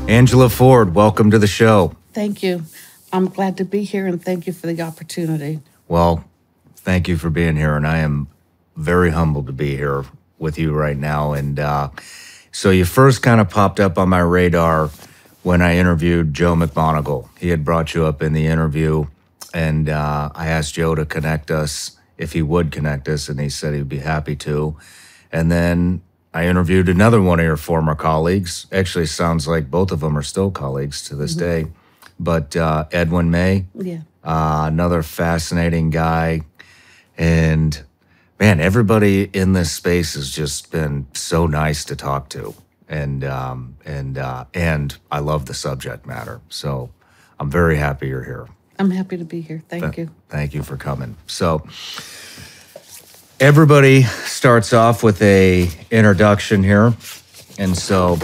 Angela Ford, welcome to the show. Thank you. I'm glad to be here, and thank you for the opportunity. Well, thank you for being here, and I am very humbled to be here with you right now. And so you first kind of popped up on my radar when I interviewed Joe McMoneagle. He had brought you up in the interview, and I asked Joe to connect us, if he would connect us, and he said he'd be happy to. And then I interviewed another one of your former colleagues. Actually, sounds like both of them are still colleagues to this day. But Edwin May, another fascinating guy. And man, everybody in this space has just been so nice to talk to. And I love the subject matter. So I'm very happy you're here. I'm happy to be here. Thank you. Thank you for coming. So everybody starts off with a introduction here. And so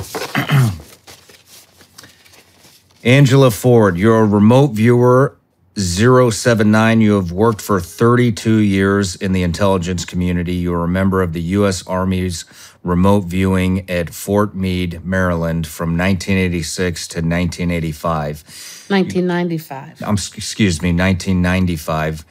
Angela Ford, you're a remote viewer 079. You have worked for 32 years in the intelligence community. You are a member of the U.S. Army's remote viewing at Fort Meade, Maryland from 1986 to 1985. 1995. Excuse me, 1995.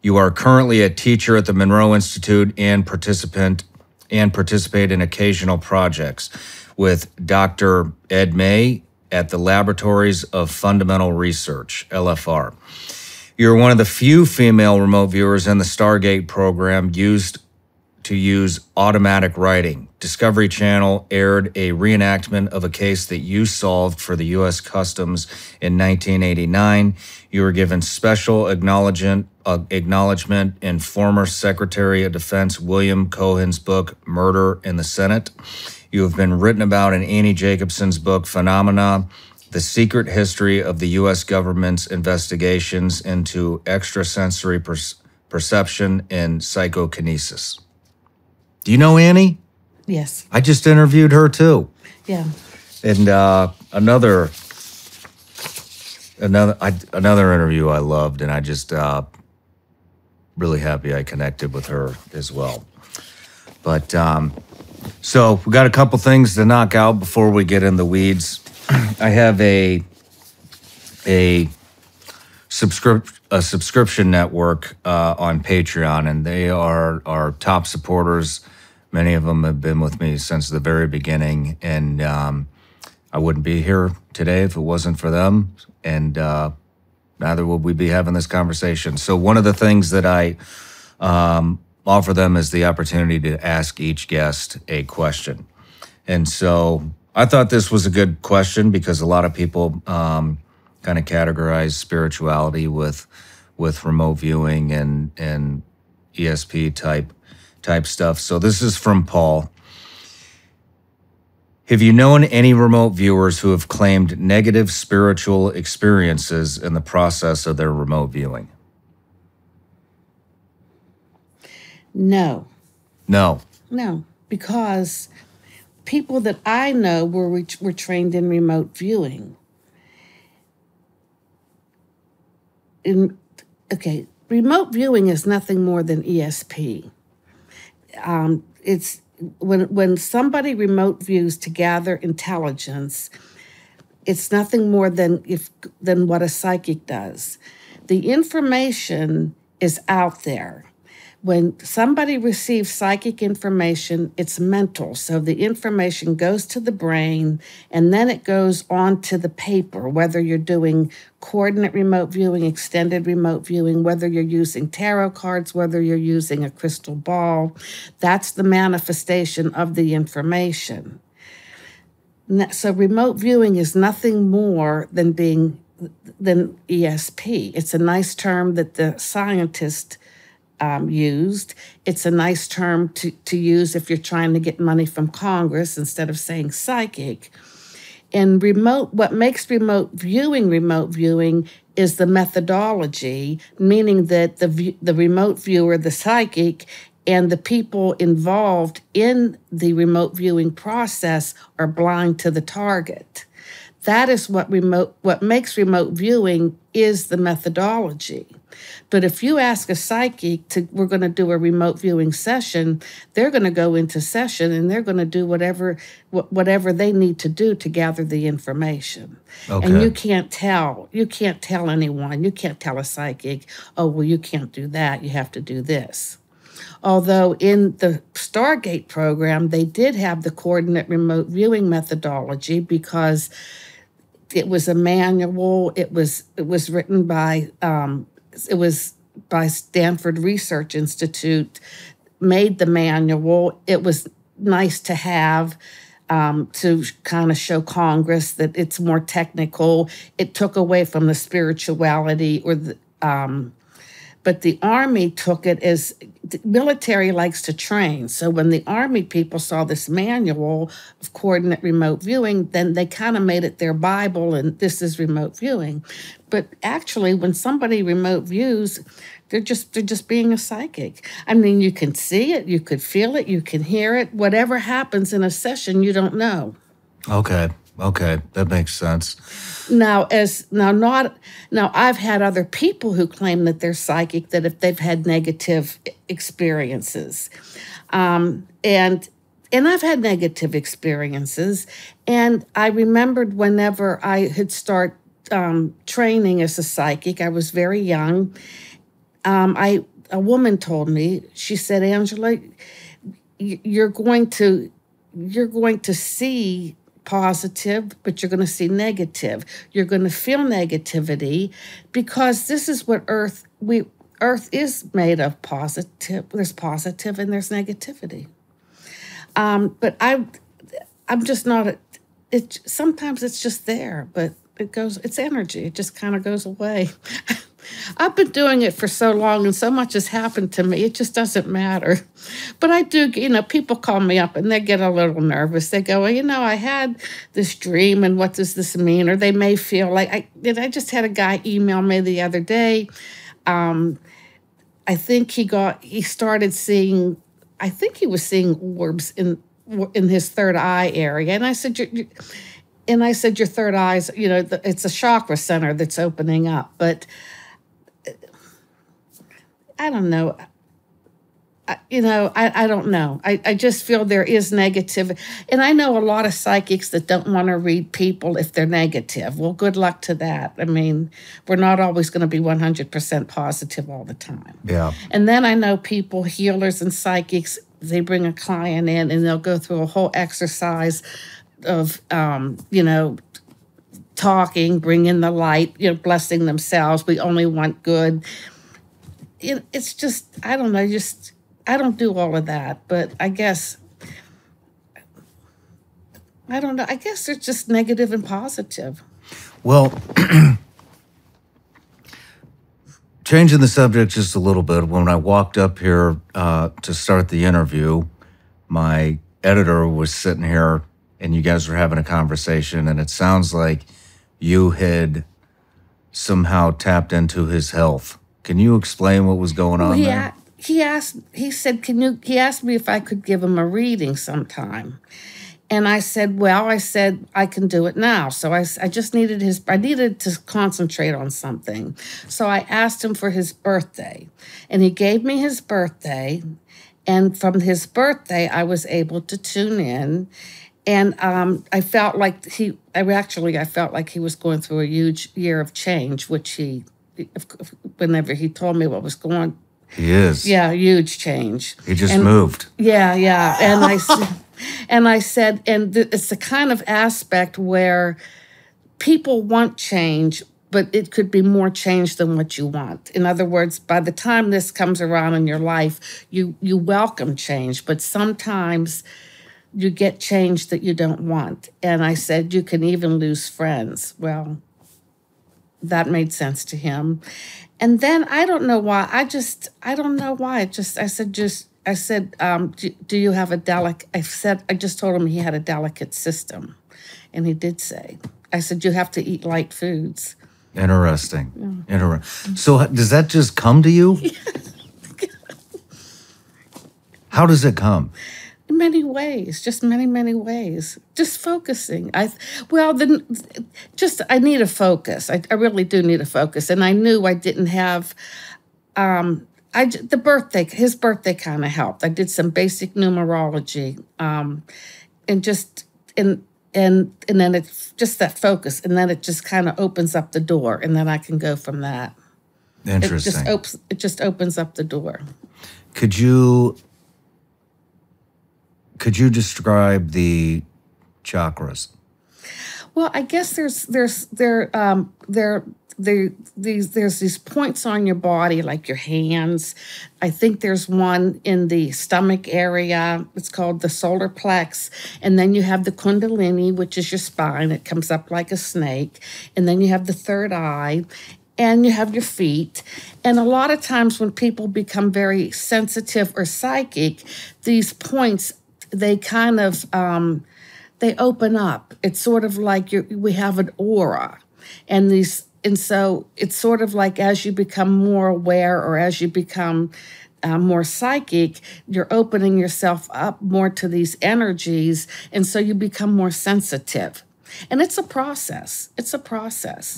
You are currently a teacher at the Monroe Institute and participate in occasional projects with Dr. Ed May at the Laboratories of Fundamental Research, LFR. You're one of the few female remote viewers in the Stargate program used to use automatic writing. Discovery Channel aired a reenactment of a case that you solved for the U.S. Customs in 1989. You were given special acknowledgement in former Secretary of Defense William Cohen's book, Murder in the Senate. You have been written about in Annie Jacobson's book, Phenomena, The Secret History of the U.S. Government's Investigations into Extrasensory Perception and Psychokinesis. Do you know Annie? Yes. I just interviewed her too. Yeah. And another interview I loved, and I just really happy I connected with her as well. But so we got a couple things to knock out before we get in the weeds. I have a subscription network on Patreon, and they are our top supporters. Many of them have been with me since the very beginning, and I wouldn't be here today if it wasn't for them, and neither would we be having this conversation. So one of the things that I offer them is the opportunity to ask each guest a question. And so I thought this was a good question because a lot of people kind of categorize spirituality with remote viewing and ESP type stuff. So this is from Paul. Have you known any remote viewers who have claimed negative spiritual experiences in the process of their remote viewing? No. No. No, because people that I know were trained in remote viewing. Remote viewing is nothing more than ESP. It's when somebody remote views to gather intelligence, it's nothing more than what a psychic does. The information is out there. When somebody receives psychic information, it's mental. So the information goes to the brain, and then it goes on to the paper, whether you're doing coordinate remote viewing, extended remote viewing, whether you're using tarot cards, whether you're using a crystal ball. That's the manifestation of the information. So remote viewing is nothing more than ESP. It's a nice term that the scientists used. It's a nice term to use if you're trying to get money from Congress instead of saying psychic. And what makes remote viewing is the methodology, meaning that the remote viewer, the psychic, and the people involved in the remote viewing process are blind to the target. That is what makes remote viewing is the methodology. But if you ask a psychic we're going to do a remote viewing session, they're going to go into session and they're going to do whatever they need to do to gather the information. Okay. And you can't tell anyone. You can't tell a psychic, oh, well, you can't do that. You have to do this. Although in the Stargate program, they did have the coordinate remote viewing methodology because it was a manual. It was written by Stanford Research Institute, made the manual. It was nice to have to kind of show Congress that it's more technical. It took away from the spirituality but the Army took it as the military likes to train. So when the Army people saw this manual of coordinate remote viewing, then they kind of made it their Bible, and this is remote viewing. But actually, when somebody remote views, they're just being a psychic. I mean, you can see it, you could feel it, you can hear it. Whatever happens in a session, you don't know. Okay, that makes sense. Now, I've had other people who claim that they're psychic, that if they've had negative experiences, and I've had negative experiences, and I remembered whenever I had started training as a psychic, I was very young. A woman told me, she said, Angela, you're going to see positive, but you're going to see negative. You're going to feel negativity because this is what Earth is made of. Positive. There's positive and there's negativity. But I'm just not. Sometimes it's just there, but it's energy. It just kind of goes away. I've been doing it for so long and so much has happened to me, it just doesn't matter. But I do, people call me up and they get a little nervous. They go, well, I had this dream and what does this mean? Or they may feel like, I just had a guy email me the other day. I think he started seeing, I think he was seeing orbs in his third eye area. And I said, your third eye's, it's a chakra center that's opening up. But I don't know. I don't know. I just feel there is negative. And I know a lot of psychics that don't want to read people if they're negative. Well, good luck to that. I mean, we're not always going to be 100% positive all the time. Yeah. And then I know people, healers and psychics, they bring a client in and they'll go through a whole exercise of, talking, bring in the light, blessing themselves. We only want good. It's just, I don't know, I don't do all of that, but I guess, I don't know, I guess it's just negative and positive. Well, changing the subject just a little bit, when I walked up here to start the interview, my editor was sitting here and you guys were having a conversation, and it sounds like you had somehow tapped into his health. Can you explain what was going on there? He asked me if I could give him a reading sometime. And I said, I can do it now. So I just needed I needed to concentrate on something. So I asked him for his birthday, and he gave me his birthday. And from his birthday, I was able to tune in. And I felt like he was going through a huge year of change, which whenever he told me what was going on. He is. Yeah, huge change. He just moved. Yeah. And I said, it's the kind of aspect where people want change, but it could be more change than what you want. In other words, by the time this comes around in your life, you welcome change, but sometimes you get change that you don't want. And I said, you can even lose friends. Well, that made sense to him. And then I don't know why. I said, do you have a delicate, I just told him he had a delicate system. And he did say, I said, you have to eat light foods. Interesting. Yeah. So does that just come to you? How does it come? In many ways, just many ways. Just focusing. I need a focus. I really do need a focus. And I knew I didn't have. His birthday kind of helped. I did some basic numerology, and then it's just that focus, and then it just kind of opens up the door, and then I can go from that. Interesting. It just opens up the door. Could you describe the chakras? Well, I guess there's these points on your body, like your hands. I think there's one in the stomach area. It's called the solar plex. And then you have the kundalini, which is your spine. It comes up like a snake. And then you have the third eye. And you have your feet. And a lot of times when people become very sensitive or psychic, these points, they kind of, they open up. It's sort of like we have an aura. And so it's sort of like as you become more aware or as you become more psychic, you're opening yourself up more to these energies. And so you become more sensitive. And it's a process.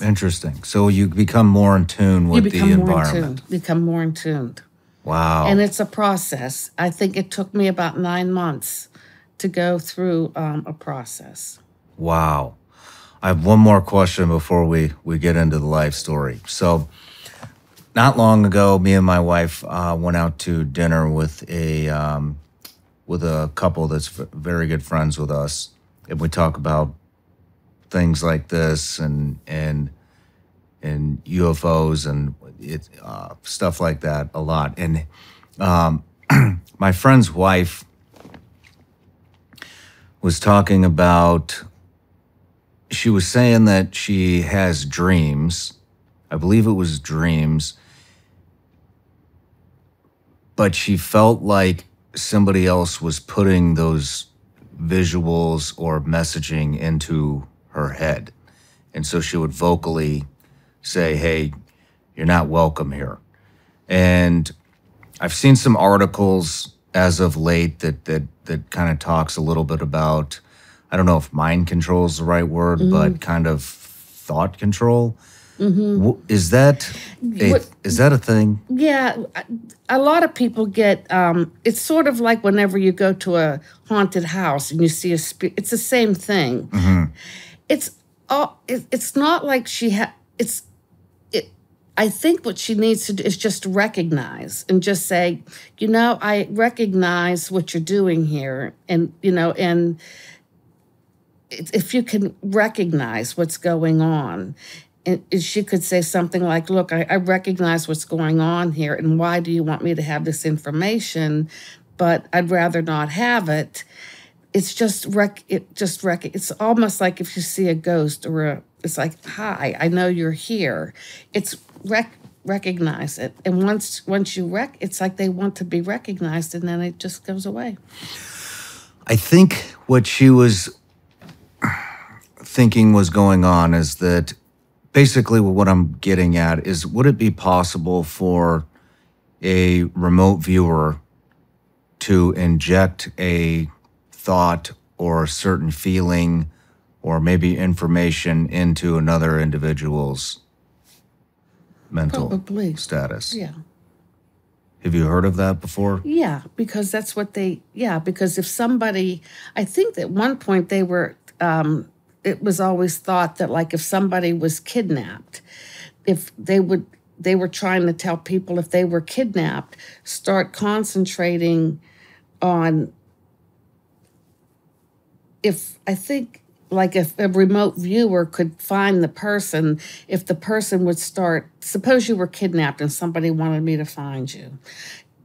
Interesting. So you become more in tune with the environment. Become more in tune. Wow. And it's a process. I think it took me about 9 months to go through a process. Wow. I have one more question before we get into the life story. So not long ago, me and my wife went out to dinner with a couple that's very good friends with us. And we talk about things like this and UFOs and stuff like that a lot. And my friend's wife was talking about, she was saying that she has dreams. I believe it was dreams. But she felt like somebody else was putting those visuals or messaging into her head. And so she would vocally say, hey, you're not welcome here. And I've seen some articles as of late that kind of talks a little bit about, I don't know if mind control is the right word, but kind of thought control. Mm-hmm. Is that a thing? Yeah, a lot of people get, it's sort of like whenever you go to a haunted house and you see a spirit, it's the same thing. Mm-hmm. It's not like I think what she needs to do is just recognize and just say, I recognize what you're doing here. And, and if you can recognize what's going on, and she could say something like, look, I recognize what's going on here. And why do you want me to have this information? But I'd rather not have it. It's it's almost like if you see a ghost it's like, hi, I know you're here. It's recognize it. And once you it's like they want to be recognized, and then it just goes away. I think what she was thinking was going on is that basically what I'm getting at is, would it be possible for a remote viewer to inject a thought or a certain feeling or maybe information into another individual's mental status? Yeah. Have you heard of that before? Yeah, because that's what because if somebody, I think at one point they were, it was always thought that like if somebody was kidnapped, if they were trying to tell people if they were kidnapped, start concentrating on, if a remote viewer could find the person, if the person would start, suppose you were kidnapped and somebody wanted me to find you,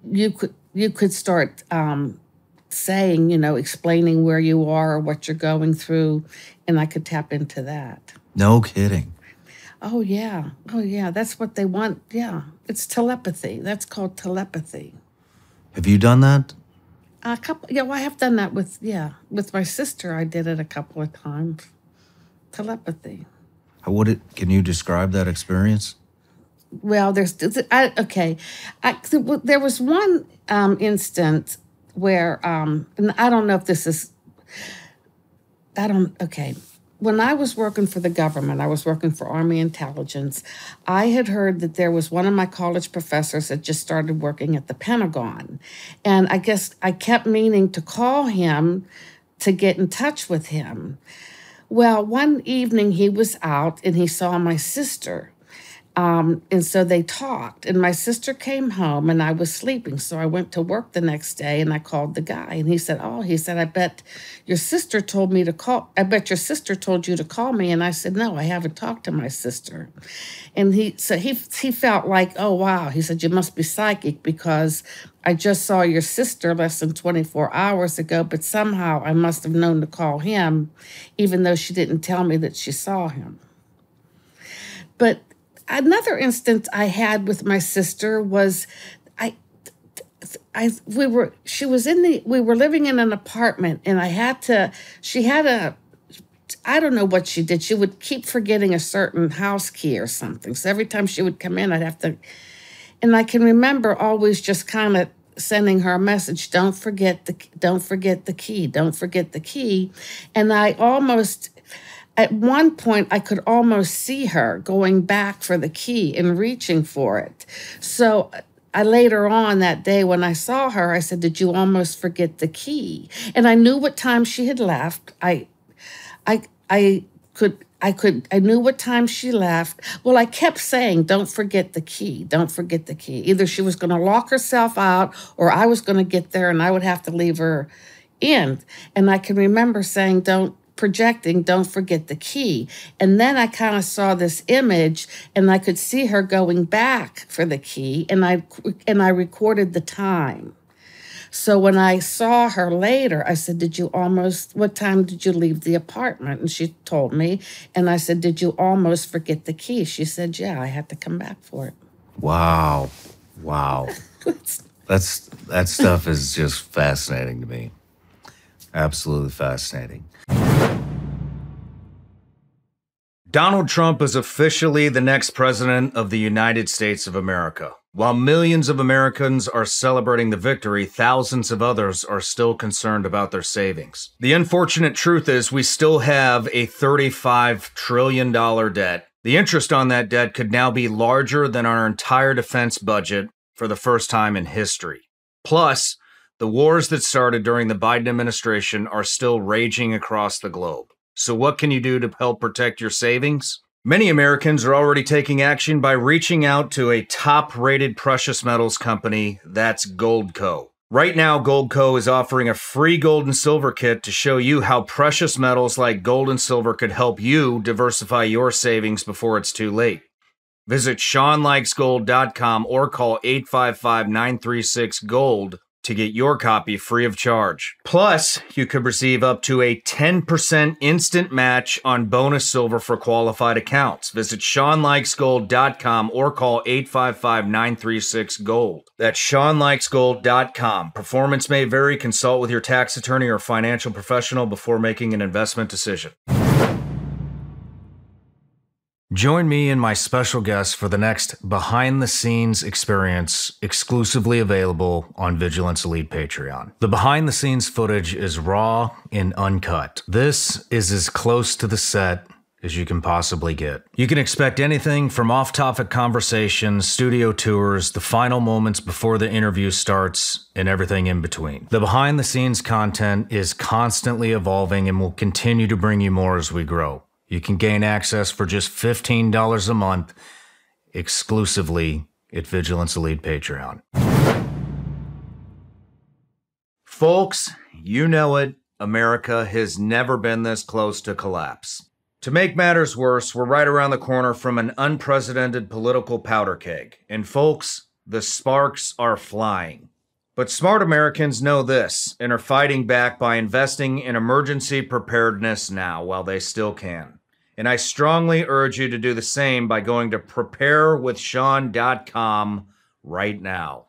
you could start saying, explaining where you are or what you're going through, and I could tap into that. No kidding. Oh, yeah. That's what they want. Yeah. It's telepathy. That's called telepathy. Have you done that? I have done that with my sister. I did it a couple of times. Telepathy. Can you describe that experience? Well, there was one instance. where, and I don't know if this is, okay. When I was working for the government, I was working for Army Intelligence, I had heard that there was one of my college professors that just started working at the Pentagon. And I guess I kept meaning to call him to get in touch with him. Well, one evening he was out and he saw my sister. And so they talked, and my sister came home and I was sleeping. So I went to work the next day and I called the guy, and he said, I bet your sister told me to call. I bet your sister told you to call me. And I said, no, I haven't talked to my sister. And he felt like, oh, wow. He said, you must be psychic because I just saw your sister less than 24 hours ago, but somehow I must have known to call him, even though she didn't tell me that she saw him. But another instance I had with my sister was we were living in an apartment, and I don't know what she did. She would keep forgetting a certain house key or something. So every time she would come in, and I can remember always just kind of sending her a message, don't forget the key. And at one point, I could almost see her going back for the key and reaching for it. So later on that day when I saw her, I said, did you almost forget the key? And I knew what time she had left. I knew what time she left. Well, I kept saying, don't forget the key. Don't forget the key. Either she was going to lock herself out or I was going to get there and I would have to leave her in. And I can remember saying, don't forget the key. And then I kind of saw this image and I could see her going back for the key, and I recorded the time. So when I saw her later, I said, what time did you leave the apartment? And she told me, and I said, did you almost forget the key? She said, yeah, I had to come back for it. Wow. That stuff is just fascinating to me. Absolutely fascinating. Donald Trump is officially the next president of the United States of America. While millions of Americans are celebrating the victory, thousands of others are still concerned about their savings. The unfortunate truth is we still have a $35 trillion debt. The interest on that debt could now be larger than our entire defense budget for the first time in history. Plus, the wars that started during the Biden administration are still raging across the globe. So what can you do to help protect your savings? Many Americans are already taking action by reaching out to a top-rated precious metals company, that's Goldco. Right now, Goldco is offering a free gold and silver kit to show you how precious metals like gold and silver could help you diversify your savings before it's too late. Visit ShawnLikesGold.com or call 855-936-GOLD to get your copy free of charge. Plus, you could receive up to a 10% instant match on bonus silver for qualified accounts. Visit ShawnLikesGold.com or call 855-936-GOLD. That's ShawnLikesGold.com. Performance may vary. Consult with your tax attorney or financial professional before making an investment decision. Join me and my special guest for the next behind-the-scenes experience exclusively available on Vigilance Elite Patreon. The behind-the-scenes footage is raw and uncut. This is as close to the set as you can possibly get. You can expect anything from off-topic conversations, studio tours, the final moments before the interview starts, and everything in between. The behind-the-scenes content is constantly evolving and will continue to bring you more as we grow. You can gain access for just $15 a month exclusively at Vigilance Elite Patreon. Folks, you know it, America has never been this close to collapse. To make matters worse, we're right around the corner from an unprecedented political powder keg. And folks, the sparks are flying. But smart Americans know this and are fighting back by investing in emergency preparedness now while they still can. And I strongly urge you to do the same by going to preparewithshawn.com right now.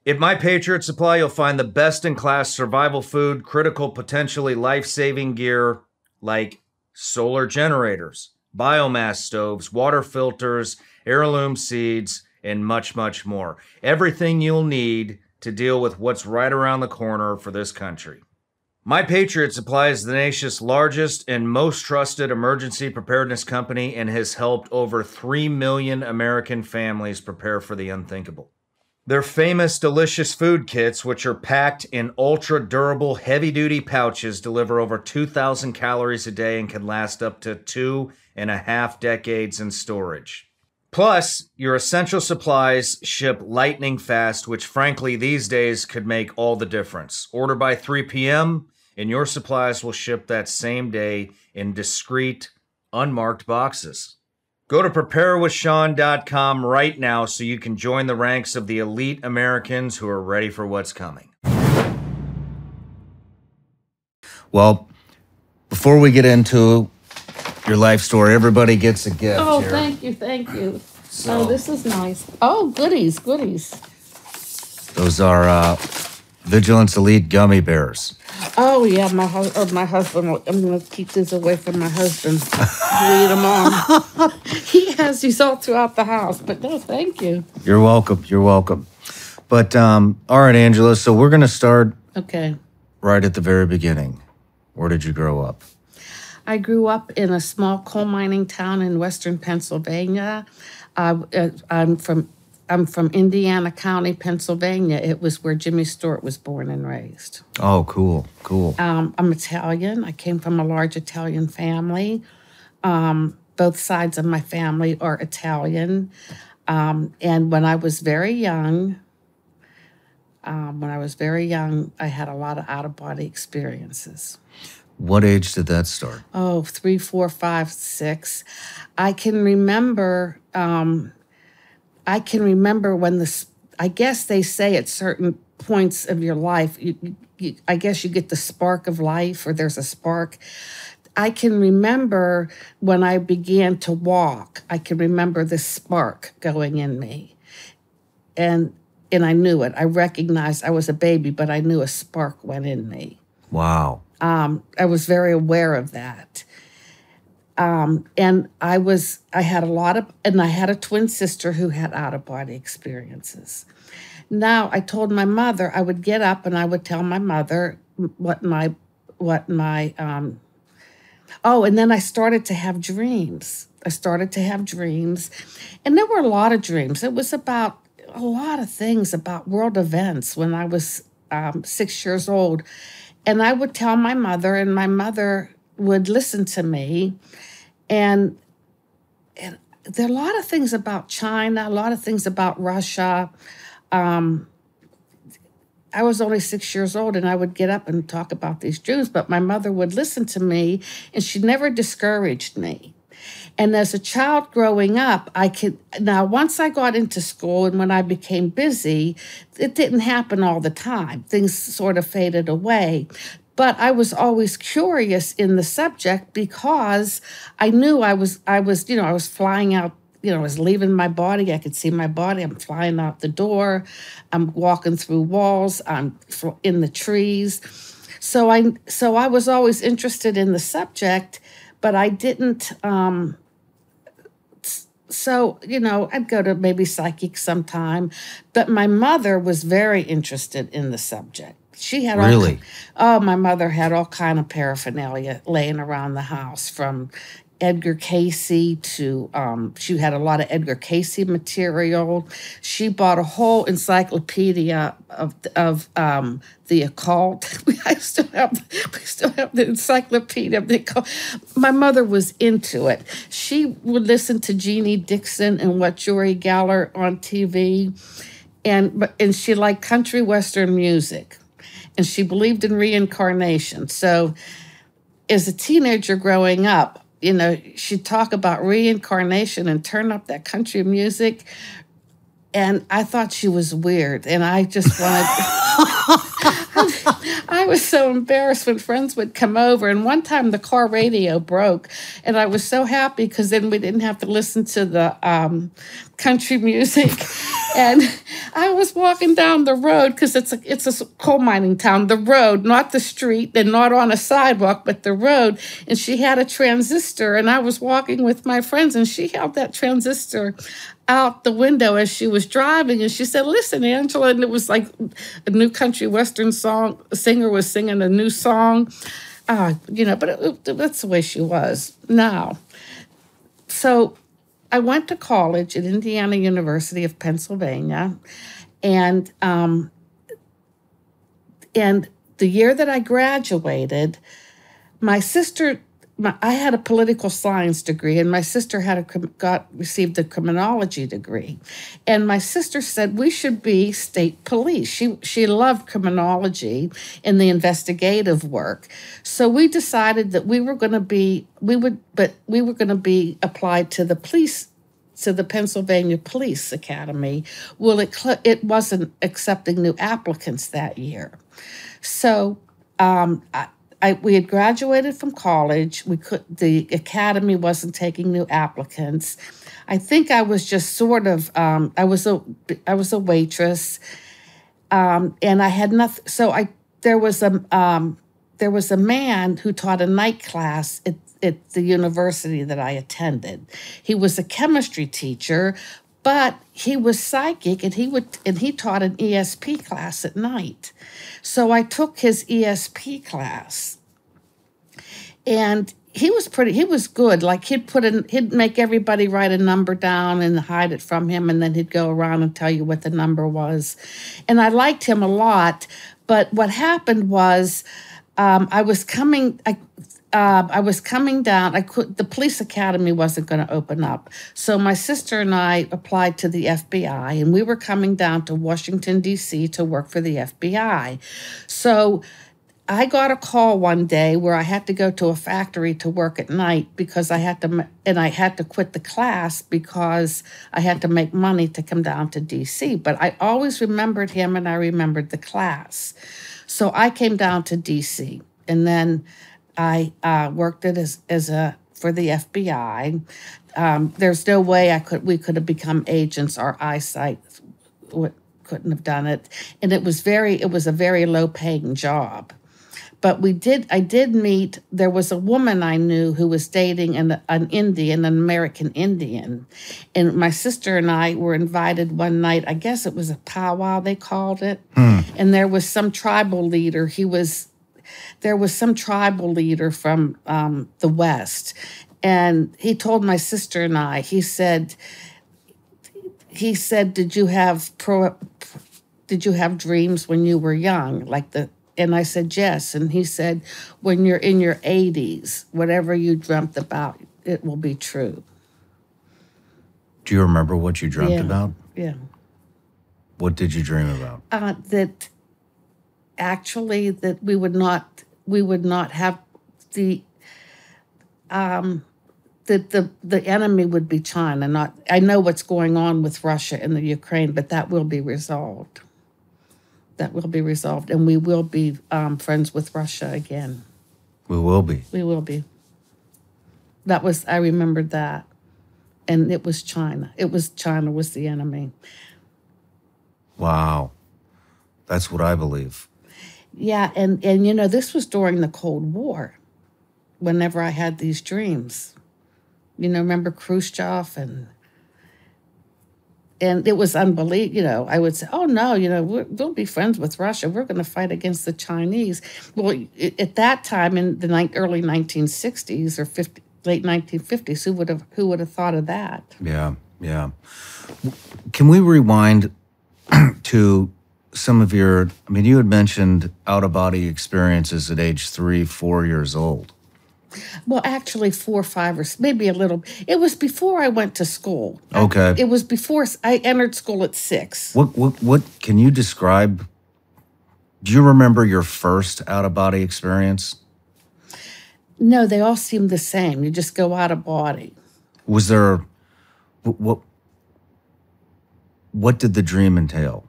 At My Patriot Supply, you'll find the best-in-class survival food, critical, potentially life-saving gear like solar generators, biomass stoves, water filters, heirloom seeds, and much, much more. Everything you'll need to deal with what's right around the corner for this country. My Patriot Supply is the nation's largest and most trusted emergency preparedness company and has helped over 3 million American families prepare for the unthinkable. Their famous delicious food kits, which are packed in ultra-durable, heavy-duty pouches, deliver over 2,000 calories a day and can last up to 2.5 decades in storage. Plus, your essential supplies ship lightning fast, which frankly these days could make all the difference. Order by 3 p.m., and your supplies will ship that same day in discreet, unmarked boxes. Go to preparewithshawn.com right now so you can join the ranks of the elite Americans who are ready for what's coming. Well, before we get into your life story, everybody gets a gift. Oh, here. thank you. So, this is nice. Oh, goodies. Those are Vigilance Elite gummy bears. Oh, yeah, my husband, I'm going to keep these away from my husband. Read them on. He has these all throughout the house, but no, thank you. You're welcome. But, all right, Angela, so we're going to start right at the very beginning. Where did you grow up? I grew up in a small coal mining town in western Pennsylvania. I'm from Indiana County, Pennsylvania. It was where Jimmy Stewart was born and raised. Oh, cool. I'm Italian. I came from a large Italian family. Both sides of my family are Italian. And when I was very young, I had a lot of out-of-body experiences. What age did that start? Oh, 3, 4, 5, 6. I can remember when I guess they say at certain points of your life, I guess you get the spark of life, or there's a spark. I can remember when I began to walk, I can remember this spark going in me. And I knew it. I recognized I was a baby, but I knew a spark went in me. Wow. I was very aware of that. And I had a twin sister who had out-of-body experiences. Now, I told my mother, I would get up and I would tell my mother and then I started to have dreams. And there were a lot of dreams. It was about a lot of things, about world events when I was 6 years old. And I would tell my mother, and my mother would listen to me. And there are a lot of things about China, a lot of things about Russia. I was only 6 years old, and I would get up and talk about these dreams, but my mother would listen to me, and she never discouraged me. And as a child growing up, once I got into school and when I became busy, it didn't happen all the time. Things sort of faded away. But I was always curious in the subject because I knew I was flying out, I was leaving my body. I could see my body. I'm flying out the door. I'm walking through walls. I'm in the trees. So I was always interested in the subject, but I didn't. I'd go to maybe psychic sometime, but my mother was very interested in the subject. She had my mother had all kind of paraphernalia laying around the house, from Edgar Cayce to she had a lot of Edgar Cayce material. She bought a whole encyclopedia of the occult. We still have the encyclopedia of the occult. My mother was into it. She would listen to Jeannie Dixon and What Uri Geller on TV, and she liked country western music, and she believed in reincarnation. So, as a teenager growing up, she'd talk about reincarnation and turn up that country music. And I thought she was weird. And I just wanted... I was so embarrassed when friends would come over. And one time the car radio broke. And I was so happy because then we didn't have to listen to the country music. And I was walking down the road because it's a coal mining town. The road, not the street, and not on a sidewalk, but the road. And she had a transistor. And I was walking with my friends, and she held that transistor out the window as she was driving, and she said, "Listen, Angela," and it was like a new country western singer was singing a new song, but that's the way she was now. So I went to college at Indiana University of Pennsylvania, and the year that I graduated, my sister. I had a political science degree, and my sister received a criminology degree. And my sister said we should be state police. She loved criminology and the investigative work. So we decided that we were going to be applied to the police, to the Pennsylvania Police Academy. Well, it wasn't accepting new applicants that year. So we had graduated from college. The academy wasn't taking new applicants. I think I was just sort of. I was a waitress, and I had nothing. So there was a man who taught a night class at the university that I attended. He was a chemistry teacher, but he was psychic, and he taught an ESP class at night. So I took his ESP class, and he was good. Like he'd make everybody write a number down and hide it from him, and then he'd go around and tell you what the number was. And I liked him a lot. But what happened was, I was coming down. The police academy wasn't going to open up. So my sister and I applied to the FBI, and we were coming down to Washington, D.C. to work for the FBI. So I got a call one day where I had to go to a factory to work at night because I had to quit the class because I had to make money to come down to D.C. But I always remembered him, and I remembered the class. So I came down to D.C., and then I worked it for the FBI. There's no way we could have become agents. Our eyesight couldn't have done it, and it was a very low paying job. But I did meet. There was a woman I knew who was dating an American Indian, and my sister and I were invited one night. I guess it was a powwow, they called it, and there was some tribal leader. There was some tribal leader from the West, and he told my sister and I. He said, "Did you have dreams when you were young, And I said, "Yes." And he said, "When you're in your 80s, whatever you dreamt about, it will be true." Do you remember what you dreamt about? Yeah. What did you dream about? That we would not have that the enemy would be China. I know what's going on with Russia and the Ukraine, but that will be resolved. That will be resolved, and we will be friends with Russia again. We will be. We will be. I remembered that, and it was China. China was the enemy. Wow, that's what I believe. Yeah, and this was during the Cold War. Whenever I had these dreams, remember Khrushchev and it was unbelievable. I would say, "Oh no, we'll be friends with Russia. We're going to fight against the Chinese." Well, at that time in the early 1960s or late 1950s, who would have thought of that? Yeah. Can we rewind to some of you had mentioned out-of-body experiences at age 3, 4 years old. Well, actually 4, 5, or maybe a little. It was before I went to school. Okay. It was before I entered school at 6. What can you describe? Do you remember your first out-of-body experience? No, they all seem the same. You just go out of body. Was there, what did the dream entail?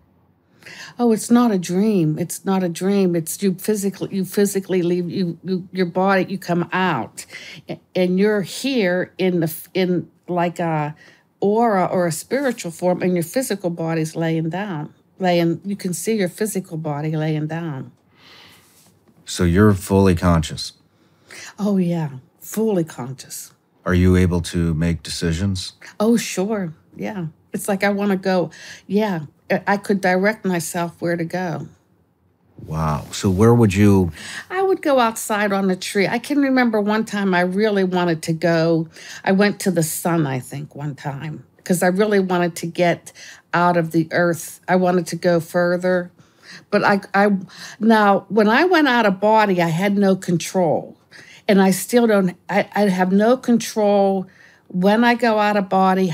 Oh, it's not a dream. It's not a dream. It's you physically leave your body. You come out, and you're here in like a aura or a spiritual form, and your physical body's laying down. You can see your physical body laying down. So you're fully conscious. Oh yeah, fully conscious. Are you able to make decisions? Oh sure, yeah. It's like I want to go. Yeah, I could direct myself where to go. Wow. So where would you? I would go outside on a tree. I can remember one time I really wanted to go. I went to the sun, I think, one time, because I really wanted to get out of the earth. I wanted to go further. But now, when I went out of body, I had no control. And I still don't, I have no control when I go out of body,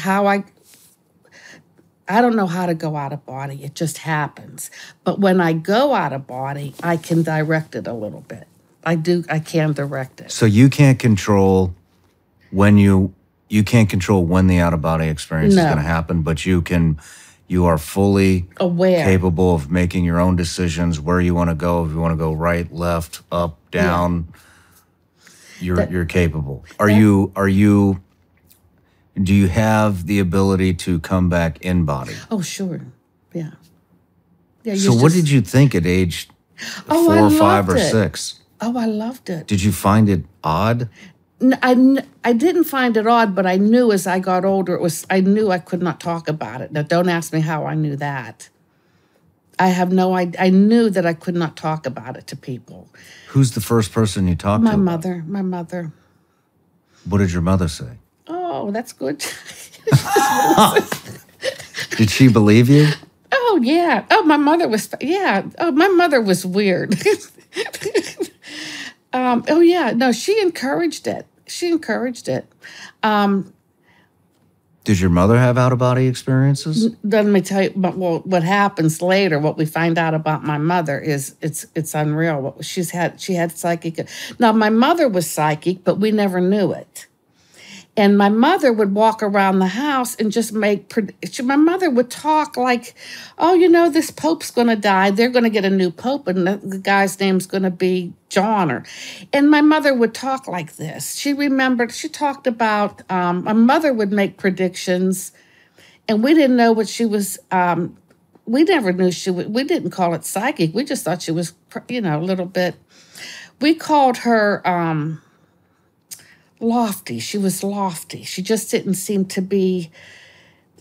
I don't know how to go out of body. It just happens. But when I go out of body, I can direct it a little bit. I can direct it. So you can't control when you can't control when the out of body experience is going to happen, but you are fully aware, capable of making your own decisions where you want to go. If you want to go right, left, up, down, you're capable. Do you have the ability to come back in body? Oh, sure. Yeah. So what did you think at age 4 or 5 or 6? Oh, I loved it. Did you find it odd? I didn't find it odd, but I knew as I got older, I knew I could not talk about it. Now, don't ask me how I knew that. I have no idea. I knew that I could not talk about it to people. Who's the first person you talked to? My mother. What did your mother say? Oh, that's good. Did she believe you? Oh, yeah. Oh, my mother was, yeah. Oh, my mother was weird. Oh, yeah. No, she encouraged it. Did your mother have out-of-body experiences? Let me tell you, what happens later, what we find out about my mother is it's unreal. She had psychic. Now, my mother was psychic, but we never knew it. And my mother would walk around the house and just my mother would talk like, oh, this pope's going to die. They're going to get a new pope, and the guy's name's going to be John. And my mother would talk like this. She talked about, my mother would make predictions, and we didn't know what she was, we never knew we didn't call it psychic. We just thought she was, a little bit, we called her, lofty. She was lofty. She just didn't seem to be,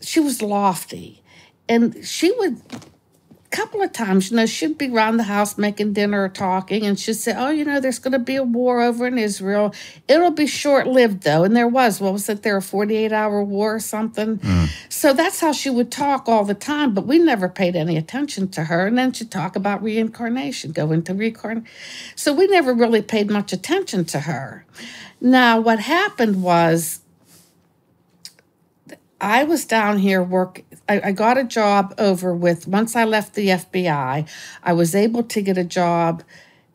she was lofty. And she would, a couple of times, she'd be around the house making dinner or talking, and she'd say, oh, there's going to be a war over in Israel. It'll be short-lived, though. And there was, what was it, there a 48-hour war or something? So that's how she would talk all the time, but we never paid any attention to her. And then she'd talk about reincarnation, go into reincarnation. So we never really paid much attention to her. Now, what happened was I was down here I got a job once I left the FBI, I was able to get a job.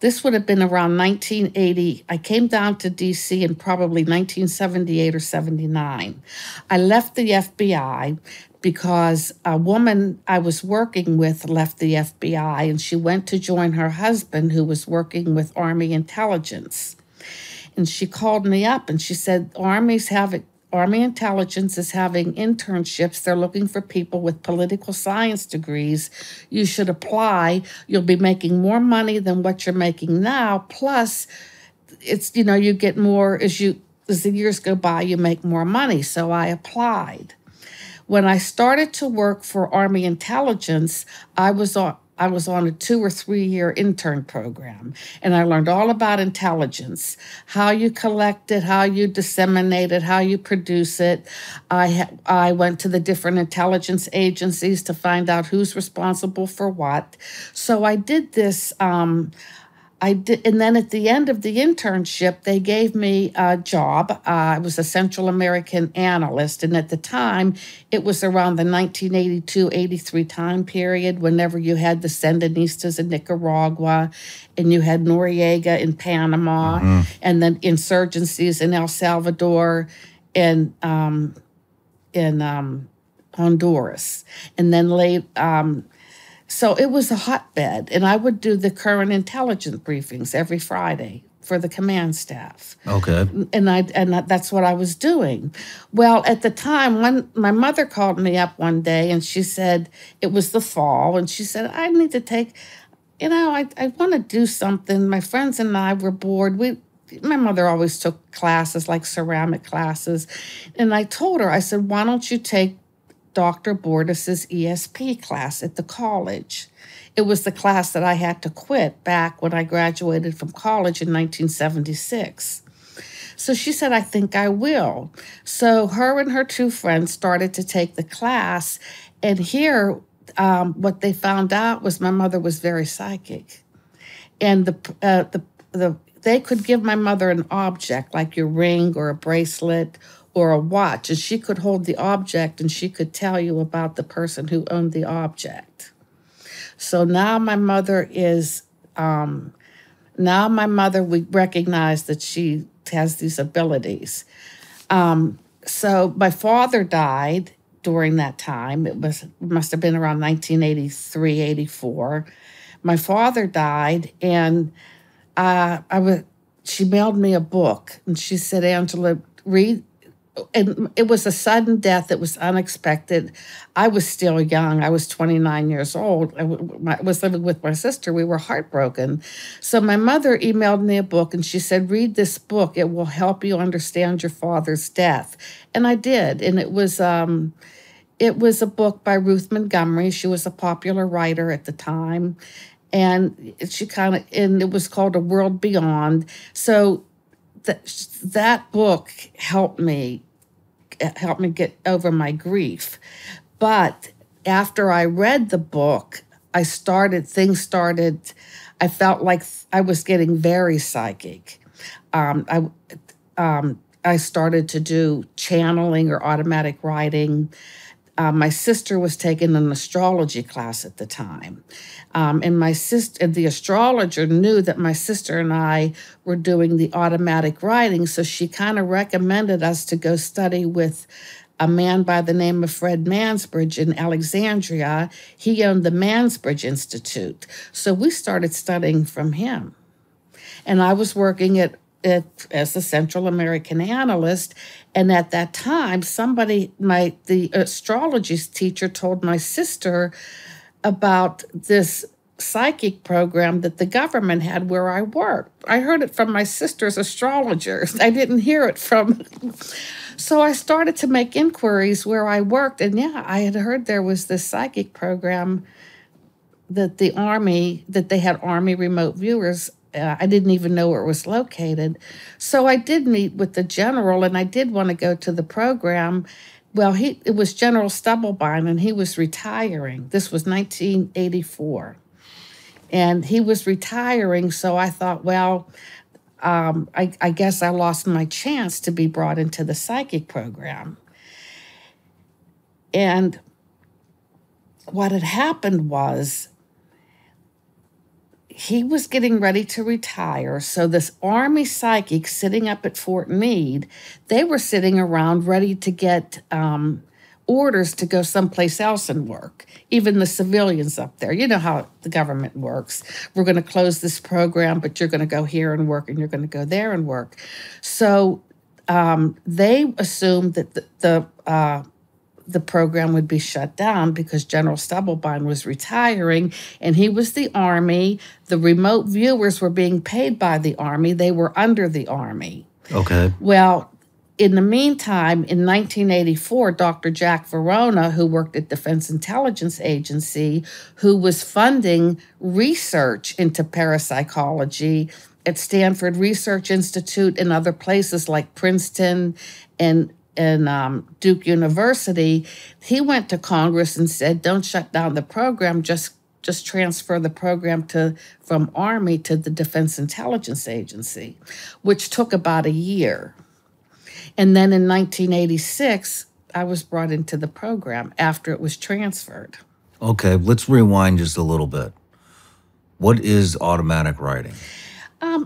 This would have been around 1980. I came down to D.C. in probably 1978 or 79. I left the FBI because a woman I was working with left the FBI, and she went to join her husband, who was working with Army intelligence. And she called me up and she said, Army intelligence is having internships. They're looking for people with political science degrees. You should apply. You'll be making more money than what you're making now. Plus, it's, you get more as the years go by, you make more money. So I applied. When I started to work for Army intelligence, I was on a 2 or 3 year intern program, and I learned all about intelligence, how you collect it, how you disseminate it, how you produce it. I went to the different intelligence agencies to find out who's responsible for what. So I did this. And then at the end of the internship, they gave me a job. I was a Central American analyst, and at the time, it was around the 1982-83 time period, whenever you had the Sandinistas in Nicaragua, and you had Noriega in Panama, and then insurgencies in El Salvador and in Honduras. And then so it was a hotbed, and I would do the current intelligence briefings every Friday for the command staff. Okay. And that's what I was doing. Well, at the time, when my mother called me up one day, and she said, it was the fall, and she said, I need to take, I want to do something. My friends and I were bored. My mother always took classes, like ceramic classes. And I told her, I said, why don't you take Dr. Bordis's ESP class at the college. It was the class that I had to quit back when I graduated from college in 1976. So she said, I think I will. So her and her two friends started to take the class. And here, what they found out was my mother was very psychic. And they could give my mother an object like your ring or a bracelet or a watch, and she could hold the object and she could tell you about the person who owned the object. So now my mother we recognize that she has these abilities. So my father died during that time. It must have been around 1983, 84. My father died, and she mailed me a book, and she said, Angela, read. And it was a sudden death. It was unexpected. I was still young. I was 29 years old. I was living with my sister. We were heartbroken. So my mother emailed me a book, and she said, read this book. It will help you understand your father's death. And I did. And it was a book by Ruth Montgomery. She was a popular writer at the time. And it was called A World Beyond. So that book helped me get over my grief. But after I read the book, I felt like I was getting very psychic. I started to do channeling or automatic writing. My sister was taking an astrology class at the time. And the astrologer knew that my sister and I were doing the automatic writing, so she kind of recommended us to go study with a man by the name of Fred Mansbridge in Alexandria. He owned the Mansbridge Institute. So we started studying from him. And I was working as a Central American analyst. And at that time, the astrology teacher told my sister about this psychic program that the government had where I worked. I heard it from my sister's astrologers. I didn't hear it from... So I started to make inquiries where I worked. And I had heard there was this psychic program that they had Army remote viewers. I didn't even know where it was located. So I did meet with the general, and I did want to go to the program. Well, it was General Stubblebine, and he was retiring. This was 1984. And he was retiring, so I thought, well, I guess I lost my chance to be brought into the psychic program. And what had happened was he was getting ready to retire. So this Army psychic sitting up at Fort Meade, they were sitting around ready to get orders to go someplace else and work. Even the civilians up there. You know how the government works. We're going to close this program, but you're going to go here and work, and you're going to go there and work. So they assumed that the program would be shut down because General Stubblebine was retiring, and he was the Army. The remote viewers were being paid by the Army. They were under the Army. Okay. Well, in the meantime, in 1984, Dr. Jack Verona, who worked at Defense Intelligence Agency, who was funding research into parapsychology at Stanford Research Institute and other places like Princeton and Duke University, he went to Congress and said, don't shut down the program, just transfer the program from Army to the Defense Intelligence Agency, which took about a year. And then in 1986, I was brought into the program after it was transferred. Okay, let's rewind just a little bit. What is automatic writing?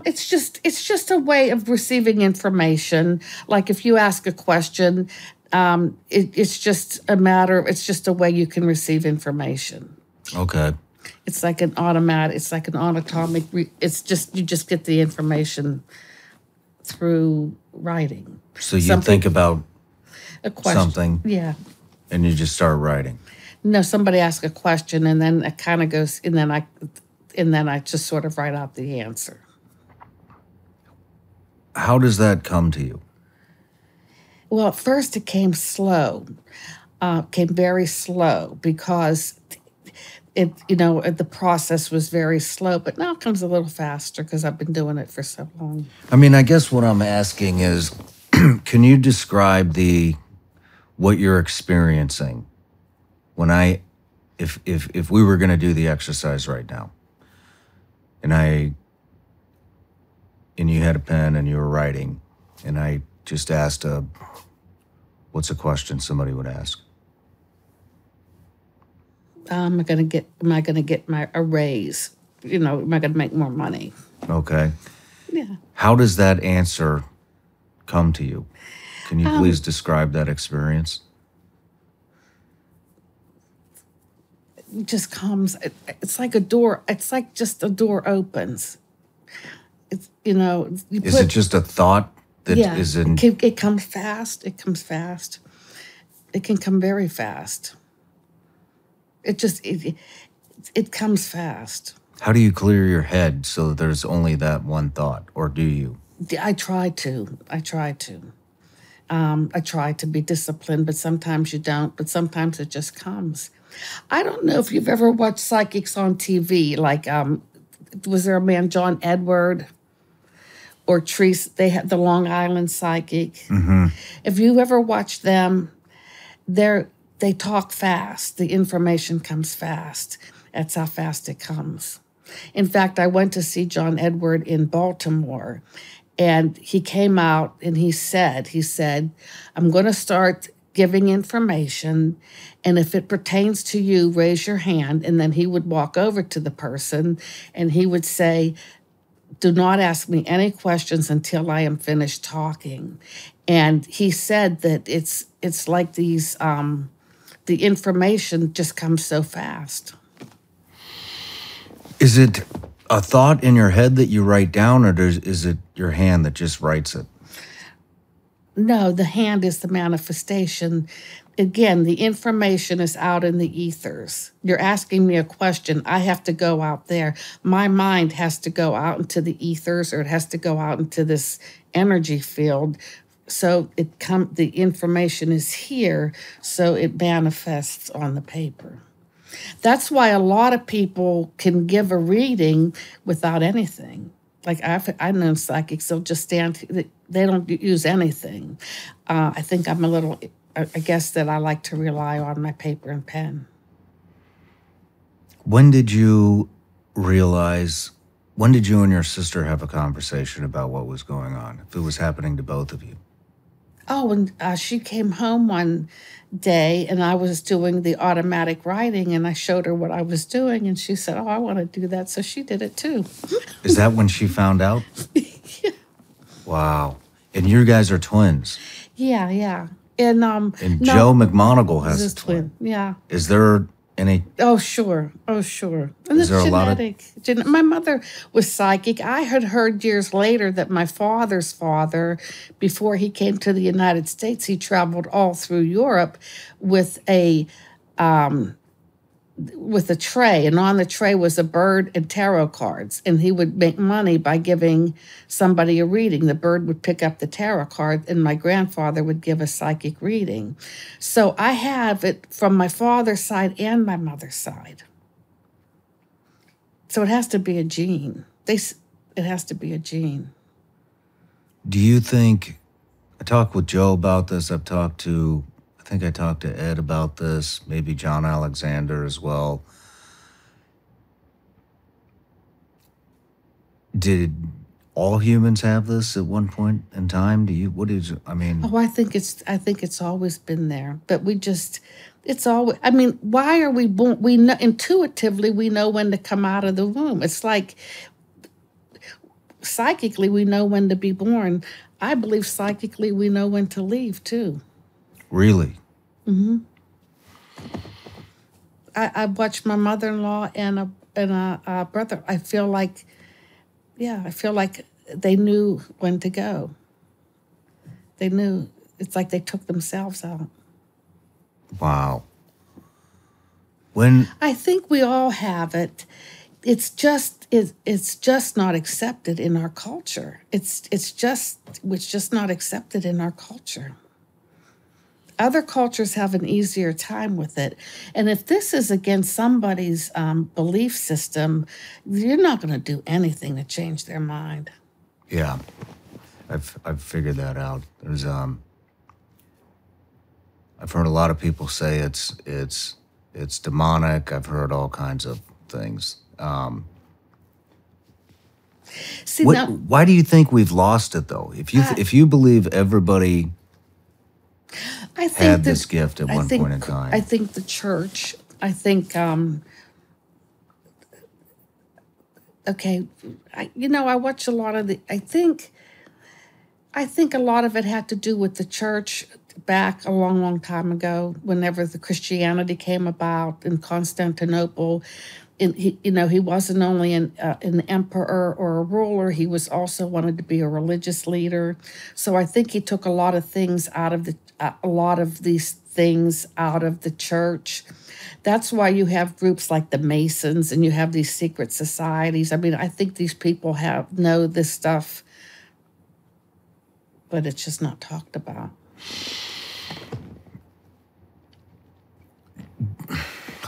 It's just a way of receiving information. Like if you ask a question, it's just a way you can receive information. Okay. It's like an anatomic. You just get the information through writing. So you think about a question, something, yeah, and you just start writing. No, somebody asks a question, and then it kind of goes, and then I just sort of write out the answer. How does that come to you? Well, at first it came slow. came very slow because the process was very slow, but now it comes a little faster because I've been doing it for so long. I mean, I guess what I'm asking is, can you describe what you're experiencing if we were going to do the exercise right now, and you had a pen and you were writing, and I just asked what's a question somebody would ask? Am I going to get a raise? Am I going to make more money? Okay. Yeah. How does that answer come to you? Can you please describe that experience? It just comes. It's like a door. It's like just a door opens. It's Is it just a thought that is in? It comes fast. It comes fast. It can come very fast. It comes fast. How do you clear your head so there's only that one thought, or do you? I try to. I try to be disciplined, but sometimes you don't. But sometimes it just comes. I don't know if you've ever watched psychics on TV. Like, was there a man, John Edward, or Treese? They had the Long Island psychic. Mm-hmm. If you ever watched them, they talk fast. The information comes fast. That's how fast it comes. In fact, I went to see John Edward in Baltimore, and he came out and he said, I'm going to start giving information, and if it pertains to you, raise your hand. And then he would walk over to the person and he would say, do not ask me any questions until I am finished talking. And he said that it's like these, the information just comes so fast. Is it a thought in your head that you write down, or is it your hand that just writes it? No, the hand is the manifestation. Again, the information is out in the ethers. You're asking me a question. I have to go out there. My mind has to go out into the ethers, or it has to go out into this energy field. So the information is here, so it manifests on the paper. That's why a lot of people can give a reading without anything. Like I know psychics, they'll just stand, they don't use anything. I think I guess that I like to rely on my paper and pen. When did you and your sister have a conversation about what was going on, if it was happening to both of you? Oh, and she came home one day, and I was doing the automatic writing, and I showed her what I was doing, and she said, oh, I want to do that. So she did it too. Is that when she found out? Yeah. Wow. And you guys are twins. Yeah. And Joe McMonagle has a twin. Yeah. Is there any? Oh, sure. And is there genetic. My mother was psychic. I had heard years later that my father's father, before he came to the United States, he traveled all through Europe with a tray, and on the tray was a bird and tarot cards, and he would make money by giving somebody a reading. The bird would pick up the tarot card, and my grandfather would give a psychic reading. So I have it from my father's side and my mother's side. So it has to be a gene. It has to be a gene. Do you think, I talked with Joe about this, I think I talked to Ed about this, maybe John Alexander as well. Did all humans have this at one point in time? Oh, I think it's always been there, but it's always, why are we born? We know intuitively, we know when to come out of the womb. It's like psychically, we know when to be born. I believe psychically, we know when to leave too. Really? Mm-hmm. I watched my mother-in-law and a brother. I feel like they knew when to go. They knew. It's like they took themselves out. Wow. I think we all have it. It's just not accepted in our culture. It's just not accepted in our culture. Other cultures have an easier time with it. And if this is against somebody's belief system, you're not going to do anything to change their mind. Yeah, I've figured that out. There's I've heard a lot of people say it's demonic. I've heard all kinds of things. See, now, Why do you think we've lost it though? If you believe everybody I think had this gift at one point in time, I think the church. I think. Okay, I watch a lot of the. I think a lot of it had to do with the church back a long, long time ago. Whenever the Christianity came about in Constantinople. He wasn't only an emperor or a ruler, he was also wanted to be a religious leader. So I think he took a lot of things out of these things out of the church. That's why you have groups like the Masons and you have these secret societies. I mean, I think these people know this stuff, but it's just not talked about.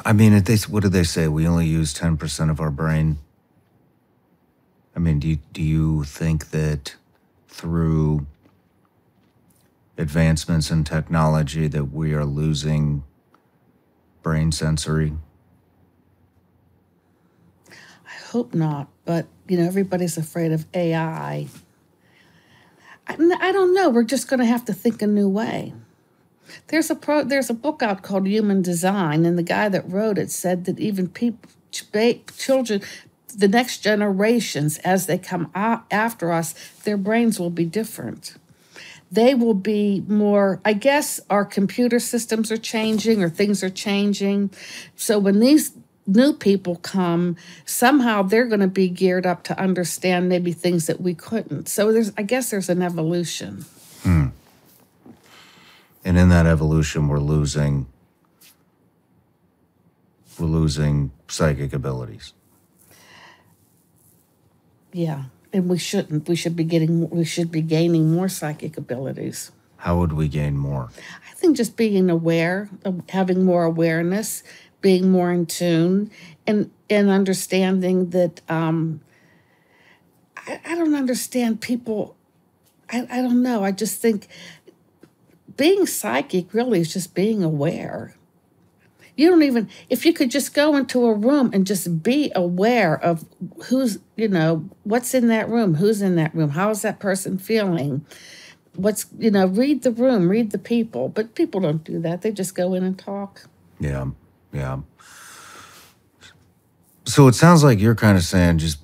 I mean, what do they say? We only use 10% of our brain. I mean, do you think that through advancements in technology that we are losing brain sensory? I hope not, but everybody's afraid of AI. I don't know. We're just going to have to think a new way. There's a book out called Human Design, and the guy that wrote it said that even children, the next generations, as they come out after us, their brains will be different. They will be more, I guess our computer systems are changing or things are changing. So when these new people come, somehow they're going to be geared up to understand maybe things that we couldn't. So I guess there's an evolution. And in that evolution, we're losing psychic abilities. Yeah, and we shouldn't. We should be gaining more psychic abilities. How would we gain more? I think just being aware, having more awareness, being more in tune, and understanding that I don't understand people. I don't know. I just think being psychic really is just being aware. You don't even, if you could just go into a room and just be aware of who's, what's in that room, who's in that room, how is that person feeling, read the room, read the people. But people don't do that. They just go in and talk. Yeah. So it sounds like you're kind of saying just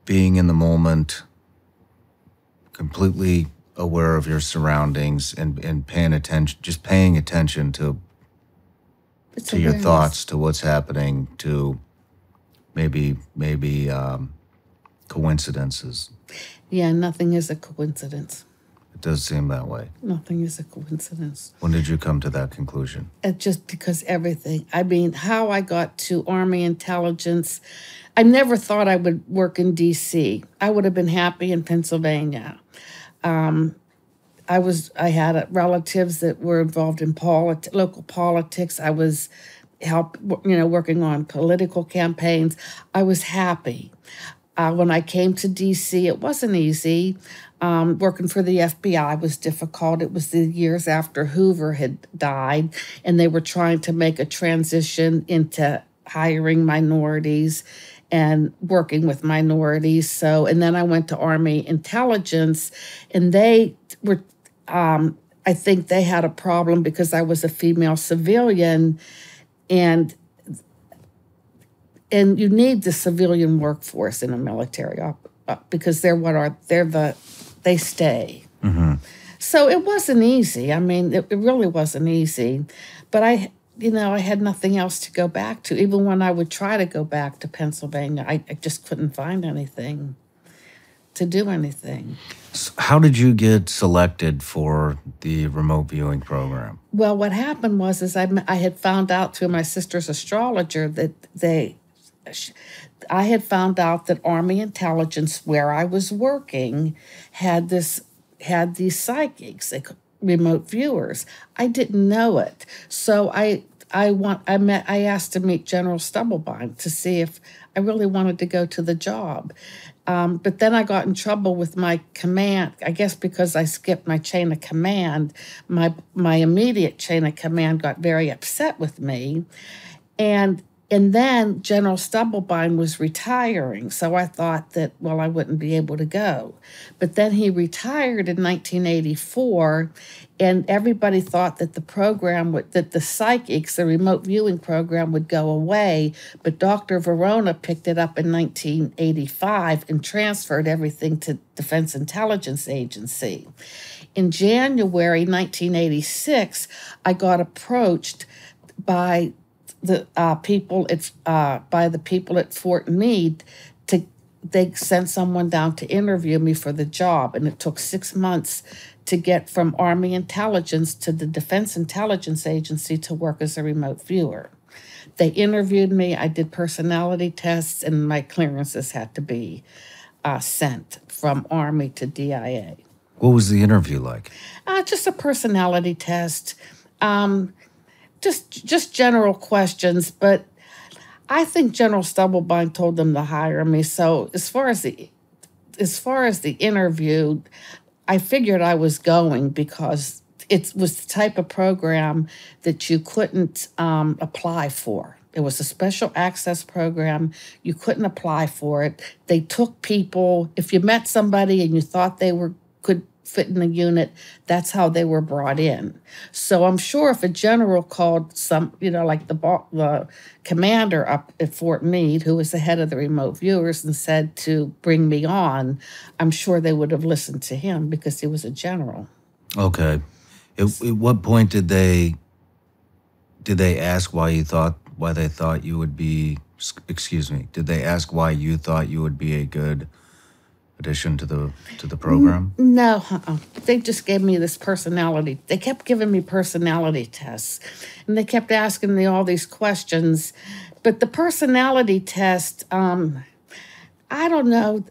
being in the moment, completely aware of your surroundings and paying attention to your thoughts, to what's happening, to maybe coincidences. Yeah, nothing is a coincidence. It does seem that way. Nothing is a coincidence. When did you come to that conclusion? Just because everything. I mean, how I got to Army intelligence, I never thought I would work in D.C. I would have been happy in Pennsylvania. I had relatives that were involved in local politics. I was working on political campaigns. I was happy. When I came to D.C., it wasn't easy. Working for the FBI was difficult. It was the years after Hoover had died, and they were trying to make a transition into hiring minorities and working with minorities. And then I went to Army intelligence, and they were, I think they had a problem because I was a female civilian, and you need the civilian workforce in a military because they stay. Mm-hmm. So it wasn't easy. I mean, it really wasn't easy, but I had nothing else to go back to. Even when I would try to go back to Pennsylvania, I just couldn't find anything to do anything. So how did you get selected for the remote viewing program? Well, what happened was I had found out through my sister's astrologer that I had found out that Army intelligence, where I was working, had these psychics. remote viewers. I didn't know it. So I asked to meet General Stubblebine to see if I really wanted to go to the job. But then I got in trouble with my command, I guess because I skipped my chain of command. My immediate chain of command got very upset with me. And then General Stubblebine was retiring, so I thought that, well, I wouldn't be able to go. But then he retired in 1984, and everybody thought that that the psychics, the remote viewing program, would go away. But Dr. Verona picked it up in 1985 and transferred everything to Defense Intelligence Agency. In January 1986, I got approached by the people at Fort Meade. They sent someone down to interview me for the job, and it took 6 months to get from Army Intelligence to the Defense Intelligence Agency to work as a remote viewer. They interviewed me, I did personality tests, and my clearances had to be sent from Army to DIA. What was the interview like? Just a personality test. Just general questions, but I think General Stubblebine told them to hire me. So as far as the interview, I figured I was going because it was the type of program that you couldn't apply for. It was a special access program. You couldn't apply for it. They took people. If you met somebody and you thought they could fit in the unit, that's how they were brought in. So I'm sure if a general called like the commander up at Fort Meade, who was the head of the remote viewers, and said to bring me on, I'm sure they would have listened to him because he was a general. Okay. At what point did they ask why they thought you would be, did they ask why you thought you would be a good addition to the program? No, they just gave me this personality. They kept giving me personality tests, and they kept asking me all these questions. But the personality test, I don't know.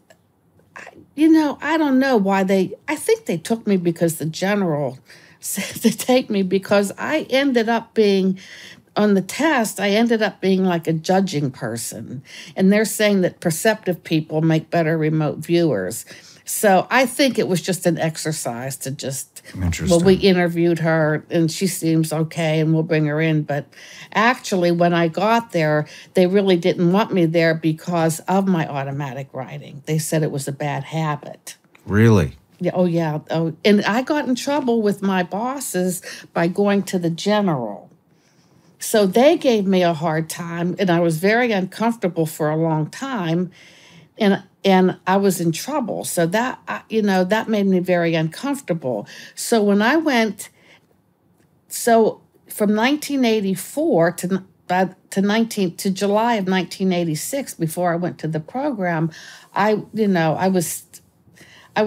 I don't know why I think they took me because the general said to take me, because I ended up being, on the test, I ended up being like a judging person. And they're saying that perceptive people make better remote viewers. So I think it was just an exercise to just, well, we interviewed her and she seems okay and we'll bring her in. But actually, when I got there, they really didn't want me there because of my automatic writing. They said it was a bad habit. Really? Yeah. Oh, yeah. Oh, and I got in trouble with my bosses by going to the general. So they gave me a hard time, and I was very uncomfortable for a long time, and I was in trouble. So that that made me very uncomfortable. So when I went, from 1984 to July of 1986, before I went to the program, I was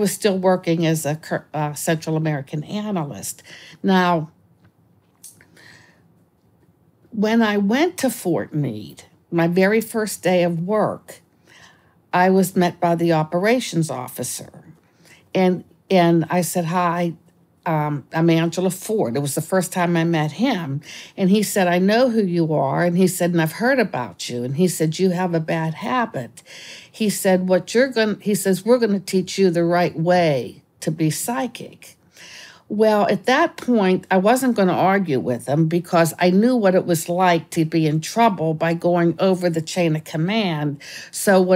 still working as a Central American analyst. Now, when I went to Fort Meade, my very first day of work, I was met by the operations officer. And I said, hi, I'm Angela Ford. It was the first time I met him. And he said, I know who you are. And he said, and I've heard about you. And he said, you have a bad habit. He said, we're going to teach you the right way to be psychic. Well, at that point, I wasn't going to argue with him because I knew what it was like to be in trouble by going over the chain of command. So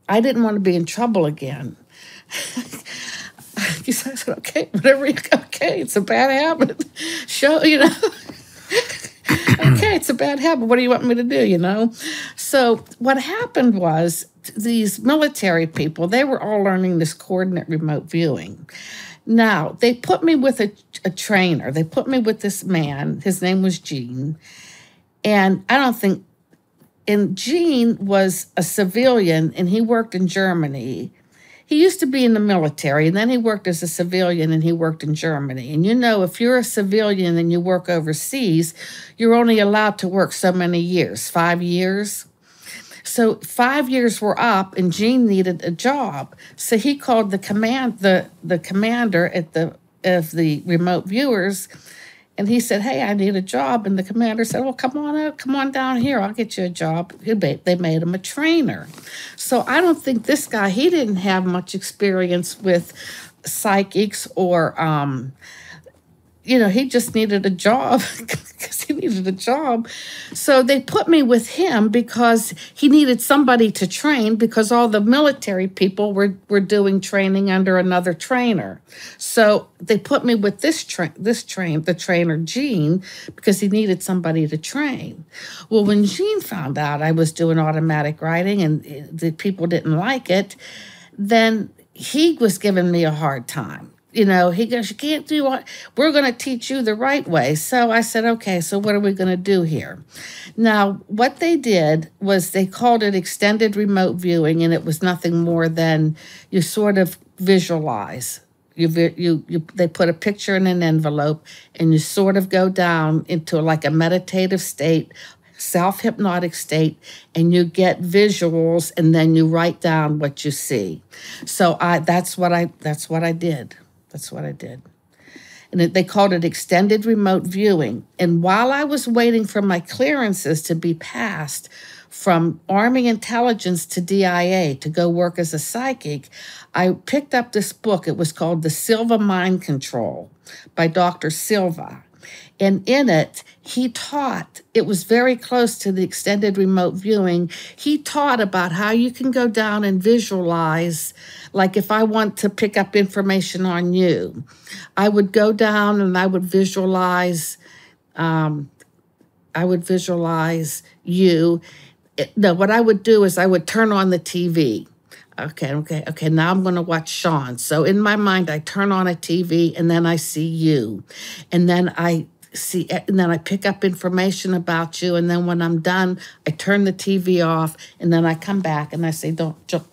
I didn't want to be in trouble again. He said, okay, okay, it's a bad habit. Okay, it's a bad habit. What do you want me to do, So what happened was these military people, they were all learning this coordinate remote viewing. Now, they put me with a trainer. They put me with this man. His name was Gene. And Gene was a civilian, and he worked in Germany. He used to be in the military, and then he worked as a civilian, and he worked in Germany. And if you're a civilian and you work overseas, you're only allowed to work so many years, 5 years. So 5 years were up, and Gene needed a job. So he called the commander at the the remote viewers. And he said, hey, I need a job. And the commander said, well, come on out, come on down here. I'll get you a job. They made him a trainer. So I don't think this guy, he didn't have much experience with psychics or, he just needed a job because he needed a job. So they put me with him because he needed somebody to train because all the military people were doing training under another trainer. So they put me with the trainer, Gene, because he needed somebody to train. Well, when Gene found out I was doing automatic writing and the people didn't like it, then he was giving me a hard time. He goes, you can't do what, we're going to teach you the right way. So I said, okay, so what are we going to do here? Now, what they did was they called it extended remote viewing, and it was nothing more than you sort of visualize. They put a picture in an envelope, and you sort of go down into like a meditative state, self-hypnotic state, and you get visuals, and then you write down what you see. So that's what I did. That's what I did. And they called it extended remote viewing. And while I was waiting for my clearances to be passed from Army Intelligence to DIA to go work as a psychic, I picked up this book. It was called The Silva Mind Control by Dr. Silva. And in it, he taught, it was very close to the extended remote viewing. He taught about how you can go down and visualize, like if I want to pick up information on you, I would go down and I would visualize you. No, what I would do is I would turn on the TV. Okay, now I'm going to watch Shawn. So in my mind, I turn on a TV and then I see you. And then I pick up information about you. And then when I'm done, I turn the TV off and then I come back and I say,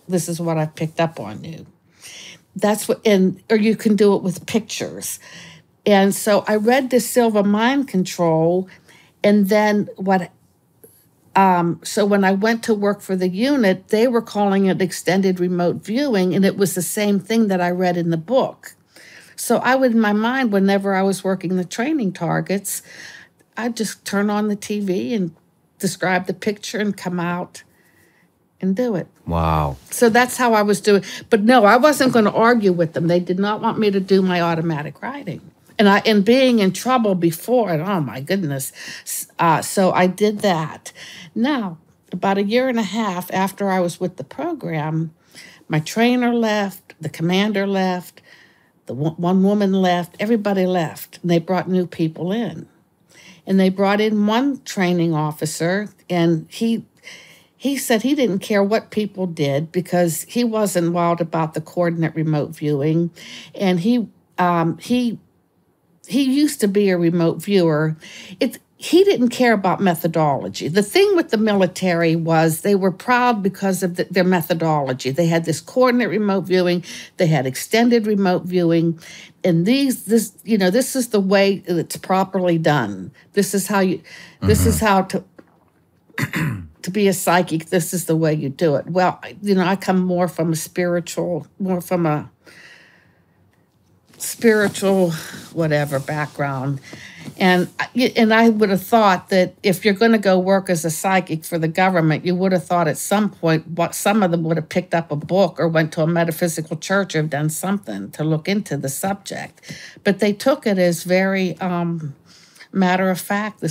this is what I picked up on you. That's what, or you can do it with pictures. And so I read this Silva Mind Control, and then so when I went to work for the unit, they were calling it extended remote viewing, and it was the same thing that I read in the book. So I would, in my mind, whenever I was working the training targets, I'd just turn on the TV and describe the picture and come out and do it. Wow. So that's how I was doing. But no, I wasn't going to argue with them. They did not want me to do my automatic writing. And being in trouble before it, oh my goodness. So I did that. Now, about a year and a half after I was with the program, my trainer left, the commander left, the one woman left, everybody left. And they brought new people in. And they brought in one training officer, and he said he didn't care what people did because he wasn't wild about the coordinate remote viewing. And he used to be a remote viewer. He didn't care about methodology. The thing with the military was they were proud because of their methodology. They had this coordinate remote viewing. They had extended remote viewing. And this is the way it's properly done. This is how this is how to be a psychic. This is the way you do it. Well, I come more from a spiritual whatever background. And I would have thought that if you're going to go work as a psychic for the government, you would have thought at some point some of them would have picked up a book or went to a metaphysical church or done something to look into the subject. But they took it as very matter of fact.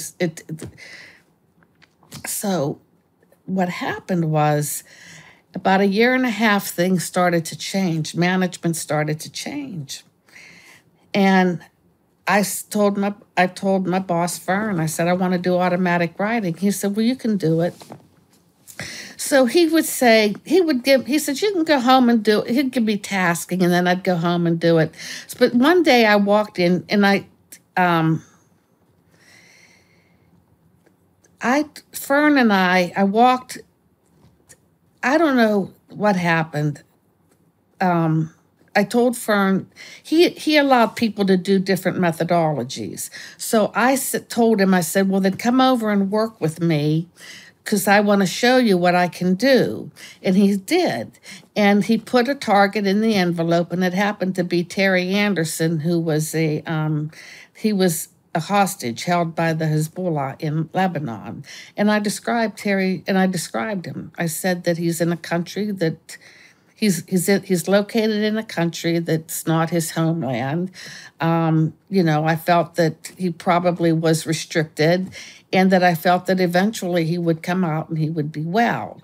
So what happened was about a year and a half, things started to change. Management started to change. And I told my boss, Fern, I said, I want to do automatic writing. He said, well, you can do it. So he said, you can go home and do it. He'd give me tasking, and then I'd go home and do it. But one day I walked in, and I walked, I don't know what happened. I told Fern, he allowed people to do different methodologies. So I told him, I said, well, then come over and work with me because I want to show you what I can do. And he did. And he put a target in the envelope, and it happened to be Terry Anderson, who was a hostage held by the Hezbollah in Lebanon. And I described Terry, and I described him. I said that he's in a country that he's located in a country that's not his homeland. I felt that he probably was restricted, and that I felt that eventually he would come out and he would be well.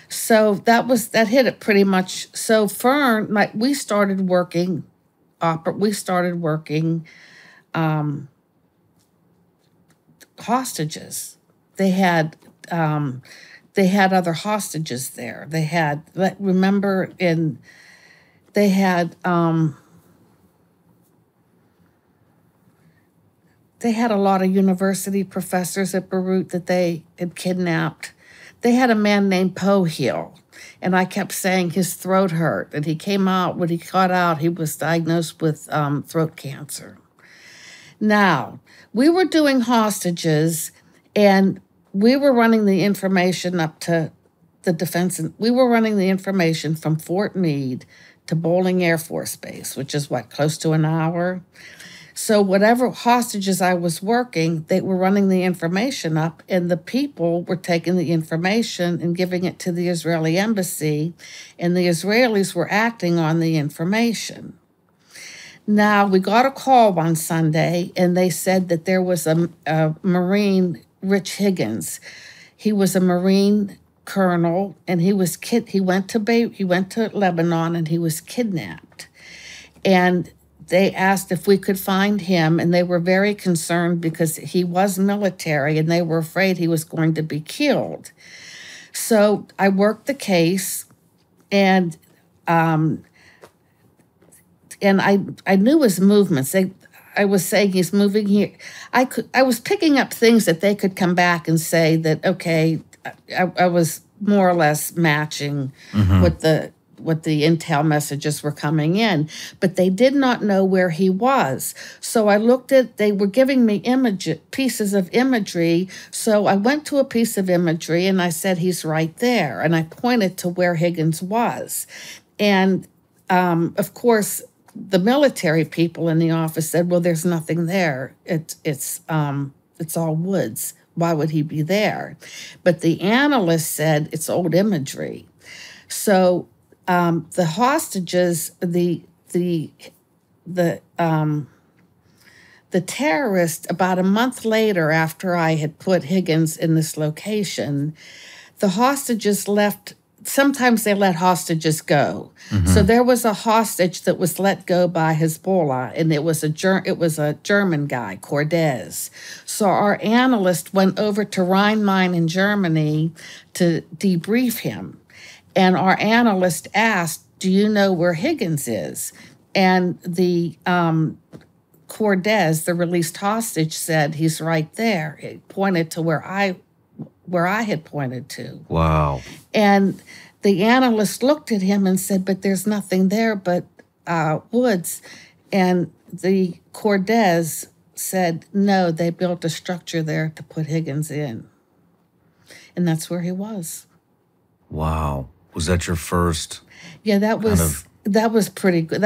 So that hit it pretty much. So Fern, we started working hostages. They had other hostages there. They had a lot of university professors at Beirut that they had kidnapped. They had a man named Pohill, and I kept saying his throat hurt. And he came out, when he got out, he was diagnosed with throat cancer. Now, we were doing hostages, and we were running the information up to the defense. We were running the information from Fort Meade to Bolling Air Force Base, which is close to an hour. So whatever hostages I was working, they were running the information up, and the people were taking the information and giving it to the Israeli embassy, and the Israelis were acting on the information. Now, we got a call one Sunday, and they said that there was a Marine, Rich Higgins. He was a Marine colonel, and he went to Lebanon, and he was kidnapped. And they asked if we could find him, and they were very concerned because he was military, and they were afraid he was going to be killed. So I worked the case, and I knew his movements. I was saying he's moving here. I was picking up things that they could come back and say that, okay, I was more or less matching what the intel messages were coming in, but they did not know where he was. So they were giving me pieces of imagery. So I went to a piece of imagery and I said, he's right there. And I pointed to where Higgins was. And of course, the military people in the office said, well, there's nothing there. It's all woods. Why would he be there? But the analyst said it's old imagery. So the hostages, the terrorist, about a month later after I had put Higgins in this location, the hostages left. Sometimes they let hostages go. Mm-hmm. So there was a hostage that was let go by Hezbollah, and it was a German guy, Cordes. So our analyst went over to Rhein-Main in Germany to debrief him. And our analyst asked, do you know where Higgins is? And the Cordes, the released hostage, said, he's right there. It pointed to where I had pointed to. Wow. And the analyst looked at him and said, but there's nothing there but woods. And the Cordes said, no, they built a structure there to put Higgins in. And that's where he was. Wow. Was that your first? Yeah, that was pretty good.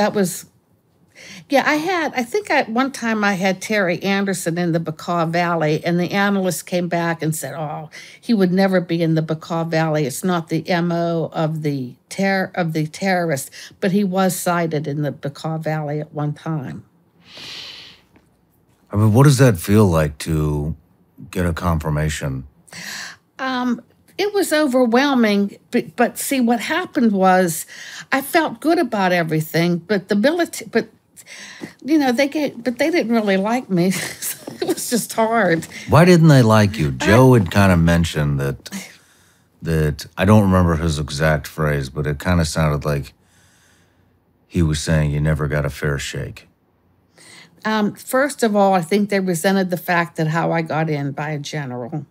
One time I had Terry Anderson in the Bekaa Valley, and the analyst came back and said, oh, he would never be in the Bekaa Valley. It's not the MO of the terrorist, but he was sighted in the Bekaa Valley at one time. I mean, what does that feel like to get a confirmation? It was overwhelming, but see, what happened was I felt good about everything, but they didn't really like me. It was just hard. Why didn't they like you? Joe had kind of mentioned that I don't remember his exact phrase, but it kind of sounded like he was saying you never got a fair shake. First of all, I think they resented the fact that how I got in by a general,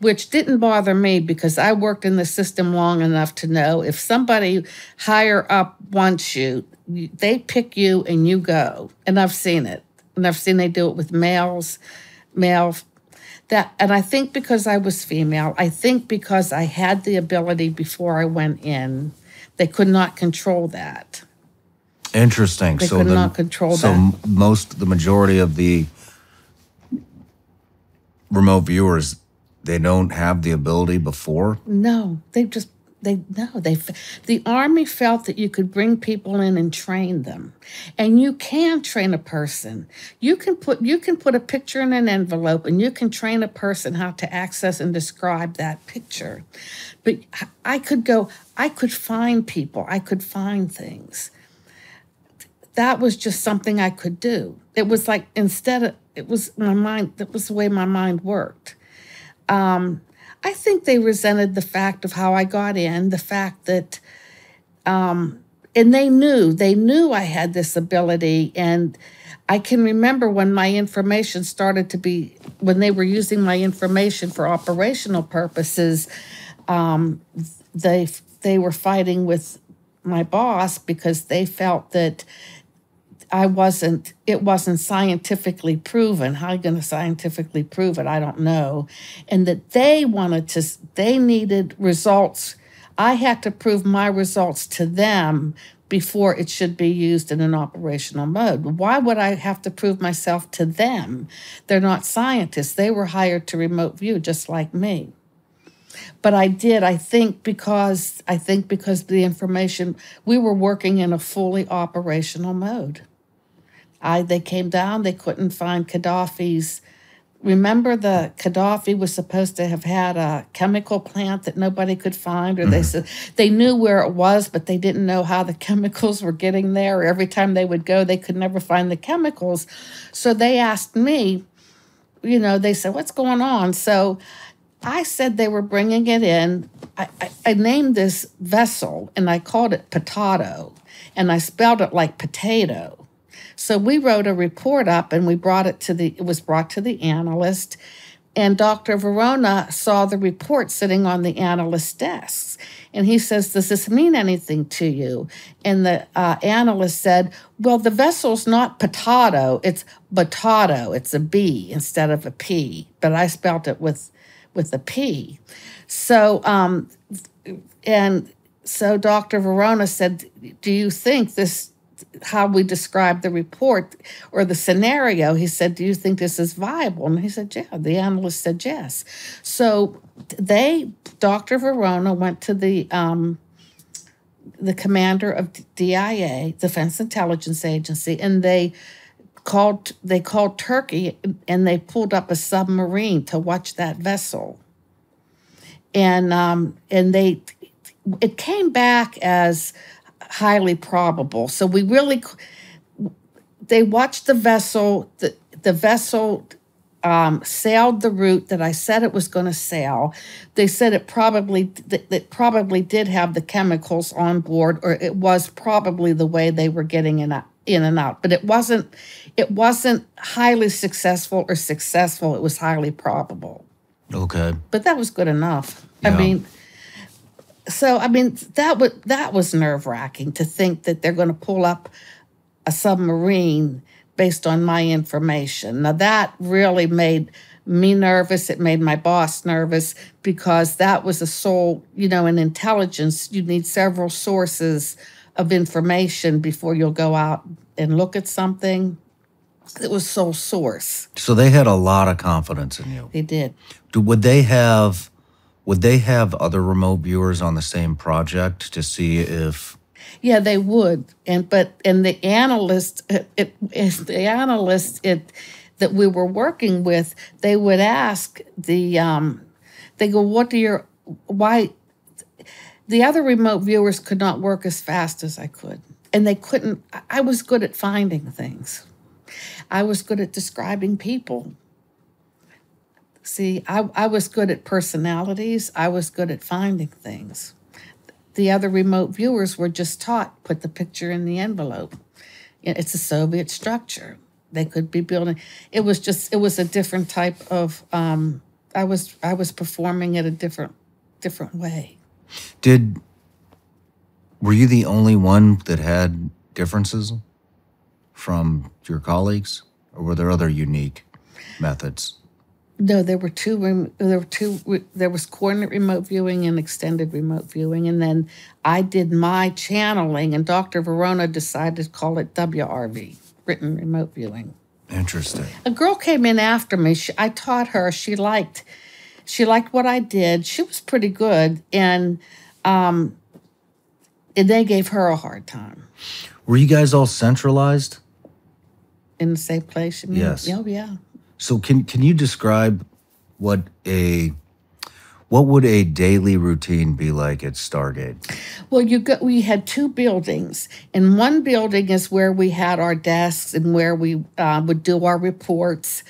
which didn't bother me because I worked in the system long enough to know if somebody higher up wants you, they pick you and you go. And I've seen it. And I've seen they do it with males. That, and I think because I was female, I think because I had the ability before I went in, they could not control that. Interesting. They could not control so that. the majority of the remote viewers, they don't have the ability before? No, the Army felt that you could bring people in and train them. And you can train a person. You can put a picture in an envelope and you can train a person how to access and describe that picture. But I could find people, I could find things. That was just something I could do. It was like, it was my mind, that was the way my mind worked. I think they resented the fact of how I got in, the fact that, and they knew I had this ability. And I can remember when my information started to be, when they were using my information for operational purposes, they were fighting with my boss because they felt that it wasn't scientifically proven. How are you going to scientifically prove it? I don't know. And that they needed results. I had to prove my results to them before it should be used in an operational mode. Why would I have to prove myself to them? They're not scientists. They were hired to remote view just like me. But I did, I think because the information, we were working in a fully operational mode. They came down, they couldn't find Gaddafi's. Remember the Gaddafi was supposed to have had a chemical plant that nobody could find, or they said they knew where it was, but they didn't know how the chemicals were getting there. Or every time they would go, they could never find the chemicals. So they asked me, they said, what's going on? So I said they were bringing it in. I named this vessel, and I called it potato, and I spelled it like potato. So we wrote a report up, and it was brought to the analyst, and Dr. Verona saw the report sitting on the analyst's desk. And he says, does this mean anything to you? And the analyst said, well, the vessel's not potato, it's batado. It's a B instead of a P, but I spelled it with a P. So, so Dr. Verona said, do you think this, how we described the report or the scenario, he said, do you think this is viable? And he said, yeah. The analyst said yes. So Dr. Verona went to the commander of DIA, Defense Intelligence Agency, and they called Turkey, and they pulled up a submarine to watch that vessel. And it came back as highly probable. So they watched the vessel. The vessel sailed the route that I said it was going to sail. They said it probably did have the chemicals on board, or it was probably the way they were getting in and out. But it wasn't highly successful or successful. It was highly probable. Okay. But that was good enough. Yeah. That was nerve-wracking to think that they're going to pull up a submarine based on my information. Now, that really made me nervous. It made my boss nervous, because that was a sole, in intelligence, you need several sources of information before you'll go out and look at something. It was sole source. So they had a lot of confidence in you. They did. Would they have other remote viewers on the same project to see if? Yeah, they would. The analyst that we were working with, they would ask they go, why? The other remote viewers could not work as fast as I could, and they couldn't. I was good at finding things. I was good at describing people. See, I was good at personalities. I was good at finding things. The other remote viewers were just taught, put the picture in the envelope. It's a Soviet structure. They could be building. It was a different type of, I was performing it a different way. Were you the only one that had differences from your colleagues, or were there other unique methods? No, there were two. There were two. There was coordinate remote viewing and extended remote viewing, and then I did my channeling, and Dr. Verona decided to call it WRV, written remote viewing. Interesting. A girl came in after me. I taught her. She liked what I did. She was pretty good, and they gave her a hard time. Were you guys all centralized? In the same place? You mean? Yes. Oh, yeah. So can you describe what would a daily routine be like at Stargate? Well, we had two buildings, and one building is where we had our desks and where we would do our reports,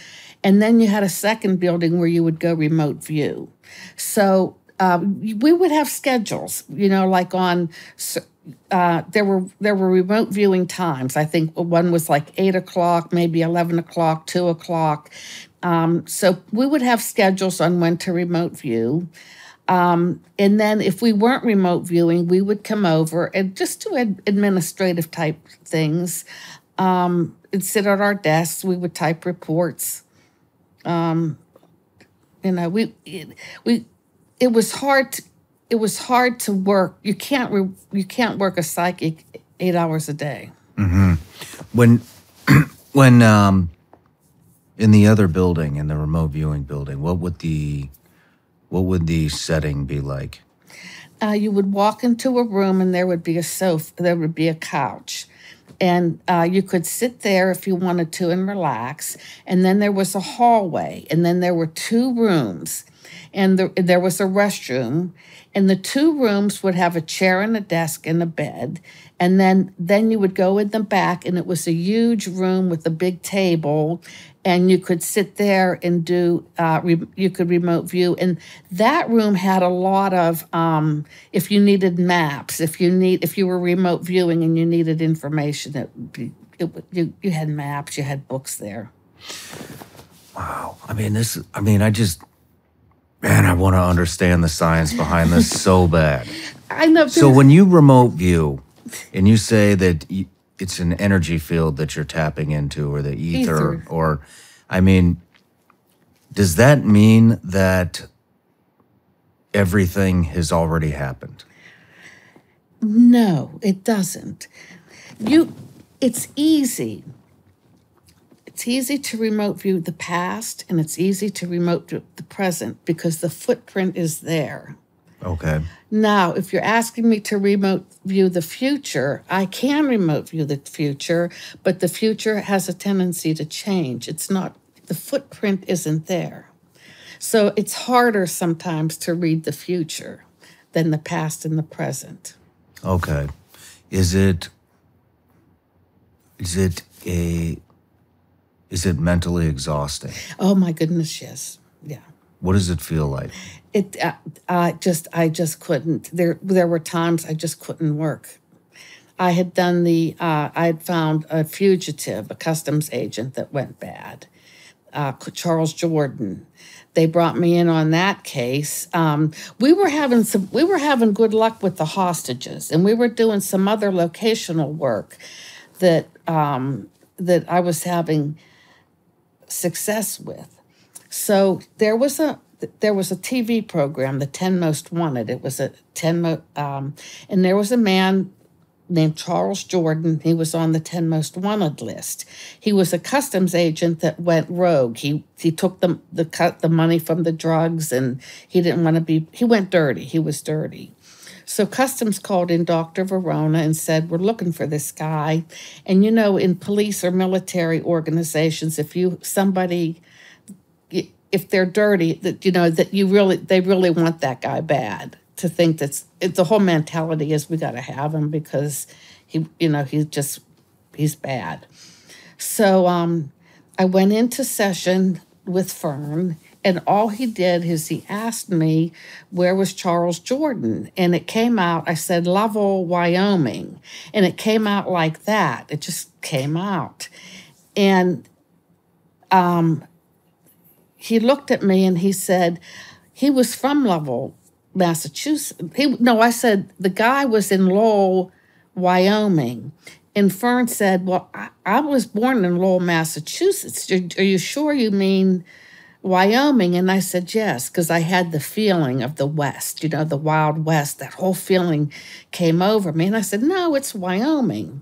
and then you had a second building where you would go remote view. So we would have schedules, like on. There were remote viewing times. I think one was like 8 o'clock, maybe 11 o'clock, 2 o'clock. So we would have schedules on when to remote view. And then if we weren't remote viewing, we would come over and just do administrative type things and sit at our desks. We would type reports. It was hard. It was hard to work. You can't work a psychic 8 hours a day. Mm-hmm. When in the other building, in the remote viewing building, what would the setting be like? You would walk into a room and there would be a sofa, there would be a couch. And you could sit there if you wanted to and relax. And then there was a hallway. And then there were two rooms. And there was a restroom. And the two rooms would have a chair and a desk and a bed. And then you would go in the back, and it was a huge room with a big table. And you could sit there and do, you could remote view. And that room had a lot of, if you needed maps, if you were remote viewing and you needed information, you had maps, you had books there. Wow. I want to understand the science behind this so bad. I know. So when you remote view and you say that it's an energy field that you're tapping into, or the ether. Or, does that mean that everything has already happened? No, it doesn't. It's easy. It's easy to remote view the past, and it's easy to remote view the present because the footprint is there. Okay. Now, if you're asking me to remote view the future, I can remote view the future, but the future has a tendency to change. The footprint isn't there. So it's harder sometimes to read the future than the past and the present. Okay. Is it mentally exhausting? Oh my goodness, yes. Yeah. What does it feel like? I just couldn't. There were times I just couldn't work. I had found a fugitive, a customs agent that went bad, Charles Jordan. They brought me in on that case. We were having good luck with the hostages, and we were doing some other locational work that I was having success with. So there was a TV program, The 10 Most Wanted. It was and there was a man named Charles Jordan. He was on the 10 Most Wanted list. He was a customs agent that went rogue. He took the money from the drugs, and he didn't want to be. He went dirty. He was dirty. So Customs called in Dr. Verona and said, we're looking for this guy. And, in police or military organizations, if they're dirty, they really want that guy bad. To think the whole mentality is we got to have him because he's bad. So I went into session with Fern, and all he did is he asked me, where was Charles Jordan? And it came out, I said, Lovell, Wyoming. And it came out like that. It just came out. And he looked at me and he said, he was from Lovell, Massachusetts. I said, the guy was in Lowell, Wyoming. And Fern said, well, I was born in Lowell, Massachusetts. Are you sure you mean Wyoming? And I said, yes, because I had the feeling of the West, the Wild West. That whole feeling came over me. And I said, no, it's Wyoming.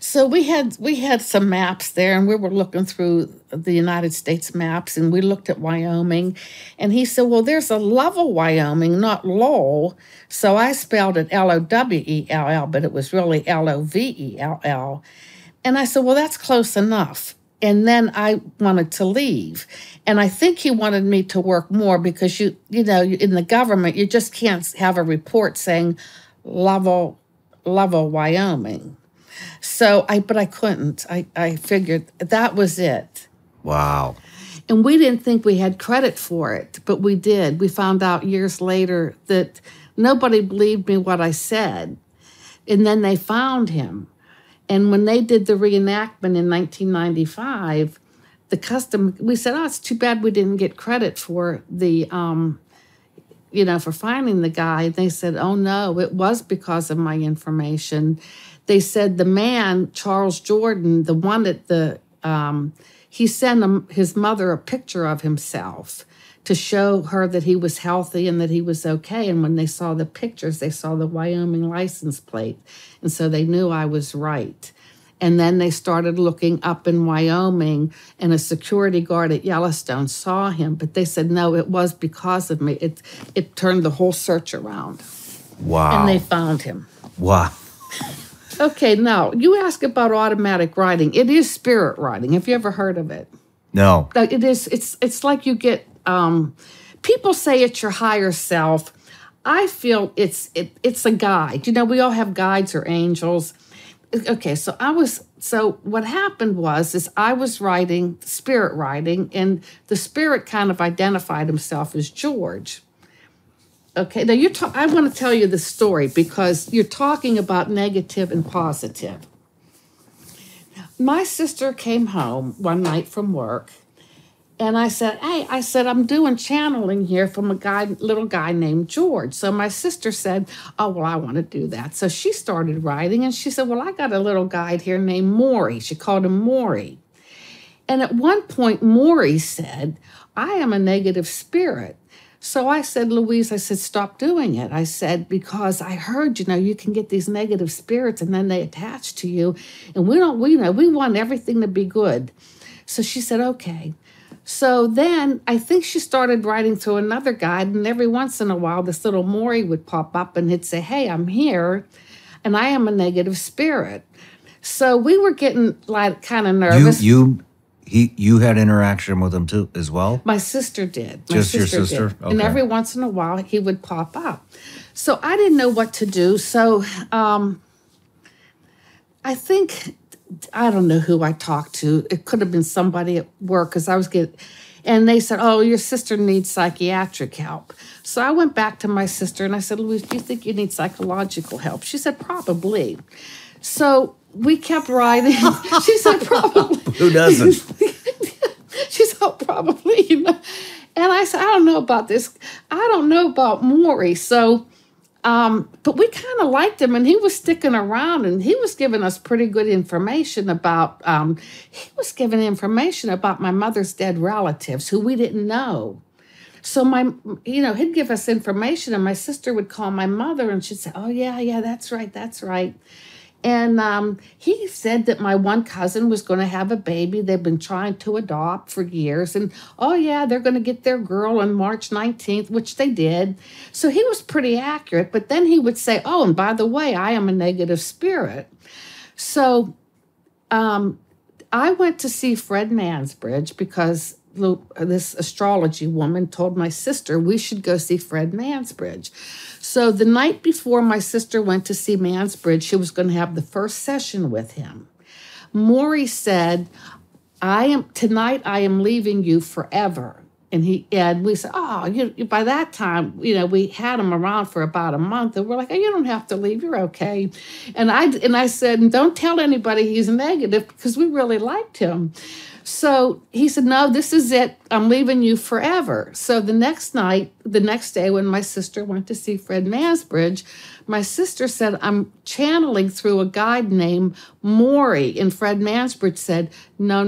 So we had some maps there, and we were looking through the United States maps, and we looked at Wyoming. And he said, well, there's a Lovell, Wyoming, not Lowell. So I spelled it Lowell, but it was really Lovell. And I said, well, that's close enough. And then I wanted to leave. And I think he wanted me to work more because, you know, in the government, you just can't have a report saying Lovell, Wyoming. So but I couldn't. I figured that was it. Wow. And we didn't think we had credit for it, but we did. We found out years later that nobody believed me what I said. And then they found him. And when they did the reenactment in 1995, we said, oh, it's too bad we didn't get credit for the, for finding the guy. And they said, oh, no, it was because of my information. They said the man, Charles Jordan, the one he sent his mother a picture of himself to show her that he was healthy and that he was okay. And when they saw the pictures, they saw the Wyoming license plate. And so they knew I was right. And then they started looking up in Wyoming, and a security guard at Yellowstone saw him. But they said, no, it was because of me. It turned the whole search around. Wow. And they found him. Wow. Okay, now, you ask about automatic writing. It is spirit writing. Have you ever heard of it? No. It is. It's like you get, people say it's your higher self. I feel it's a guide. You know, we all have guides or angels. Okay, so what happened was I was writing, spirit writing, and the spirit kind of identified himself as George. Okay, now I want to tell you the story because you're talking about negative and positive. My sister came home one night from work, and I said, I'm doing channeling here from a little guy named George. So my sister said, oh, well, I want to do that. So she started writing, and she said, well, I got a little guide here named Maury. She called him Maury. And at one point, Maury said, I am a negative spirit. So I said, Louise, stop doing it. I said, because I heard, you can get these negative spirits and then they attach to you. And we want everything to be good. So she said, okay. So then I think she started writing to another guide, and every once in a while, this little Maury would pop up and he'd say, hey, I'm here, and I am a negative spirit. So we were getting kind of nervous. You had interaction with him too, as well? My sister did. Just your sister? Did. Okay. And every once in a while, he would pop up. So I didn't know what to do. So I don't know who I talked to. It could have been somebody at work because and they said, oh, your sister needs psychiatric help. So I went back to my sister and I said, Louise, do you think you need psychological help? She said, probably. So we kept writing. She said, probably. Who doesn't? She said, probably, And I said, I don't know about this. I don't know about Maury. So, but we kind of liked him, and he was sticking around, and he was giving us pretty good information about, my mother's dead relatives who we didn't know. So he'd give us information, and my sister would call my mother, and she'd say, oh, yeah, that's right. And he said that my one cousin was going to have a baby. They've been trying to adopt for years. And, oh, yeah, they're going to get their girl on March 19th, which they did. So he was pretty accurate. But then he would say, oh, and by the way, I am a negative spirit. So I went to see Fred Mansbridge because this astrology woman told my sister we should go see Fred Mansbridge. So the night before my sister went to see Mansbridge, she was going to have the first session with him. Maury said, tonight I am leaving you forever. And we said, by that time, we had him around for about a month. And we're like, oh, you don't have to leave. You're okay. And I said, don't tell anybody he's negative because we really liked him. So he said, no, this is it. I'm leaving you forever. So the next day when my sister went to see Fred Mansbridge, my sister said, I'm channeling through a guide named Maury. And Fred Mansbridge said, no,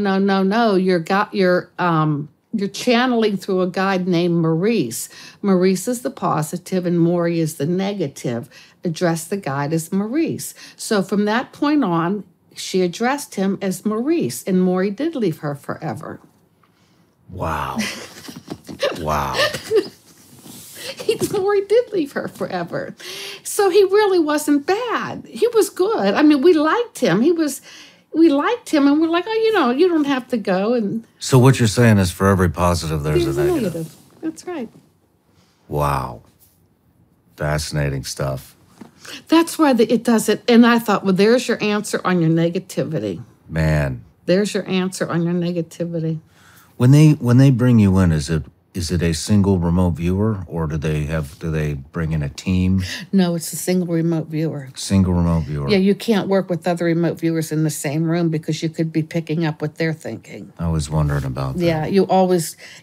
you're channeling through a guide named Maurice. Maurice is the positive and Maury is the negative. Address the guide as Maurice. So from that point on, she addressed him as Maurice, and Maury did leave her forever. Wow. Wow. Maury did leave her forever. So he really wasn't bad. He was good. I mean, we liked him. We liked him, and we're like, oh, you don't have to go. And So what you're saying is for every positive, there's a negative. That's right. Wow. Fascinating stuff. That's why it does it. And I thought, well, there's your answer on your negativity. Man. There's your answer on your negativity. When they bring you in, is it a single remote viewer, or do they bring in a team? No, it's a single remote viewer. Single remote viewer. Yeah, you can't work with other remote viewers in the same room because you could be picking up what they're thinking. I was wondering about that.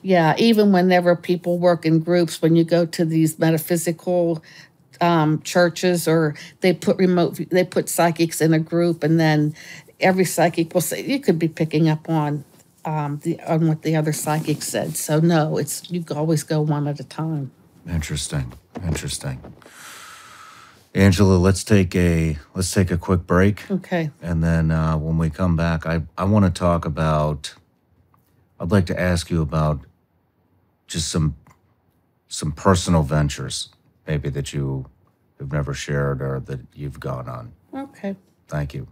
Yeah, even whenever people work in groups, when you go to these metaphysical churches, or they put psychics in a group, and then every psychic will say, you could be picking up on what the other psychic said. So no, you always go one at a time. Interesting. Angela, let's take a quick break. Okay. And then when we come back, I want to talk about. I'd like to ask you about just some personal ventures, maybe that you have never shared or that you've gone on. Okay. Thank you.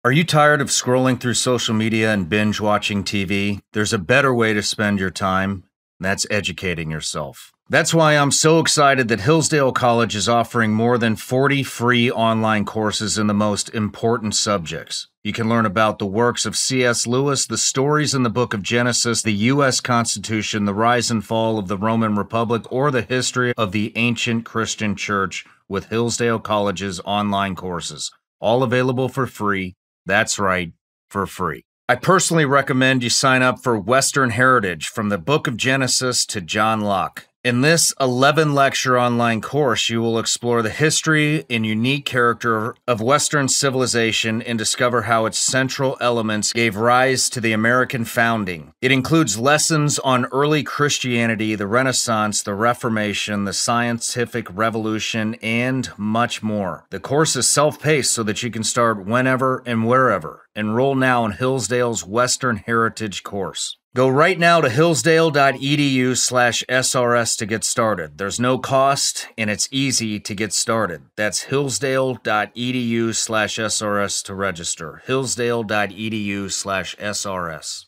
Are you tired of scrolling through social media and binge watching TV? There's a better way to spend your time, and that's educating yourself. That's why I'm so excited that Hillsdale College is offering more than 40 free online courses in the most important subjects. You can learn about the works of C.S. Lewis, the stories in the book of Genesis, the U.S. Constitution, the rise and fall of the Roman Republic, or the history of the ancient Christian church with Hillsdale College's online courses. All available for free. That's right, for free. I personally recommend you sign up for Western Heritage, from the book of Genesis to John Locke. In this 11-lecture online course, you will explore the history and unique character of Western civilization and discover how its central elements gave rise to the American founding. It includes lessons on early Christianity, the Renaissance, the Reformation, the scientific revolution, and much more. The course is self-paced so that you can start whenever and wherever. Enroll now in Hillsdale's Western Heritage course. Go right now to hillsdale.edu/SRS to get started. There's no cost, and it's easy to get started. That's hillsdale.edu/SRS to register. hillsdale.edu/SRS.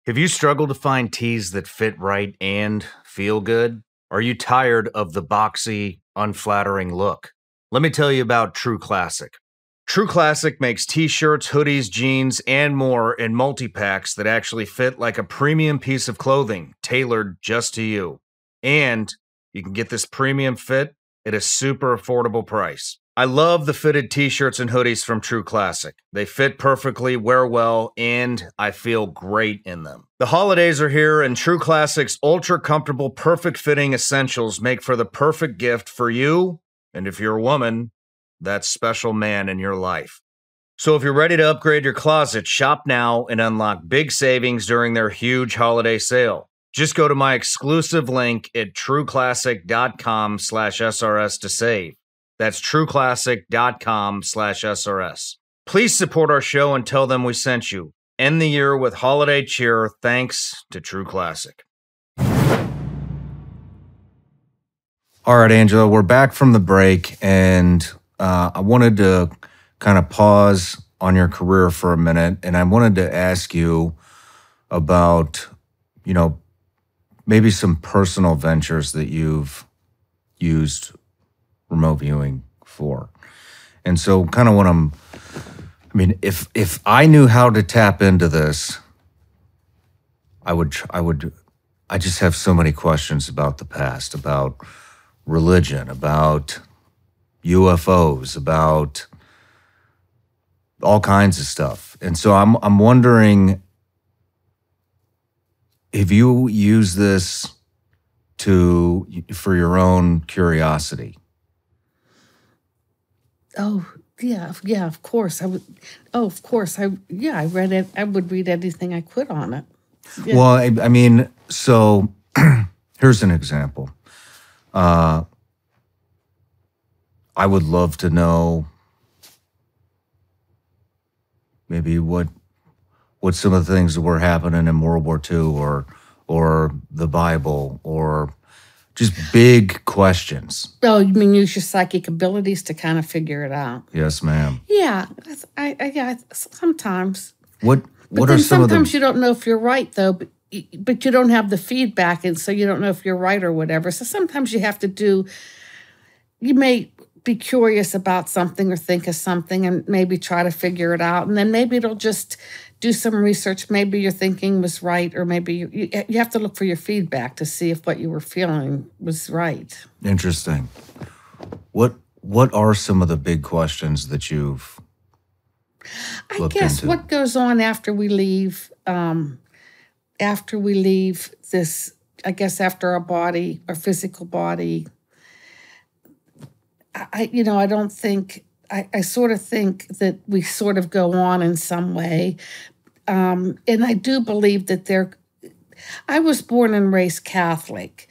Have you struggled to find tees that fit right and feel good? Are you tired of the boxy, unflattering look? Let me tell you about True Classic. True Classic makes t-shirts, hoodies, jeans, and more in multi-packs that actually fit like a premium piece of clothing, tailored just to you. And you can get this premium fit at a super affordable price. I love the fitted t-shirts and hoodies from True Classic. They fit perfectly, wear well, and I feel great in them. The holidays are here, and True Classic's ultra-comfortable, perfect-fitting essentials make for the perfect gift for you, and if you're a woman, that special man in your life. So if you're ready to upgrade your closet, shop now and unlock big savings during their huge holiday sale. Just go to my exclusive link at trueclassic.com/SRS to save. That's trueclassic.com/SRS. Please support our show and tell them we sent you. End the year with holiday cheer thanks to True Classic. All right, Angela, we're back from the break, and I wanted to kind of pause on your career for a minute, and I wanted to ask you about, maybe some personal ventures that you've used remote viewing for. And so kind of if I knew how to tap into this, I just have so many questions about the past, about religion, about UFOs, about all kinds of stuff. And so I'm wondering if you use this for your own curiosity. Oh, yeah, of course. I would. Oh, of course. I read it. I would read anything I could on it. Yeah. Well, I mean, so here's an example. I would love to know maybe what some of the things that were happening in World War II or the Bible or just big questions. Oh, you mean use your psychic abilities to kind of figure it out? Yes, ma'am. Yeah, I sometimes. What But are then some of sometimes the... you don't know if you're right, though, but you don't have the feedback, and so you don't know if you're right or whatever. So sometimes you have to you may be curious about something or think of something and maybe try to figure it out, and then maybe it'll just do some research. Maybe your thinking was right, or maybe you have to look for your feedback to see if what you were feeling was right. Interesting. What are some of the big questions that you've I guess into? What goes on after we leave this, I guess after our body, our physical body, I don't think, I sort of think that we sort of go on in some way. And I do believe that I was born and raised Catholic,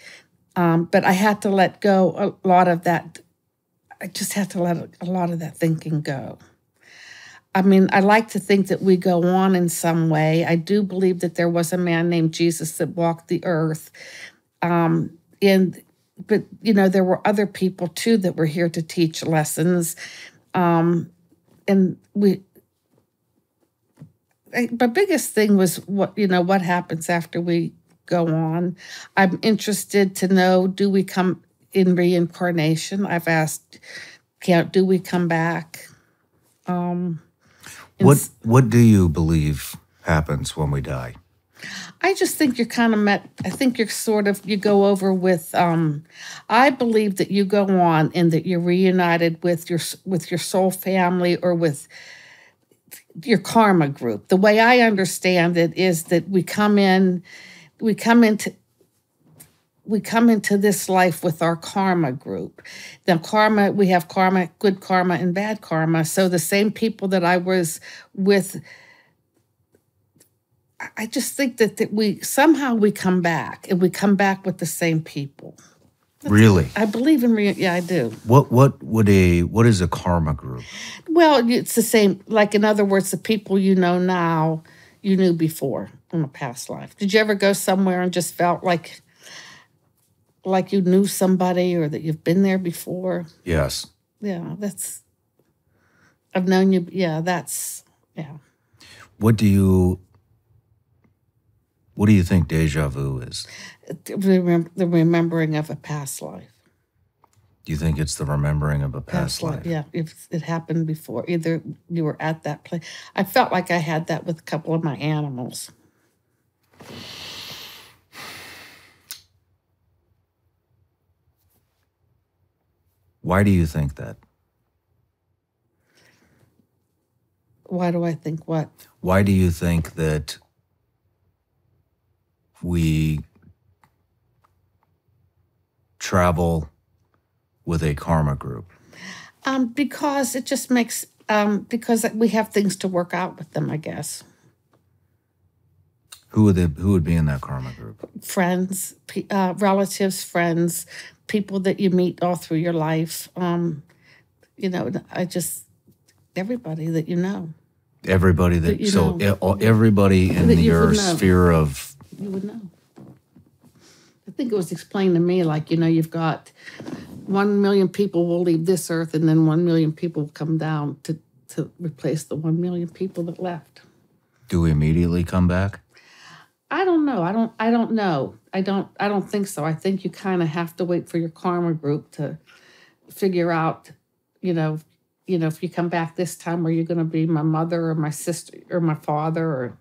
but I had to let go a lot of that. I just had to let a lot of that thinking go. I mean, I like to think that we go on in some way. I do believe that there was a man named Jesus that walked the earth. But, there were other people, too, that were here to teach lessons. My biggest thing was what happens after we go on. I'm interested to know, do we come in reincarnation? I've asked, do we come back? What do you believe happens when we die? I just think you're kind of I think you go over with, I believe that you go on and that you're reunited with your soul family or with your karma group. The way I understand it is that we come into this life with our karma group. Now, we have karma, good karma and bad karma. So the same people that I was with, I just think that we come back, and we come back with the same people. Really? I believe in yeah, I do. What is a karma group? Well, it's the same. Like, in other words, the people you know now, you knew before in a past life. Did you ever go somewhere and just felt like you knew somebody or that you've been there before? Yes. Yeah, I've known you. Yeah, yeah. What do you think deja vu is? The remembering of a past life. Do you think it's the remembering of a past life? Yeah, if it happened before, either you were at that place. I felt like I had that with a couple of my animals. Why do you think that? Why do I think what? Why do you think that we travel with a karma group? Because it just makes, because we have things to work out with them, I guess. Who would be in that karma group? Friends, relatives, friends, people that you meet all through your life. Everybody that you know. Everybody everybody in your sphere of... You would know. I think it was explained to me like, you've got 1 million people will leave this earth, and then 1 million people will come down to replace the 1 million people that left. Do we immediately come back? I don't know. I don't know. I don't think so. I think you kind of have to wait for your karma group to figure out, you know, if you come back this time, are you going to be my mother or my sister or my father or.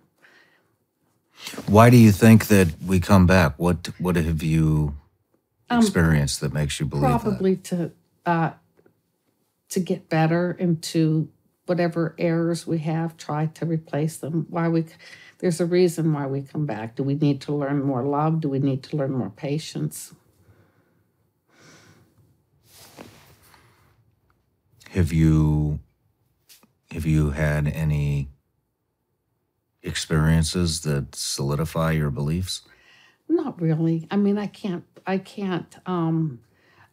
Why do you think that we come back? What have you experienced that makes you believe probably to get better and to whatever errors we have, try to replace them. There's a reason why we come back. Do we need to learn more love? Do we need to learn more patience? Have you had any experiences that solidify your beliefs? Not really. I mean, I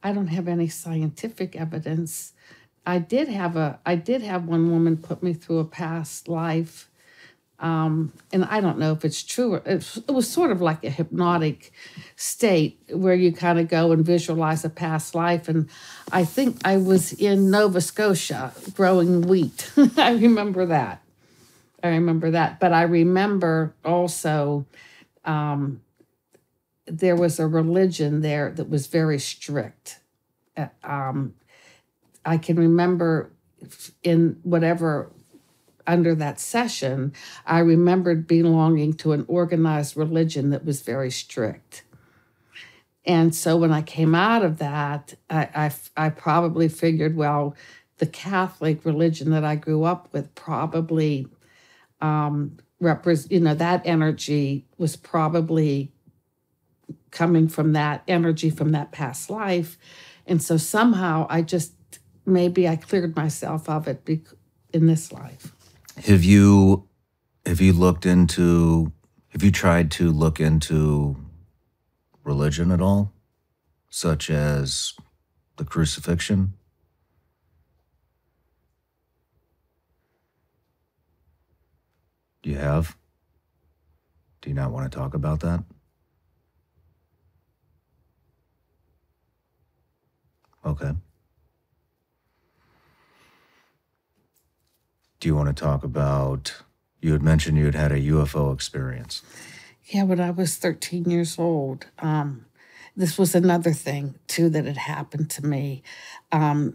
don't have any scientific evidence. I did have one woman put me through a past life. And I don't know if it's true. It was sort of like a hypnotic state where you kind of go and visualize a past life. And I think I was in Nova Scotia growing wheat. I remember that. But I remember also there was a religion there that was very strict. I can remember in whatever under that session, I remembered belonging to an organized religion that was very strict. And so when I came out of that, I probably figured, well, the Catholic religion that I grew up with probably that energy was probably coming from that energy from that past life. And so somehow maybe I cleared myself of it in this life. Have you tried to look into religion at all, such as the crucifixion? You have? Do you not want to talk about that? Okay. Do you want to talk about, you had mentioned you had a UFO experience. Yeah, when I was 13 years old, this was another thing, too, that had happened to me. We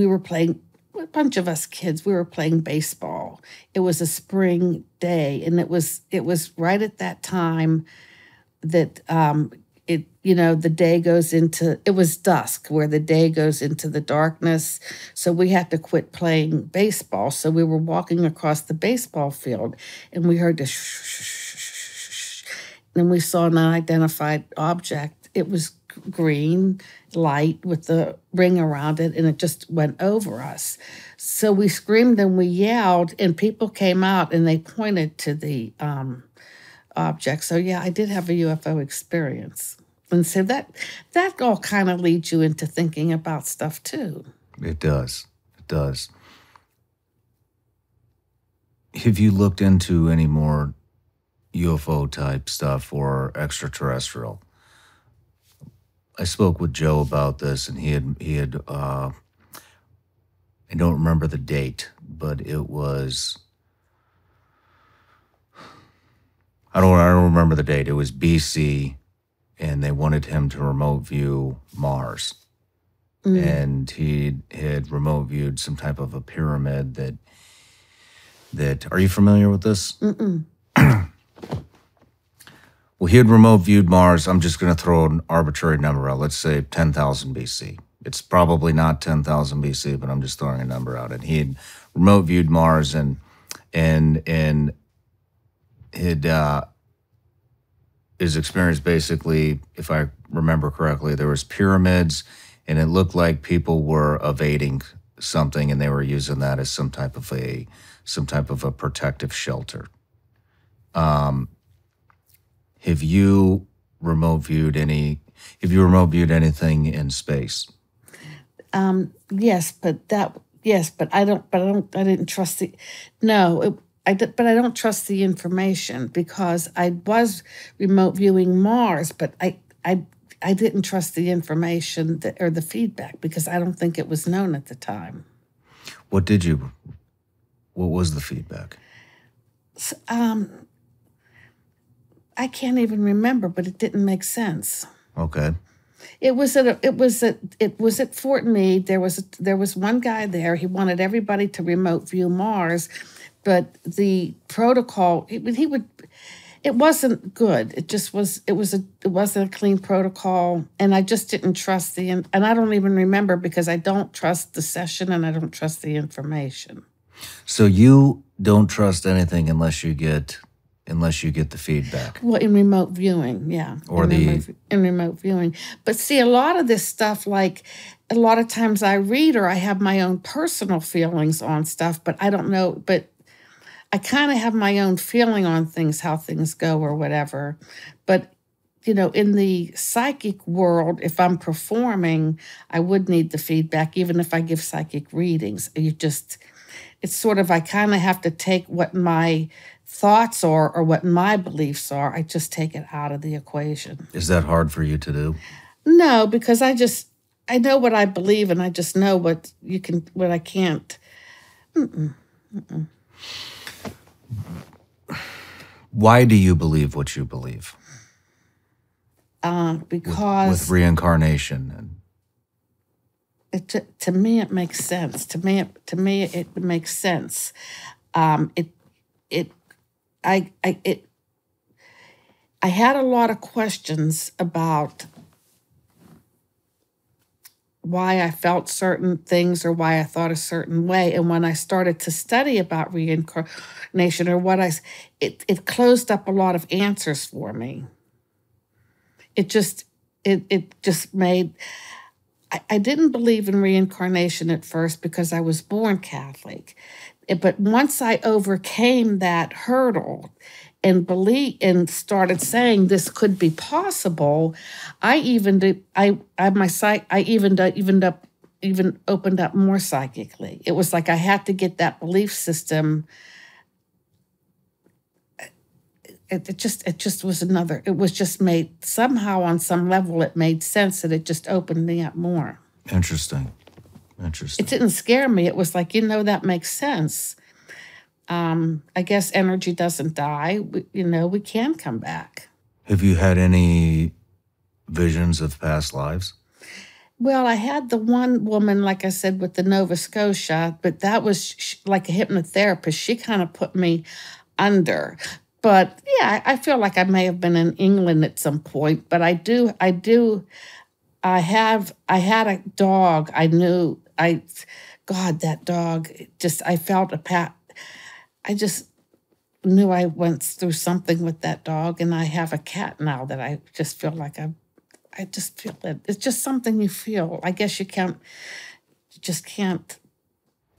were playing, a bunch of us kids, we were playing baseball. It was a spring day, and it was right at that time that the day goes into, it was dusk where the day goes into the darkness. So we had to quit playing baseball. So we were walking across the baseball field and we heard the shh. And we saw an unidentified object. It was green light with the ring around it, and it just went over us. So we screamed and we yelled, and people came out and they pointed to the object. So yeah, I did have a UFO experience. And so that all kind of leads you into thinking about stuff too. It does. It does. Have you looked into any more UFO type stuff or extraterrestrial? I spoke with Joe about this, and he had I don't remember the date, but it was, I don't remember the date. It was BC, and they wanted him to remote view Mars. And he had remote viewed some type of a pyramid that are you familiar with this? Mm-mm. Well, he had remote viewed Mars. I'm just going to throw an arbitrary number out. Let's say 10,000 BC. It's probably not 10,000 BC, but I'm just throwing a number out. And he had remote viewed Mars, and his experience basically, if I remember correctly, there was pyramids, and it looked like people were evading something, and they were using that as some type of a protective shelter. Have you remote viewed anything in space? Yes, but I didn't trust the. No, I don't trust the information because I was remote viewing Mars, but I didn't trust the information or the feedback because I don't think it was known at the time. What was the feedback? I can't even remember, but it didn't make sense. Okay. It was at Fort Meade. There was one guy there. He wanted everybody to remote view Mars, but the protocol it wasn't good. It wasn't a clean protocol, and I just didn't trust and I don't even remember because I don't trust the session and I don't trust the information. So you don't trust anything unless you get the feedback. Well, in remote viewing, yeah. Or in remote viewing. But see, a lot of this stuff, like a lot of times I read or I have my own personal feelings on stuff, but I don't know, but I kind of have my own feeling on things, how things go or whatever. But, in the psychic world, if I'm performing, I would need the feedback, even if I give psychic readings. It's sort of, I kind of have to take what my thoughts are or what my beliefs are. I just take it out of the equation. Is that hard for you to do? No, because I know what I believe and I just know what I can't. Why do you believe what you believe? Because with reincarnation to me it makes sense. To me it makes sense. I had a lot of questions about why I felt certain things or why I thought a certain way. And when I started to study about reincarnation or it closed up a lot of answers for me. It just made, I didn't believe in reincarnation at first because I was born Catholic. But once I overcame that hurdle and started saying this could be possible, I even opened up more psychically. It was like I had to get that belief system. It just was another. It was just made somehow on some level. It made sense that it just opened me up more. Interesting. It didn't scare me. It was like, that makes sense. I guess energy doesn't die. We can come back. Have you had any visions of past lives? Well, I had the one woman, like I said, with the Nova Scotia, but that was like a hypnotherapist. She kind of put me under. But yeah, I feel like I may have been in England at some point. But I had a dog. That dog, I felt I just knew I went through something with that dog, and I have a cat now that I just feel like I just feel it. It's just something you feel. I guess you just can't.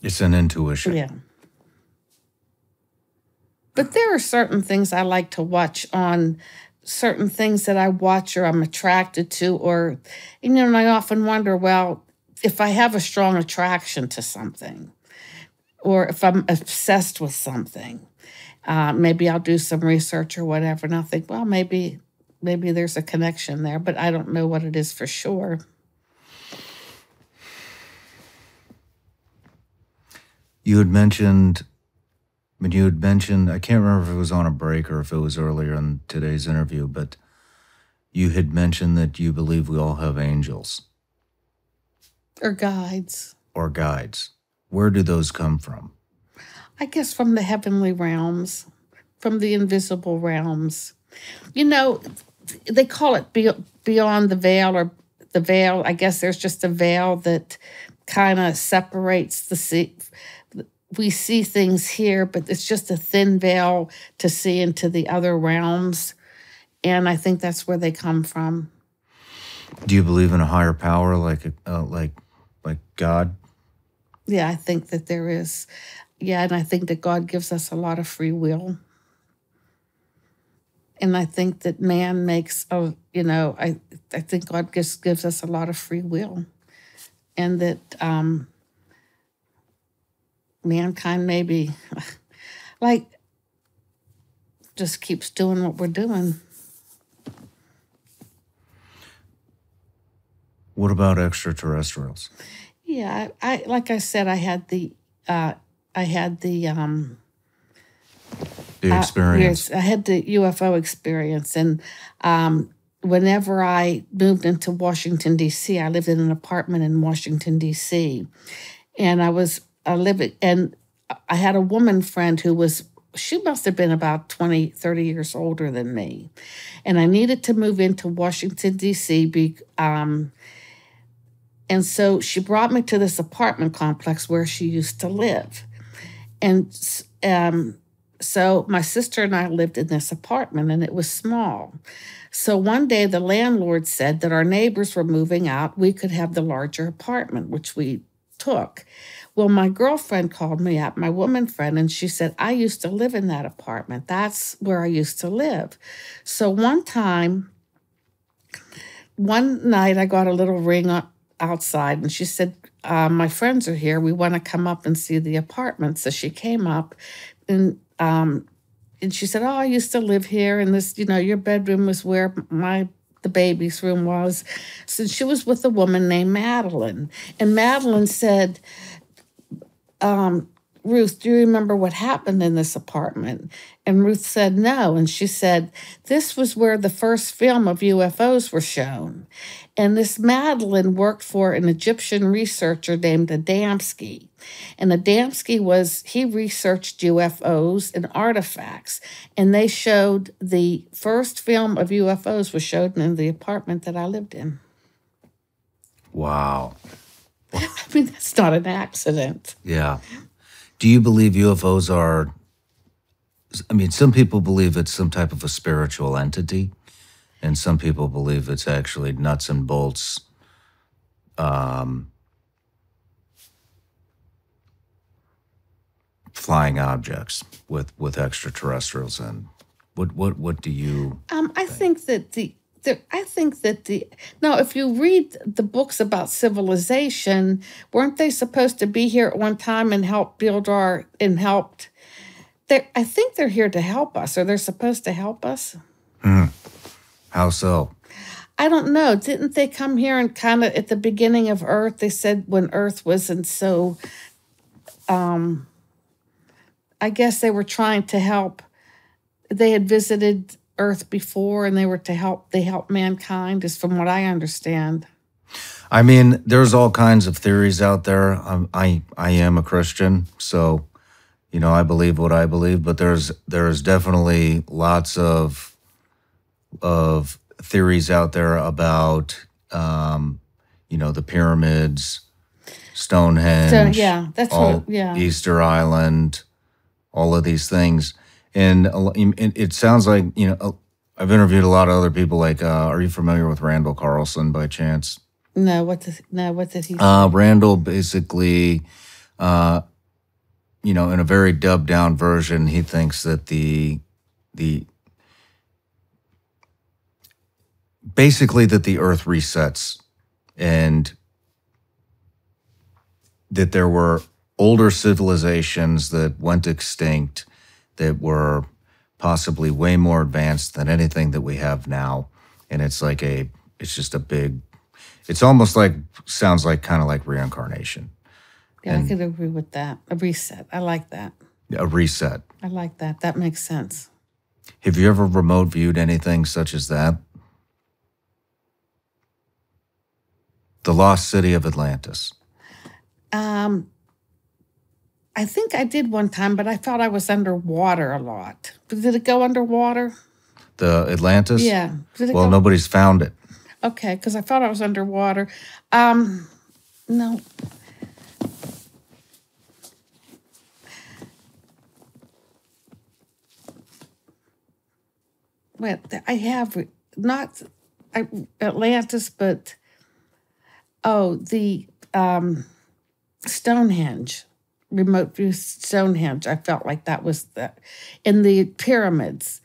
It's an intuition. Yeah. But there are certain things I like to watch on certain things that I watch or I'm attracted to, or, and I often wonder, well, if I have a strong attraction to something, or if I'm obsessed with something, maybe I'll do some research or whatever, and I'll think, well, maybe there's a connection there, but I don't know what it is for sure. You had mentioned, I can't remember if it was on a break or if it was earlier in today's interview, but you had mentioned that you believe we all have angels. Or guides. Where do those come from? I guess from the heavenly realms, from the invisible realms. They call it beyond the veil or the veil. I guess there's just a veil that kind of separates the sea. We see things here, but it's just a thin veil to see into the other realms. And I think that's where they come from. Do you believe in a higher power like God? Yeah, I think that there is. Yeah, and I think that God gives us a lot of free will. And I think that man makes, I think God gives us a lot of free will. And that mankind maybe, just keeps doing what we're doing. What about extraterrestrials? Yeah, like I said, I had the The experience. Yes, I had the UFO experience, and whenever I moved into Washington D.C., I lived in an apartment in Washington D.C., and I lived, and I had a woman friend who was. She must have been about 20, 30 years older than me. And I needed to move into Washington, D.C. And so she brought me to this apartment complex where she used to live. And so my sister and I lived in this apartment, and it was small. So one day the landlord said that our neighbors were moving out. We could have the larger apartment, which we took. Well, my girlfriend called me up, my woman friend, and she said, I used to live in that apartment. That's where I used to live. So one night I got a little ring outside, and she said, my friends are here. We want to come up and see the apartment. So she came up, and she said, oh, I used to live here, and this, your bedroom was where the baby's room was. So she was with a woman named Madeline. And Madeline said, Ruth, do you remember what happened in this apartment? And Ruth said no. And she said, this was where the first film of UFOs were shown. And this Madeline worked for an Egyptian researcher named Adamski. And Adamski he researched UFOs and artifacts. And they showed the first film of UFOs was showed in the apartment that I lived in. Wow. I mean, that's not an accident. Yeah. Do you believe UFOs are, some people believe it's some type of a spiritual entity, and some people believe it's actually nuts and bolts flying objects with extraterrestrials. And what do you I think that now, if you read the books about civilization, weren't they supposed to be here at one time and help build I think they're here to help us, or they're supposed to help us. How so? I don't know. Didn't they come here and kind of at the beginning of Earth, they said when Earth wasn't so, I guess they were trying to help. They had visited Earth before, and they helped mankind, is from what I understand. There's all kinds of theories out there. I am a Christian, so I believe what I believe, but there's definitely lots of theories out there about the pyramids, Stonehenge, Easter Island, all of these things. And it sounds like, I've interviewed a lot of other people. Like, are you familiar with Randall Carlson by chance? No, what did he say? Randall basically, in a very dubbed down version, he thinks that basically that the Earth resets, and that there were older civilizations that went extinct that were possibly way more advanced than anything that we have now. And it's just a big, it's almost like, sounds like kind of like reincarnation. Yeah, I could agree with that. A reset. I like that. A reset. I like that. That makes sense. Have you ever remote viewed anything such as that? The lost city of Atlantis. I think I did one time, but I thought I was underwater a lot. Did it go underwater? The Atlantis? Yeah. Well, nobody's found it. Okay, because I thought I was underwater. No. Well, I have not Atlantis, but the Stonehenge. Remote view Stonehenge. I felt like that was in the pyramids.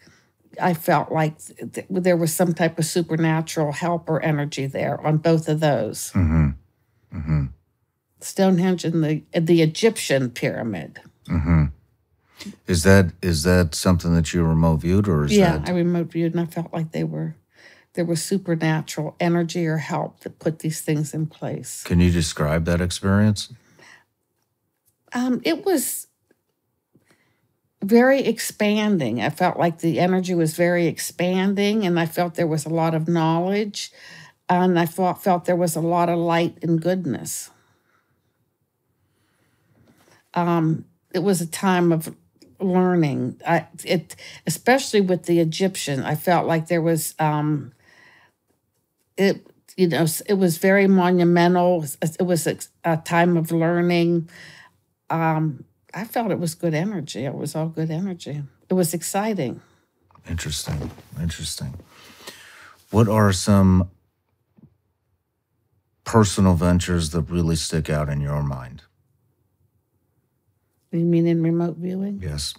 I felt like there was some type of supernatural help or energy there on both of those. Mm-hmm. Mm-hmm. Stonehenge and the Egyptian pyramid. Mm-hmm. Is that something that you remote viewed, or is I remote viewed, and I felt like there was supernatural energy or help that put these things in place. Can you describe that experience? It was very expanding. I felt like the energy was very expanding, and I felt there was a lot of knowledge, and I felt there was a lot of light and goodness. It was a time of learning. Especially with the Egyptian, I felt like there was it was very monumental. It was a time of learning. I felt it was good energy. It was all good energy. It was exciting. Interesting. Interesting. What are some personal ventures that really stick out in your mind? You mean in remote viewing? Yes.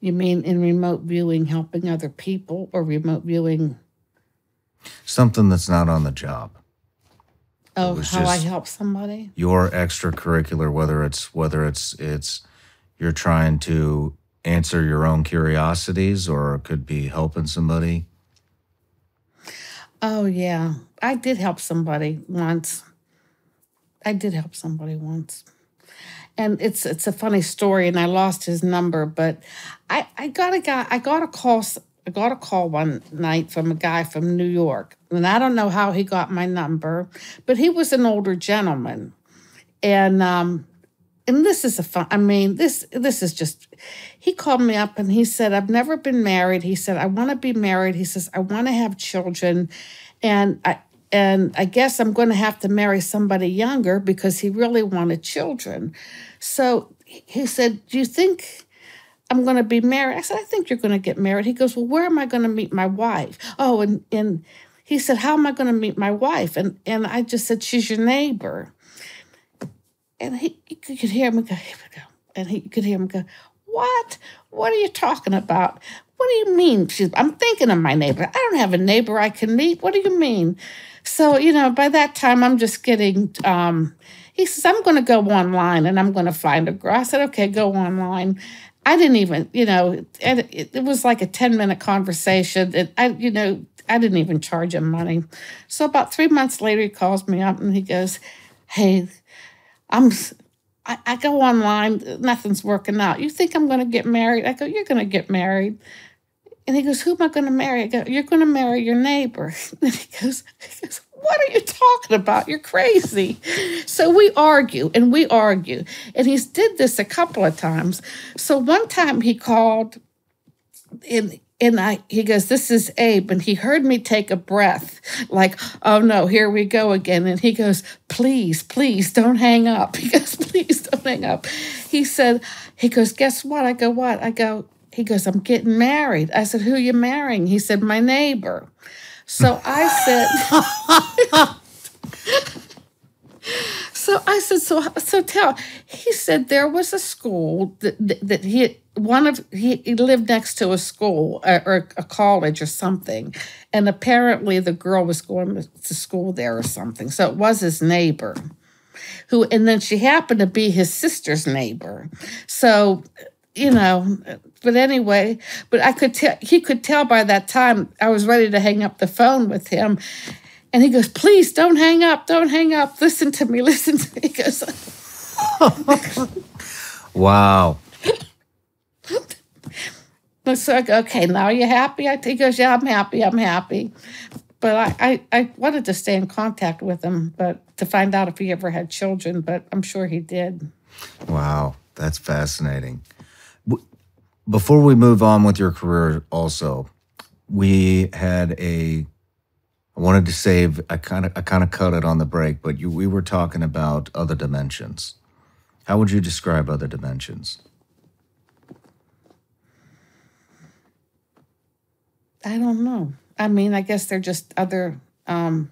You mean in remote viewing helping other people, or remote viewing? Something that's not on the job. Oh, how I help somebody? Your extracurricular, whether it's you're trying to answer your own curiosities, or it could be helping somebody. Oh, yeah. I did help somebody once. And it's a funny story, and I lost his number, but I got a call one night from a guy from New York, and I don't know how he got my number, but he was an older gentleman, and this is this is just. He called me up and he said, "I've never been married." He said, "I want to be married." He says, "I want to have children, and I guess I'm going to have to marry somebody younger," because he really wanted children. So he said, "Do you think I'm going to be married?" I said, "I think you're going to get married." He goes, "Well, where am I going to meet my wife?" Oh, and he said, "How am I going to meet my wife?" And I just said, "She's your neighbor." And he could hear him go, "Here we go." And he could hear him go, "What? What are you talking about? What do you mean?" I'm thinking of my neighbor. I don't have a neighbor I can meet. What do you mean? So, by that time, I'm just getting, he says, "I'm going to go online and I'm going to find a girl." I said, "Okay, go online." I didn't even, it was like a 10-minute conversation. And I didn't even charge him money. So about 3 months later, he calls me up and he goes, "Hey, I go online, nothing's working out. You think I'm going to get married?" I go, "You're going to get married." And he goes, "Who am I going to marry?" I go, "You're going to marry your neighbor." And he goes, "What are you talking about? You're crazy." So we argue. And he did this a couple of times. So one time he called he goes, "This is Abe." And he heard me take a breath like, "Oh no, here we go again." And he goes, please don't hang up." He goes, "Please don't hang up." He goes, "Guess what?" I go, "What?" He goes, "I'm getting married." I said, "Who you marrying?" He said, "My neighbor." So I said, so tell. He said there was a school that he lived next to a school or a college or something, and apparently the girl was going to school there or something. So it was his neighbor, and then she happened to be his sister's neighbor. So. But anyway, I could tell, he could tell by that time I was ready to hang up the phone with him. And he goes, "Please don't hang up. Don't hang up. Listen to me. He goes, wow. So I go, "Okay, now you happy?" He goes, "Yeah, I'm happy. But I wanted to stay in contact with him, but to find out if he ever had children, but I'm sure he did. Wow, that's fascinating. Before we move on with your career also, I wanted to save, I kind of cut it on the break, but we were talking about other dimensions. How would you describe other dimensions? I don't know. I mean, I guess they're just other, I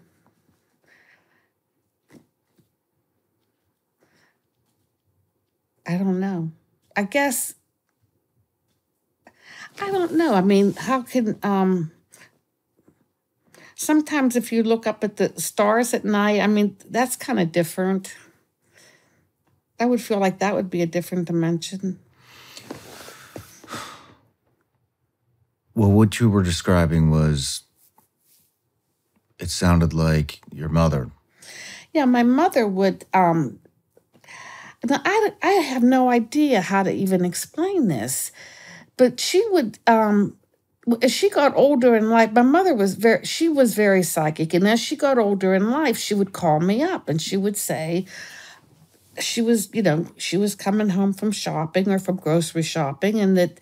don't know. I don't know. I mean, how can, sometimes if you look up at the stars at night, I mean, that's kind of different. I would feel like that would be a different dimension. Well, what you were describing it sounded like your mother. Yeah, my mother would, Now, I have no idea how to even explain this, but she would, as she got older in life, my mother was very psychic. And as she got older in life, she would call me up and she would say, she was coming home from shopping or from grocery shopping, and that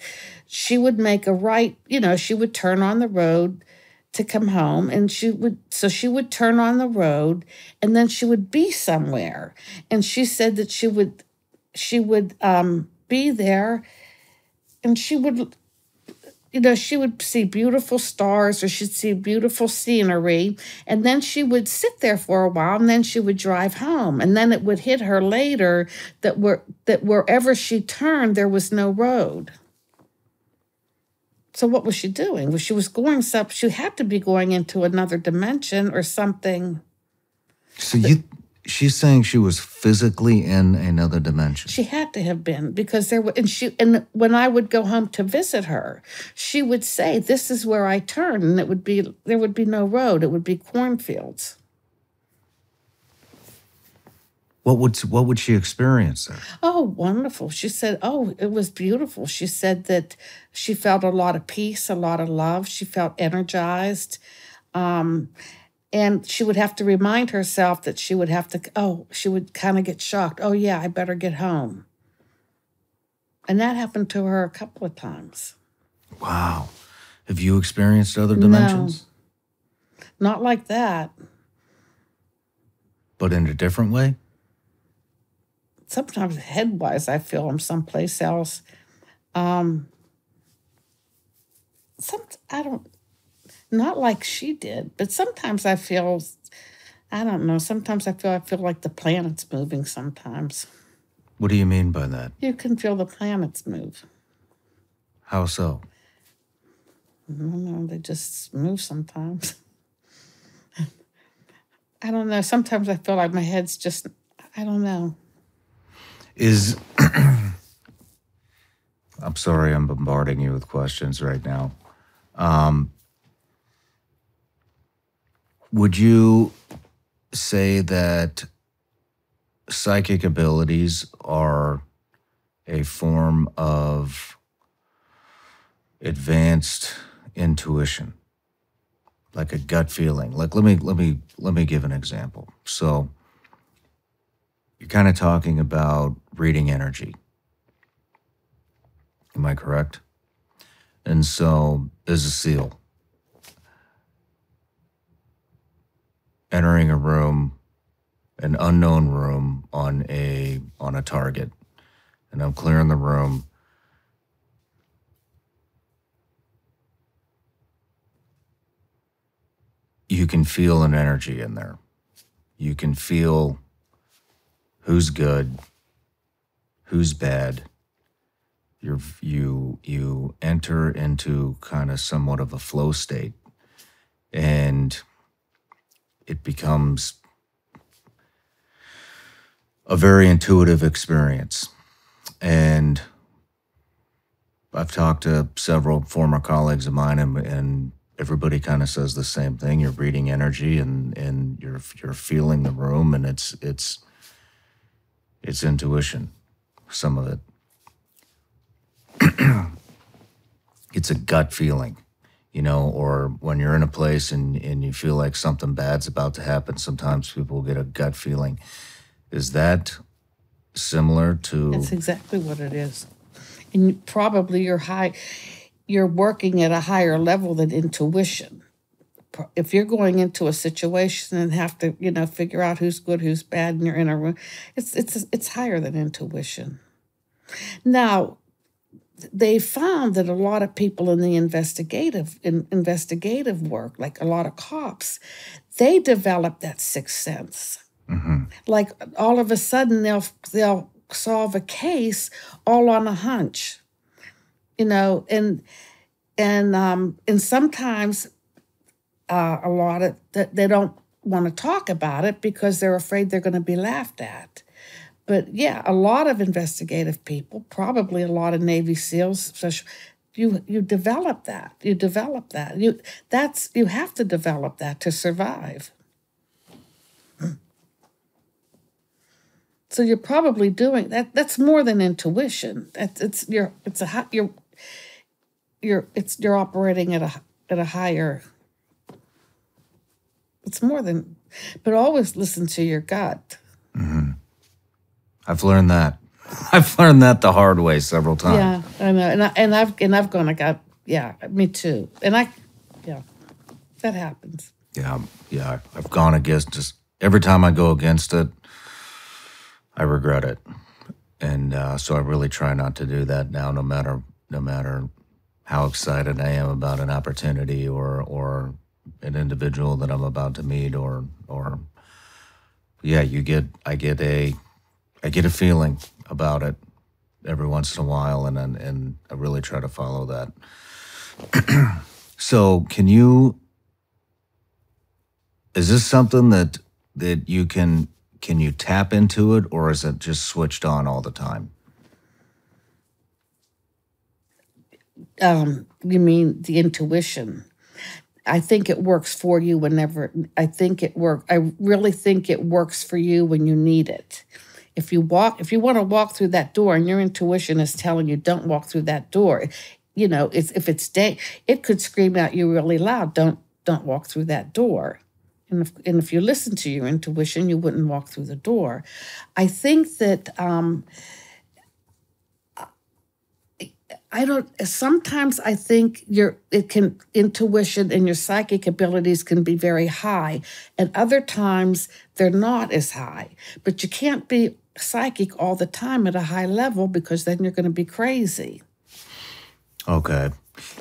she would make a right, she would turn on the road to come home, and she would turn on the road, and then she would be somewhere. And she said that she would be there, and she would see beautiful stars, or she'd see beautiful scenery, and then she would sit there for a while, and then she would drive home. And then it would hit her later that wherever she turned, there was no road. So what was she doing? Well, she had to be going into another dimension or something. So she's saying she was physically in another dimension. She had to have been, because and when I would go home to visit her, she would say, "This is where I turned," and there would be no road. It would be cornfields. What would she experience there? Oh, wonderful. She said, oh, it was beautiful. She said that she felt a lot of peace, a lot of love. She felt energized. And she would have to remind herself that she would kind of get shocked. Oh, yeah, I better get home. And that happened to her a couple of times. Wow. Have you experienced other dimensions? No, not like that. But in a different way? Sometimes head-wise, I feel I'm someplace else. Not like she did, but sometimes I feel, I don't know, sometimes I feel like the planet's moving sometimes. What do you mean by that? You can feel the planets move. How so? I don't know, they just move sometimes. I don't know, sometimes I feel like my head's just, I don't know. I'm sorry I'm bombarding you with questions right now. Would you say that psychic abilities are a form of advanced intuition, like a gut feeling? Like let me give an example. So you're kind of talking about reading energy. Am I correct? And so there's a SEAL entering a room, an unknown room on a target, and I'm clearing the room. You can feel an energy in there. You can feel who's good, who's bad. You enter into kind of somewhat of a flow state, and it becomes a very intuitive experience. And I've talked to several former colleagues of mine, and everybody kind of says the same thing. You're reading energy, and you're feeling the room, and it's intuition, some of it. It's a gut feeling, or when you're in a place and you feel like something bad's about to happen, sometimes people get a gut feeling. Is that similar to... That's exactly what it is. And probably you're working at a higher level than intuition. If you're going into a situation and have to, figure out who's good, who's bad, and you're in a room, it's higher than intuition. Now, they found that a lot of people in the investigative work, like a lot of cops, they develop that sixth sense. Mm-hmm. Like all of a sudden they'll solve a case all on a hunch, and sometimes a lot of they don't want to talk about it because they're afraid they're going to be laughed at. But yeah, a lot of investigative people, probably a lot of Navy SEALs, you develop that. You have to develop that to survive. So you're probably doing that. That's more than intuition. You're operating at a higher. It's more than, but always listen to your gut. Mm-hmm. I've learned that. I've learned that the hard way several times. Yeah, I know, and I've gone. I got, yeah, me too. And that happens. Yeah. I've gone against, just every time I go against it, I regret it, and so I really try not to do that now. No matter how excited I am about an opportunity or an individual that I'm about to meet, or yeah, I get a feeling about it every once in a while, and I really try to follow that. So is this something that you can you tap into it, or is it just switched on all the time? You mean the intuition? I think it works for you whenever. I really think it works for you when you need it. If you want to walk through that door and your intuition is telling you don't walk through that door, if it's day, it could scream at you really loud, don't walk through that door. And if you listen to your intuition, you wouldn't walk through the door. I think that sometimes I think intuition and your psychic abilities can be very high, and other times they're not as high. But you can't be psychic all the time at a high level, because then you're going to be crazy. Okay.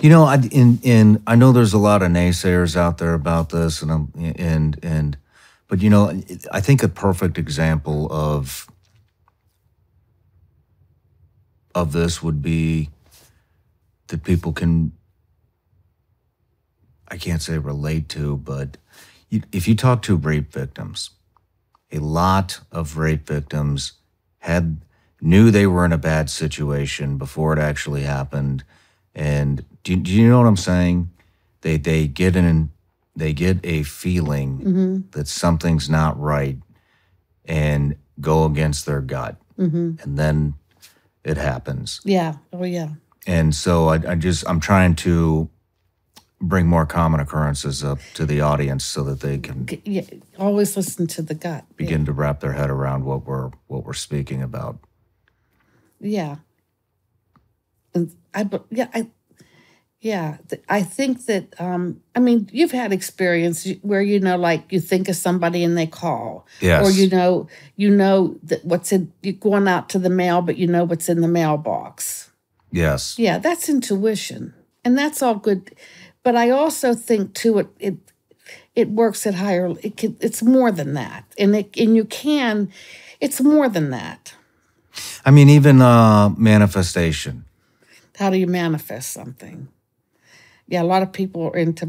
I know there's a lot of naysayers out there about this, but I think a perfect example of this would be that people can, I can't say relate to, but if you talk to rape victims, a lot of rape victims knew they were in a bad situation before it actually happened. And do you know what I'm saying? They get a feeling that something's not right, and go against their gut, and then it happens. Yeah. Oh yeah. And so I'm trying to bring more common occurrences up to the audience so that they can always listen to the gut. Begin to wrap their head around what we're speaking about. Yeah. And I think that, you've had experience where, you think of somebody and they call. Yes. Or, you know that you're going out to the mail, but you know what's in the mailbox. Yes. Yeah, that's intuition. And that's all good. But I also think, too, it works at higher, it's more than that. It's more than that. Even manifestation. How do you manifest something? Yeah, a lot of people are into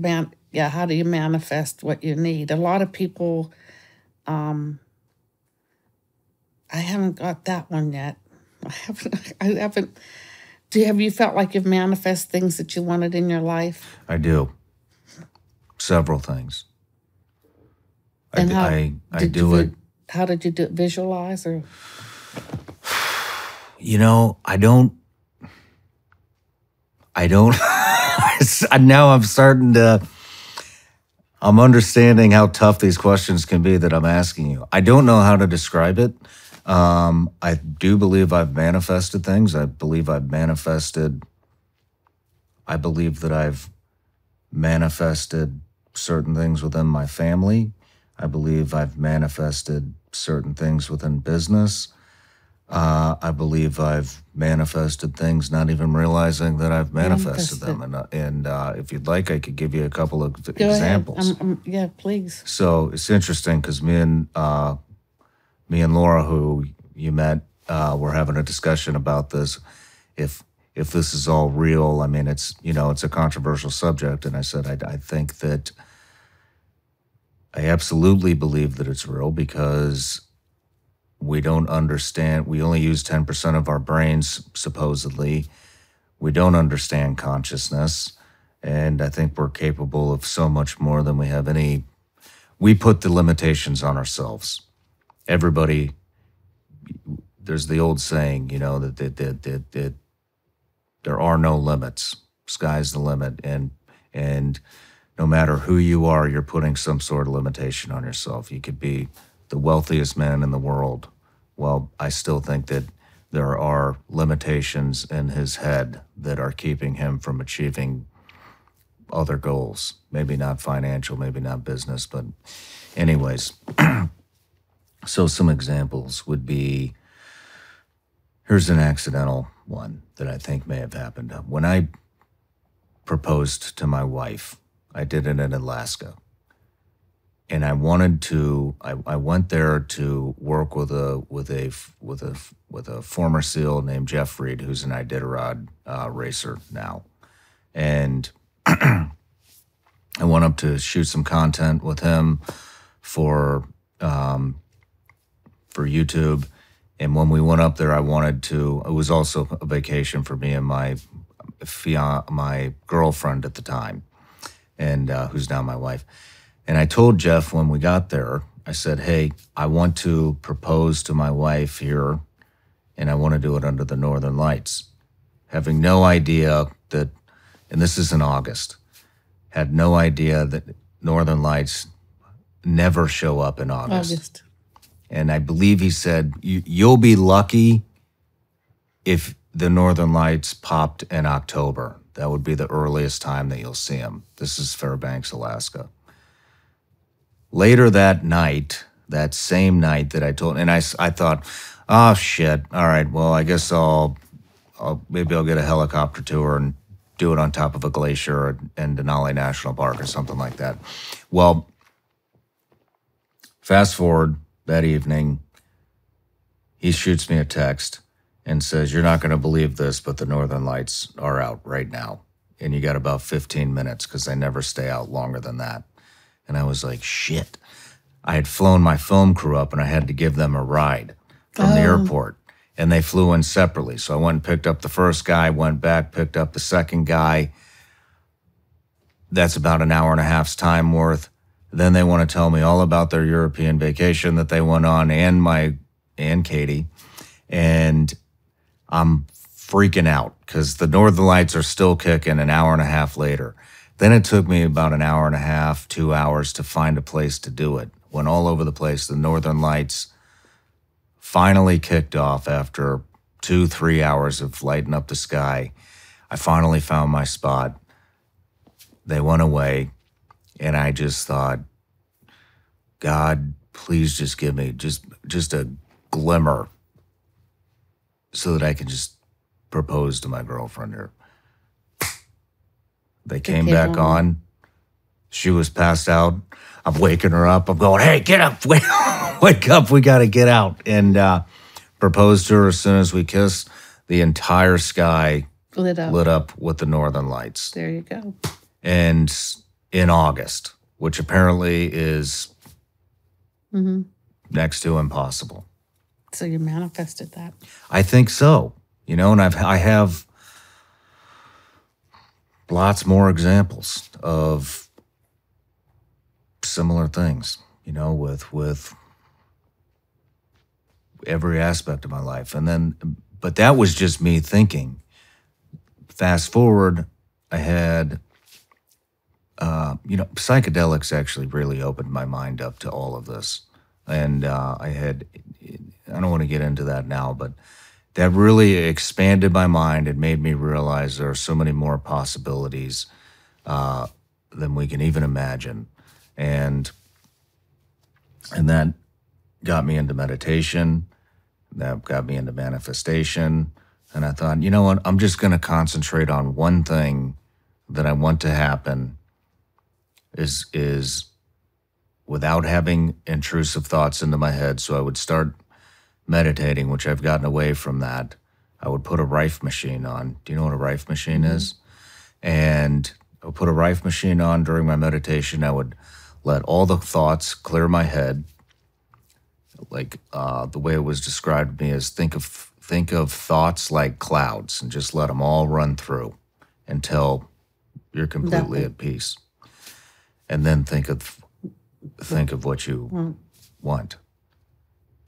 how do you manifest what you need? A lot of people, I haven't got that one yet. I haven't. Have you felt like you've manifest things that you wanted in your life? I do. Several things. And I do it. How did you do it? Visualize or? I don't. Now I'm understanding how tough these questions can be that I'm asking you. I don't know how to describe it. I do believe I've manifested things. I believe that I've manifested certain things within my family. I believe I've manifested certain things within business. I believe I've manifested things not even realizing that I've manifested them. And if you'd like, I could give you a couple of examples. Yeah, please. So it's interesting because me and Laura, who you met, were having a discussion about this. If this is all real, it's a controversial subject. And I said, I think that I absolutely believe that it's real, because we don't understand. We only use 10% of our brains, supposedly. We don't understand consciousness. And I think we're capable of so much more than we have any. We put the limitations on ourselves. Everybody there's the old saying, you know, that there are no limits. Sky's the limit, and no matter who you are, you're putting some sort of limitation on yourself. You could be the wealthiest man in the world. Well, I still think that there are limitations in his head that are keeping him from achieving other goals. Maybe not financial, maybe not business, but anyways. So some examples would be, here's an accidental one that I think may have happened. When I proposed to my wife, I did it in Alaska. And I wanted to. I went there to work with a former SEAL named Jeff Reed, who's an Iditarod racer now, and I went up to shoot some content with him for YouTube. And when we went up there, I wanted to. It was also a vacation for me and my girlfriend at the time, and who's now my wife. And I told Jeff when we got there, I said, hey, I want to propose to my wife here, and I want to do it under the Northern Lights. Having no idea that, and this is in August, had no idea that Northern Lights never show up in August. And I believe he said, you'll be lucky if the Northern Lights popped in October. That would be the earliest time that you'll see them. This is Fairbanks, Alaska. Later that night, that same night that I told, and I thought, oh shit, all right, well, I guess maybe I'll get a helicopter tour and do it on top of a glacier in Denali National Park or something like that. Well, fast forward that evening, he shoots me a text and says, you're not going to believe this, but the Northern Lights are out right now. And you got about 15 minutes because they never stay out longer than that. And I was like, shit. I had flown my film crew up and I had to give them a ride from the airport. And they flew in separately. So I went and picked up the first guy, went back, picked up the second guy. That's about an hour and a half's time worth. Then they want to tell me all about their European vacation that they went on, and Katie. And I'm freaking out because the Northern Lights are still kicking an hour and a half later. Then it took me about an hour and a half, 2 hours to find a place to do it. Went all over the place. The Northern Lights finally kicked off after 2-3 hours of lighting up the sky. I finally found my spot. They went away, and I just thought, God, please just give me just a glimmer so that I can just propose to my girlfriend here. They came back on. She was passed out. I'm waking her up. I'm going, hey, get up. Wake up. We got to get out. And proposed to her as soon as we kissed. The entire sky lit up with the Northern Lights. There you go. And in August, which apparently is next to impossible. So you manifested that. I think so. You know, and I have lots more examples of similar things, you know, with every aspect of my life. And then, but that was just me thinking. Fast forward, I had, psychedelics actually really opened my mind up to all of this. And I don't want to get into that now, but that really expanded my mind and made me realize there are so many more possibilities than we can even imagine. And that got me into meditation. That got me into manifestation. And I thought, you know what? I'm just going to concentrate on one thing that I want to happen is without having intrusive thoughts into my head. So I would start meditating, which I've gotten away from that. I would put a Rife machine on. Do you know what a Rife machine is? And I would put a Rife machine on during my meditation. I would let all the thoughts clear my head. Like the way it was described to me is think of thoughts like clouds and just let them all run through until you're completely at peace. And then think of what you want.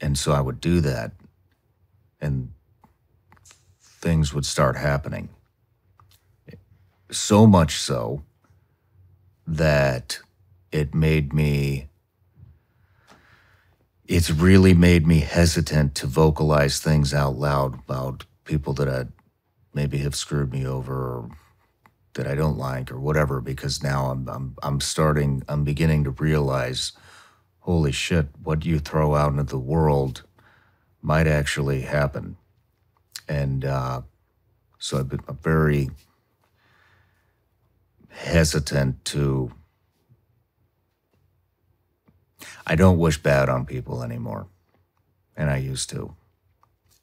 And so I would do that. and things would start happening. So much so that it's really made me hesitant to vocalize things out loud about people that I maybe have screwed me over or that I don't like or whatever, because now I'm beginning to realize, holy shit, what you throw out into the world might actually happen. And so I've been very hesitant to, I don't wish bad on people anymore. And I used to.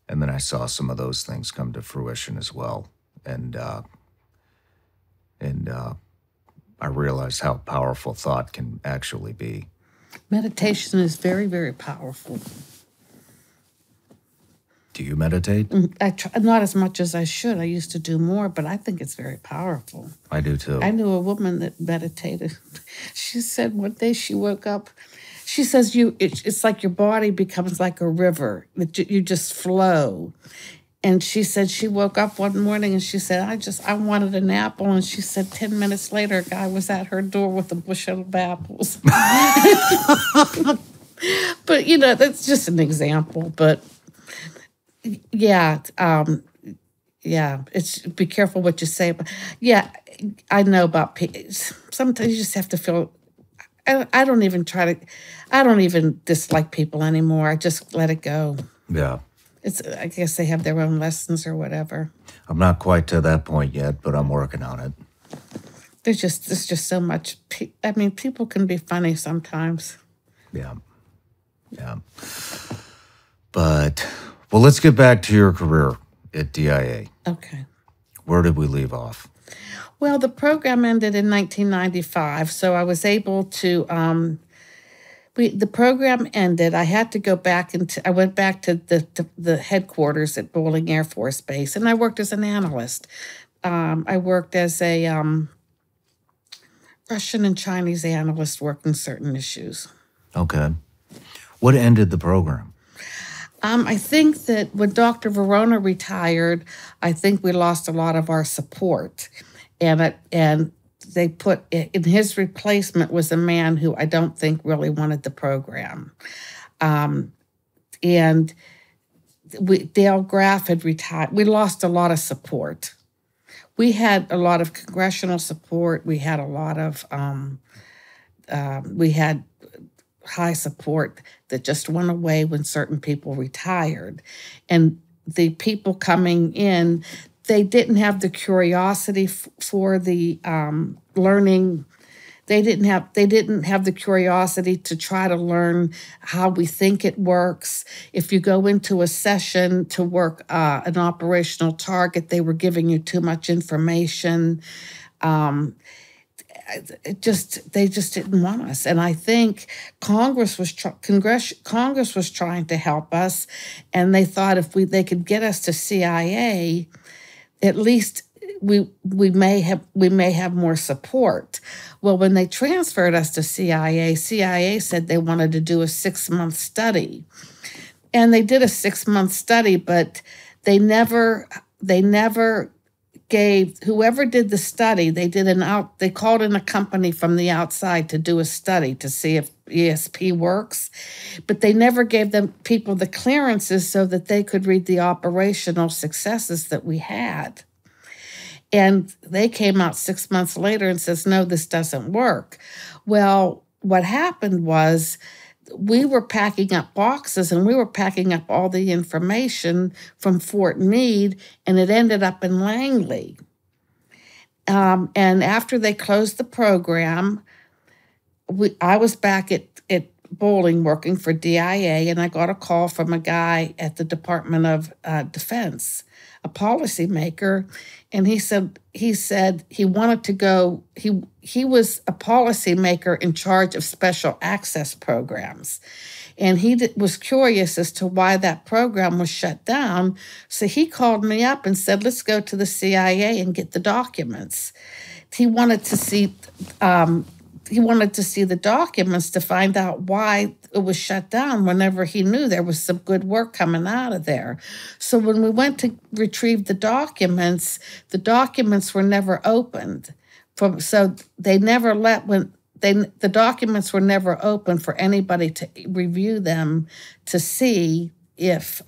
And then I saw some of those things come to fruition as well. And I realized how powerful thought can actually be. Meditation is very, very powerful. Do you meditate? I try, not as much as I should. I used to do more, but I think it's very powerful. I do too. I knew a woman that meditated. She said one day she woke up. She says it's like your body becomes like a river. You just flow. And she said she woke up one morning and she said, I wanted an apple. And she said 10 minutes later, a guy was at her door with a bushel of apples. But, that's just an example. But, yeah, it's be careful what you say. But, yeah, I know about sometimes you just have to feel. I don't even dislike people anymore. I just let it go. Yeah. I guess they have their own lessons or whatever. I'm not quite to that point yet, but I'm working on it. There's just so much. People can be funny sometimes. Yeah. But, well, let's get back to your career at DIA. Okay. Where did we leave off? Well, the program ended in 1995, so I was able to. The program ended. I had to go back I went back to the headquarters at Bolling Air Force Base, and I worked as an analyst. I worked as a Russian and Chinese analyst working certain issues. Okay. What ended the program? I think that when Dr. Verona retired, I think we lost a lot of our support, and they put in his replacement was a man who I don't think really wanted the program. And Dale Graff had retired. We lost a lot of support. We had a lot of congressional support. We had a lot of, we had high support that just went away when certain people retired. And the people coming in, they didn't have the curiosity for the learning. They didn't have the curiosity to try to learn how we think it works. If you go into a session to work an operational target, they were giving you too much information. They just didn't want us, and I think Congress was trying to help us, and they thought if they could get us to CIA, at least we may have more support. Well, when they transferred us to CIA said they wanted to do a 6-month study, and they did a 6-month study, but they never gave whoever did the study. They called in a company from the outside to do a study to see if ESP works, but they never gave people the clearances so that they could read the operational successes that we had. And they came out 6 months later and says, no, this doesn't work. Well, what happened was we were packing up boxes and we were packing up all the information from Fort Meade, and it ended up in Langley. And after they closed the program, I was back at Bolling working for DIA, and I got a call from a guy at the Department of Defense, a policymaker, and he said he wanted to go. He was a policymaker in charge of special access programs, and he was curious as to why that program was shut down. So he called me up and said, "Let's go to the CIA and get the documents." He wanted to see he wanted to see the documents to find out why it was shut down whenever he knew there was some good work coming out of there. So when we went to retrieve the documents were never opened. So they never let the documents were never open for anybody to review them to see if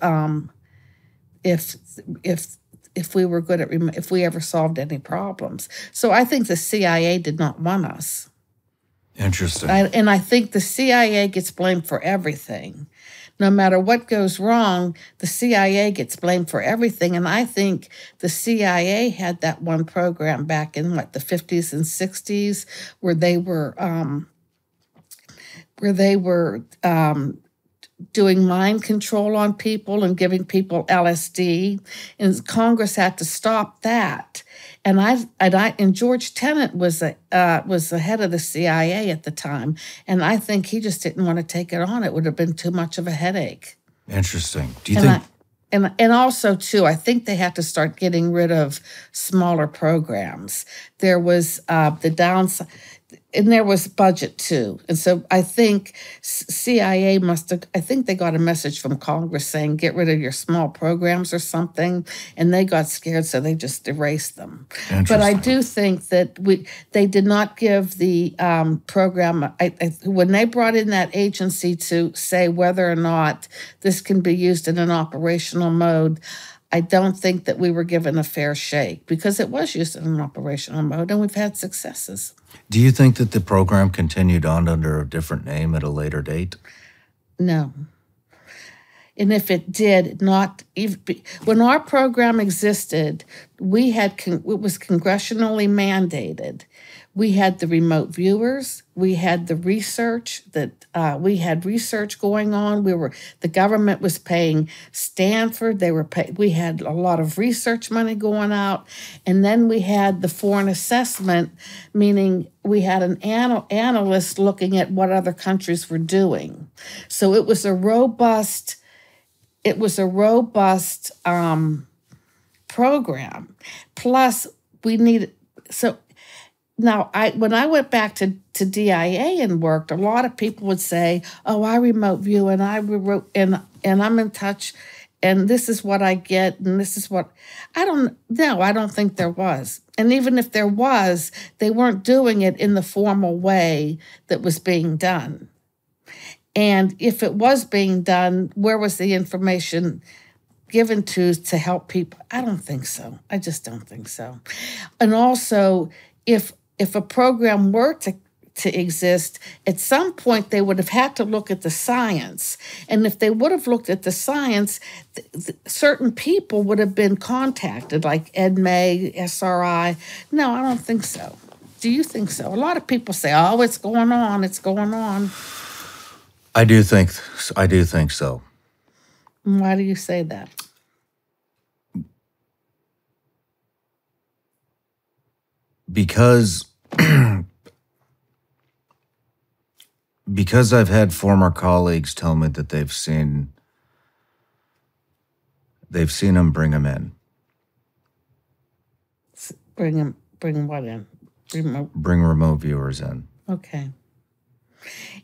we were good at if we ever solved any problems. So I think the CIA did not want us. Interesting. And I think the CIA gets blamed for everything. No matter what goes wrong, the CIA gets blamed for everything. And I think the CIA had that one program back in the 50s and 60s where they were doing mind control on people and giving people LSD, and Congress had to stop that. And George Tenet was the head of the CIA at the time, and I think he just didn't want to take it on. It would have been too much of a headache. Interesting. Do you think? And also, too, I think they had to start getting rid of smaller programs. There was the downside, and there was budget, too. And so I think CIA I think they got a message from Congress saying, get rid of your small programs or something. And they got scared, so they just erased them. But I do think that they did not give the program, when they brought in that agency to say whether or not this can be used in an operational mode, I don't think that we were given a fair shake because it was used in an operational mode and we've had successes. Do you think that the program continued on under a different name at a later date? No. And if it did, not even when our program existed, it was congressionally mandated. We had the remote viewers. We had the research we had research going on. The government was paying Stanford. We had a lot of research money going out, and then we had the foreign assessment, meaning we had an analyst looking at what other countries were doing. So it was a robust. Program. Plus, we needed so. Now, when I went back to DIA and worked, a lot of people would say, "Oh, I remote view and and I'm in touch, and this is what I get, and this is what." I don't think there was. And even if there was, they weren't doing it in the formal way that was being done. And if it was being done, where was the information given to help people? I don't think so. I just don't think so. And also, if a program were to exist, at some point they would have had to look at the science. And if they would have looked at the science, certain people would have been contacted, like Ed May, SRI. No, I don't think so. Do you think so? A lot of people say, "Oh, it's going on, it's going on." I do think so. Why do you say that? Because I've had former colleagues tell me that they've seen them bring them in. Bring what in? Bring remote viewers in. Okay.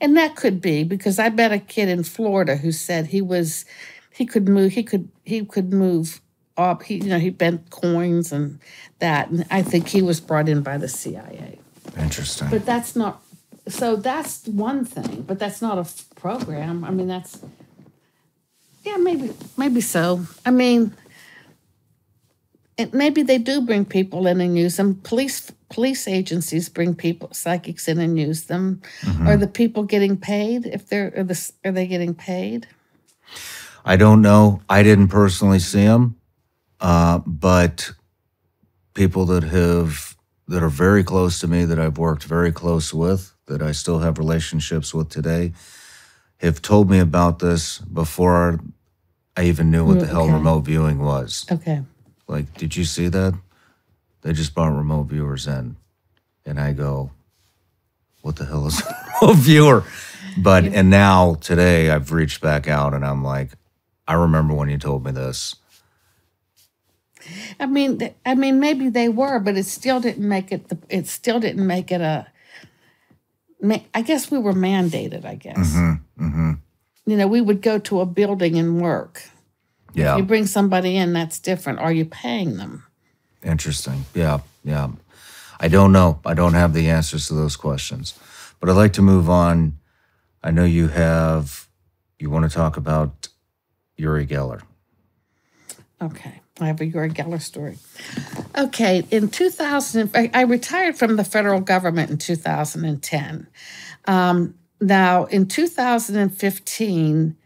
And that could be because I met a kid in Florida who said he could move up. He bent coins and that, and I think he was brought in by the CIA. Interesting. But that's not. So that's one thing, but that's not a program. I mean, maybe so. I mean, maybe they do bring people in and use them. Police agencies bring psychics in and use them. Mm-hmm. Are the people getting paid? Are they getting paid? I don't know. I didn't personally see them, but people that are very close to me, that I've worked very close with, that I still have relationships with today, have told me about this before I even knew what the hell remote viewing was. Okay. Like, did you see that? They just brought remote viewers in. And I go, what the hell is a remote viewer? But, and now, today, I've reached back out and I'm like, I remember when you told me this. I mean, maybe they were, but it still didn't make it. It still didn't make it I guess we were mandated, I guess. Mm-hmm. You know, we would go to a building and work. Yeah. You bring somebody in, that's different. Are you paying them? Interesting. Yeah. I don't know. I don't have the answers to those questions. But I'd like to move on. I know you want to talk about Uri Geller. Okay. I have a Uri Geller story. Okay. In 2000, I retired from the federal government in 2010. Now, in 2014,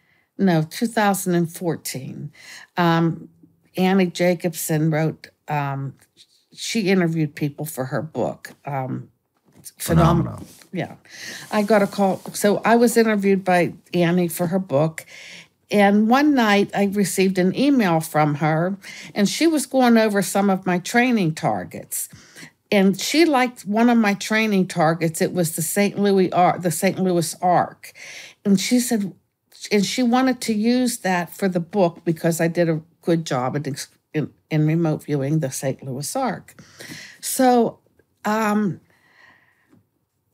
Annie Jacobson wrote, she interviewed people for her book. Phenomenal. Yeah. I got a call. So I was interviewed by Annie for her book. And one night I received an email from her, and she was going over some of my training targets. And she liked one of my training targets. It was the St. Louis Ark. And she said, and she wanted to use that for the book because I did a good job in remote viewing the St. Louis Ark. So,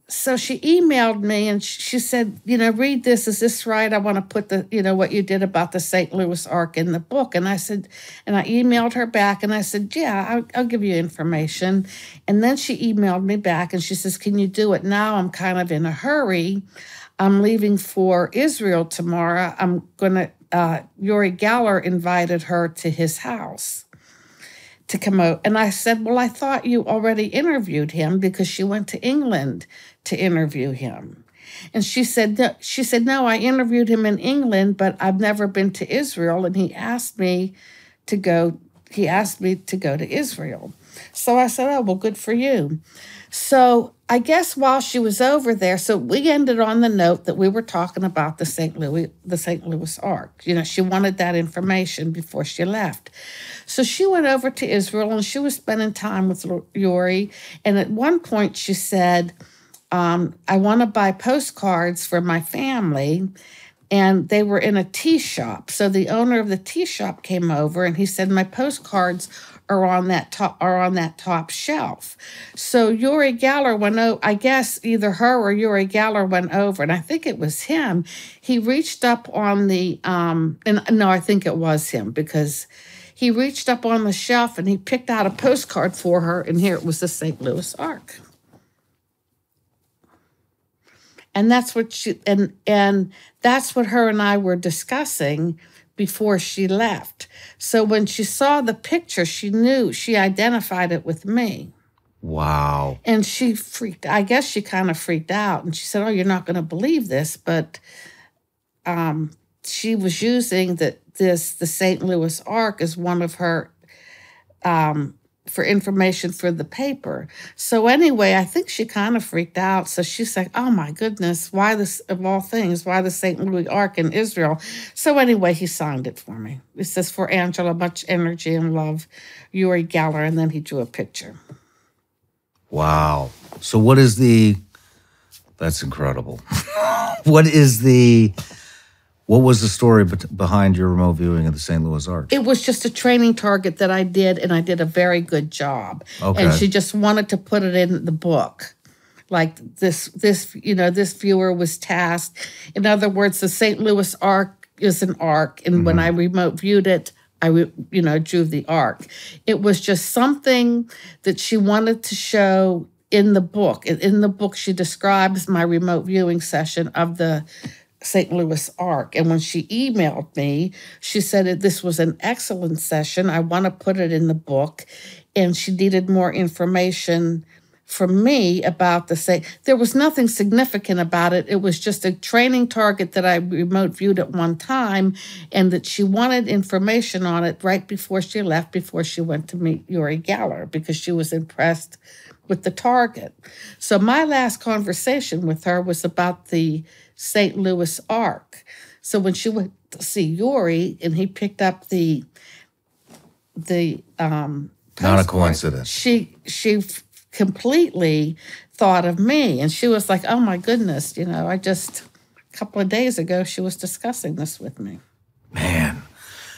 so she emailed me and she said, read this. Is this right? I want to put what you did about the St. Louis Ark in the book. And I said, and I emailed her back and I said, yeah, I'll give you information. And then she emailed me back and she says, can you do it now? I'm kind of in a hurry. I'm leaving for Israel tomorrow. Uri Geller invited her to his house to come out. And I said, well, I thought you already interviewed him because she went to England to interview him. And she said, no, I interviewed him in England, but I've never been to Israel. And he asked me to go to Israel. So I said, oh, well, good for you. So I guess while she was over there, so we ended on the note that we were talking about the St. Louis Ark. She wanted that information before she left. So she went over to Israel and she was spending time with Uri. And at one point she said, I want to buy postcards for my family. And they were in a tea shop. So the owner of the tea shop came over and he said, my postcards are on that top shelf. So Uri Geller went over, I guess either her or Uri Geller went over, and I think it was him. He reached up on I think it was him, because he reached up on the shelf and he picked out a postcard for her, and here it was the St. Louis Ark. And that's what that's what her and I were discussing before she left. So when she saw the picture, she identified it with me. Wow. And she kind of freaked out. And she said, oh, you're not going to believe this. But she was using the St. Louis Ark as one of her, for information for the paper. So anyway, I think she kind of freaked out. So she's like, oh my goodness, why this, of all things, why the St. Louis Ark in Israel? So anyway, he signed it for me. It says, for Angela, much energy and love, Uri Geller, and then he drew a picture. Wow. So that's incredible. What was the story behind your remote viewing of the St. Louis Ark? It was just a training target that I did, and I did a very good job. Okay. And she just wanted to put it in the book. Like this viewer was tasked. In other words, the St. Louis Ark is an ark, and when I remote viewed it, I drew the ark. It was just something that she wanted to show in the book. In the book, she describes my remote viewing session of the St. Louis Ark. And when she emailed me, she said this was an excellent session. I want to put it in the book. And she needed more information from me about there was nothing significant about it. It was just a training target that I remote viewed at one time, and that she wanted information on it right before she left, before she went to meet Uri Geller, because she was impressed with the target. So my last conversation with her was about the St. Louis Ark. So when she went to see Uri and he picked up the not a coincidence. She completely thought of me, and she was like, oh my goodness, I just a couple of days ago she was discussing this with me. Man,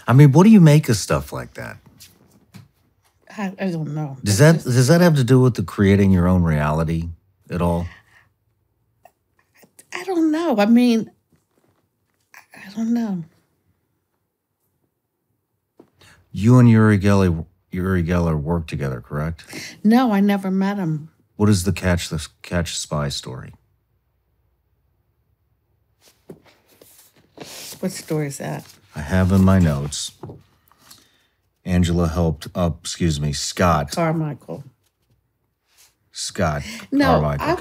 I mean, what do you make of stuff like that? I don't know. Does that have to do with the creating your own reality at all? I don't know. I mean, I don't know. You and Uri Geller worked together, correct? No, I never met him. What is the Catch Spy story? What story is that? I have in my notes. Angela Scott. Carmichael. Scott. No, Carmichael I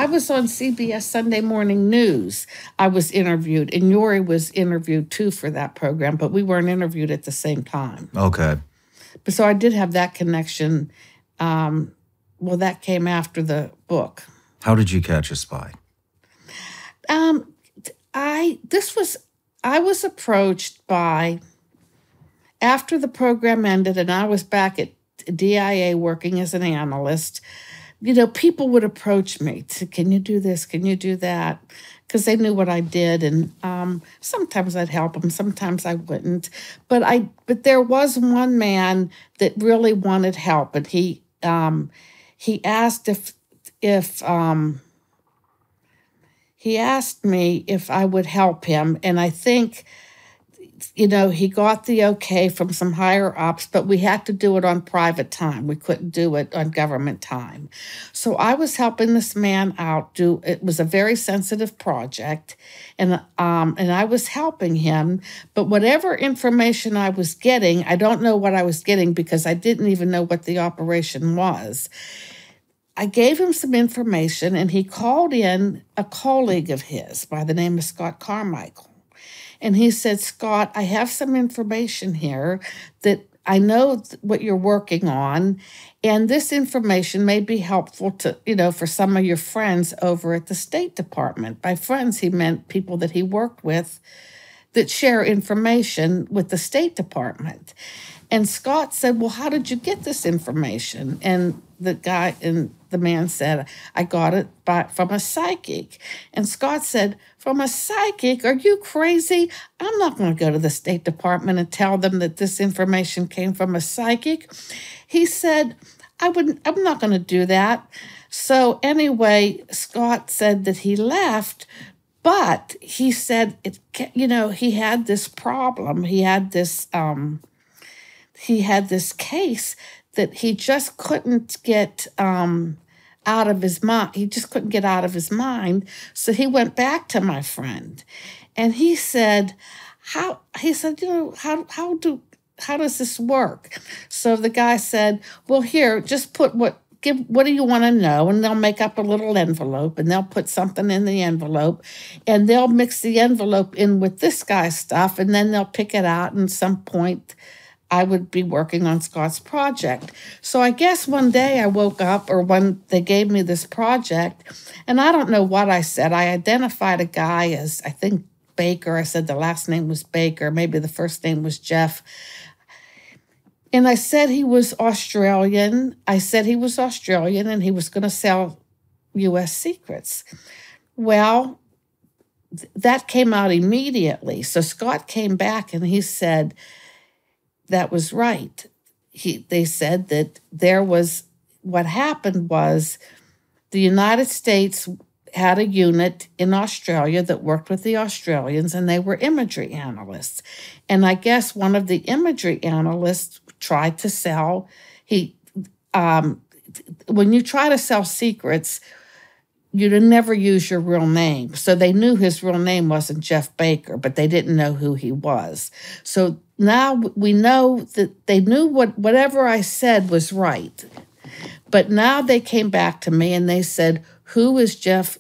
was on CBS Sunday Morning News. I was interviewed, and Yuri was interviewed too for that program, but we weren't interviewed at the same time. Okay. But so I did have that connection. Well, that came after the book. How did you catch a spy? I was approached by, after the program ended and I was back at DIA working as an analyst, people would approach me to, can you do this? Can you do that? Because they knew what I did. And sometimes I'd help them. Sometimes I wouldn't. But there was one man that really wanted help. And he asked he asked me if I would help him. And I think, he got the okay from some higher ups, but we had to do it on private time. We couldn't do it on government time. So I was helping this man out. It was a very sensitive project, and I was helping him. But whatever information I was getting, I don't know what I was getting because I didn't even know what the operation was. I gave him some information, and he called in a colleague of his by the name of Scott Carmichael. And he said, Scott, I have some information here that I know what you're working on, and this information may be helpful to, for some of your friends over at the State Department. By friends, he meant people that he worked with that share information with the State Department. And Scott said, well, how did you get this information? And the man said, I got it from a psychic. And Scott said, from a psychic? Are you crazy? I'm not going to go to the State Department and tell them that this information came from a psychic. He said, I'm not going to do that. So anyway, Scott said that he left, but he said, he had this problem. He had this case that he just couldn't get out of his mind. He just couldn't get out of his mind. So he went back to my friend, and he said, how does this work? So the guy said, well, here, just put what do you want to know? And they'll make up a little envelope, and they'll put something in the envelope, and they'll mix the envelope in with this guy's stuff, and then they'll pick it out, and at some point I would be working on Scott's project. So I guess one day I woke up, or when they gave me this project, and I don't know what I said. I identified a guy as, I think, Baker. I said the last name was Baker. Maybe the first name was Jeff. And I said he was Australian. And he was going to sell U.S. secrets. Well, that came out immediately. So Scott came back and he said, that was right. They said that what happened was the United States had a unit in Australia that worked with the Australians, and they were imagery analysts. And I guess one of the imagery analysts tried to sell, when you try to sell secrets, you'd never use your real name. So they knew his real name wasn't Jeff Baker, but they didn't know who he was. So now we know that they knew whatever I said was right. But now they came back to me and they said, who was Jeff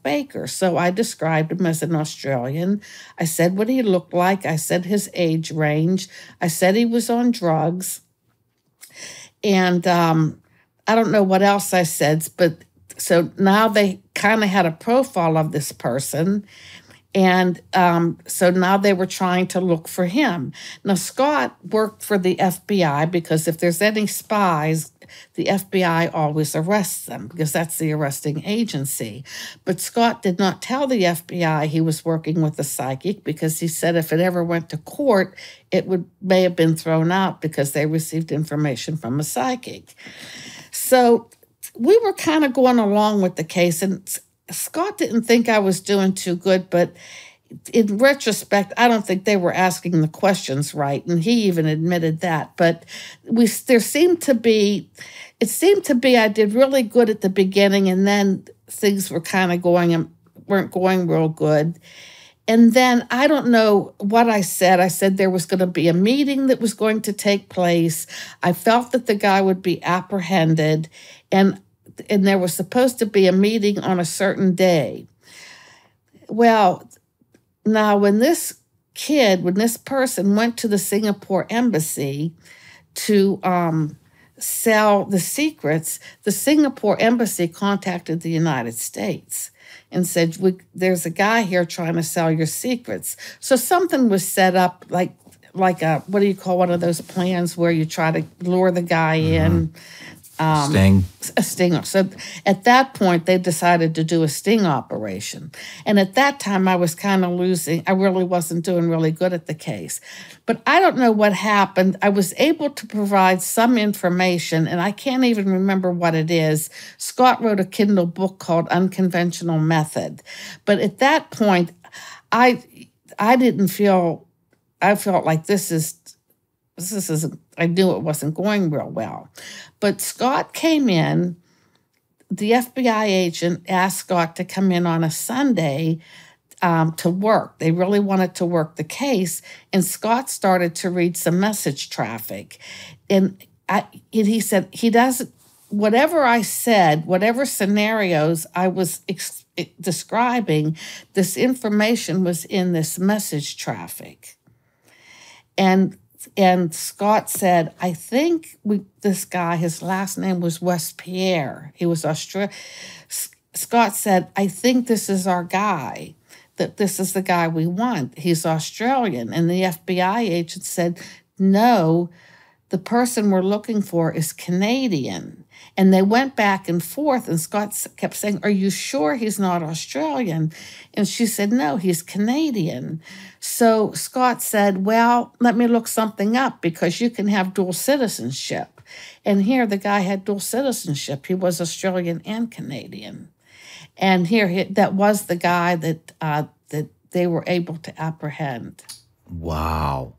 Baker? So I described him as an Australian. I said what he looked like. I said his age range. I said he was on drugs. And I don't know what else I said, but so now they kind of had a profile of this person. And so now they were trying to look for him. Now, Scott worked for the FBI because if there's any spies, the FBI always arrests them because that's the arresting agency. But Scott did not tell the FBI he was working with a psychic because he said if it ever went to court, it may have been thrown out because they received information from a psychic. So we were kind of going along with the case, and Scott didn't think I was doing too good, but in retrospect, I don't think they were asking the questions right, and he even admitted that. But it seemed to be I did really good at the beginning, and then things were kind of weren't going real good. And then I don't know what I said. I said there was going to be a meeting that was going to take place. I felt that the guy would be apprehended, and there was supposed to be a meeting on a certain day. Well, now when this person went to the Singapore embassy to sell the secrets, the Singapore embassy contacted the United States and said, there's a guy here trying to sell your secrets. So something was set up like a, what do you call one of those plans where you try to lure the guy in? Sting. A sting. So at that point, they decided to do a sting operation. And at that time, I was kind of losing. I really wasn't doing really good at the case. But I don't know what happened. I was able to provide some information, and I can't even remember what it is. Scott wrote a Kindle book called Unconventional Method. But at that point, I felt like this is I knew it wasn't going real well. But Scott came in, the FBI agent asked Scott to come in on a Sunday to work. They really wanted to work the case, and Scott started to read some message traffic. And he said he doesn't, whatever I said, whatever scenarios I was describing, this information was in this message traffic. And Scott said, I think this guy, his last name was West-Pierre. He was Australian. Scott said, I think this is our guy, that this is the guy we want. He's Australian. And the FBI agent said, no, the person we're looking for is Canadian. And they went back and forth, and Scott kept saying, are you sure he's not Australian? And she said, no, he's Canadian. So Scott said, well, let me look something up because you can have dual citizenship. And here the guy had dual citizenship. He was Australian and Canadian. And that was the guy that they were able to apprehend. Wow.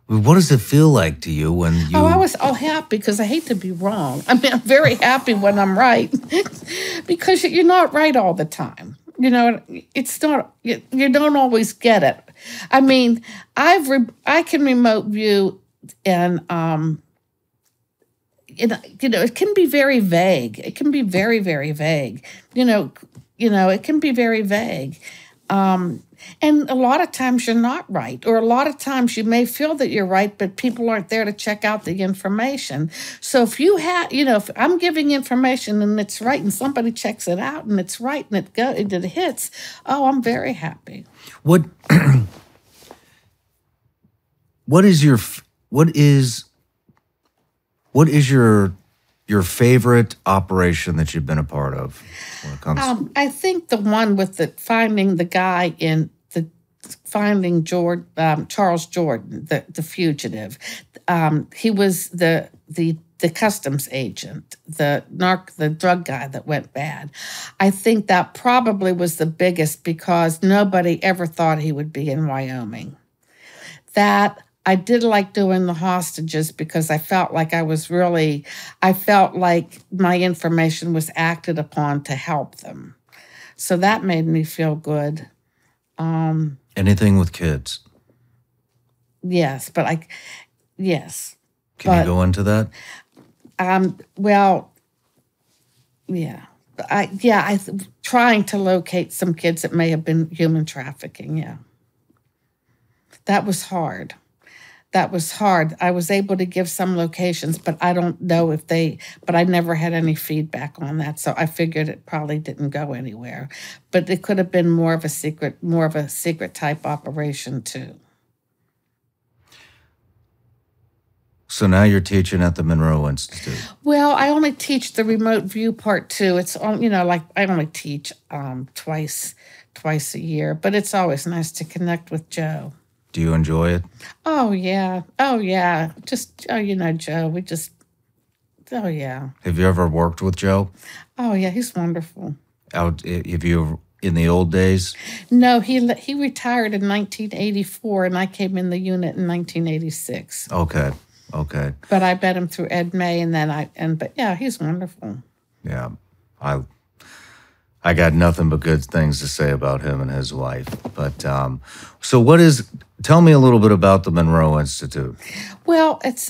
What does it feel like to you when you... Oh, I was all happy because I hate to be wrong. I mean, I'm very happy when I'm right because you're not right all the time. You know, it's not, you don't always get it. I mean, I can remote view and, it can be very vague. It can be very, very vague. It can be very vague. And a lot of times you're not right, or a lot of times you may feel that you're right, but people aren't there to check out the information. So if you have, if I'm giving information and it's right and somebody checks it out and it's right and it hits, oh, I'm very happy. What is your favorite operation that you've been a part of? When it comes I think the one with finding the guy finding Charles Jordan, the fugitive. He was the customs agent, the drug guy that went bad. I think that probably was the biggest because nobody ever thought he would be in Wyoming. That I did like doing the hostages because I felt like I felt like my information was acted upon to help them. So that made me feel good. Anything with kids? Yes, yes. Can you go into that? Well, yeah. Trying to locate some kids that may have been human trafficking, yeah. That was hard. I was able to give some locations, but I don't know but I never had any feedback on that. So I figured it probably didn't go anywhere, but it could have been more of a secret type operation too. So now you're teaching at the Monroe Institute. Well, I only teach the remote view part too. It's I only teach twice a year, but it's always nice to connect with Joe. Do you enjoy it? Oh, yeah. Just, Joe, Oh, yeah. Have you ever worked with Joe? Oh, yeah, he's wonderful. Have you in the old days? No, he retired in 1984, and I came in the unit in 1986. Okay. But I met him through Ed May, but yeah, he's wonderful. Yeah. I got nothing but good things to say about him and his wife. But tell me a little bit about the Monroe Institute. Well, it's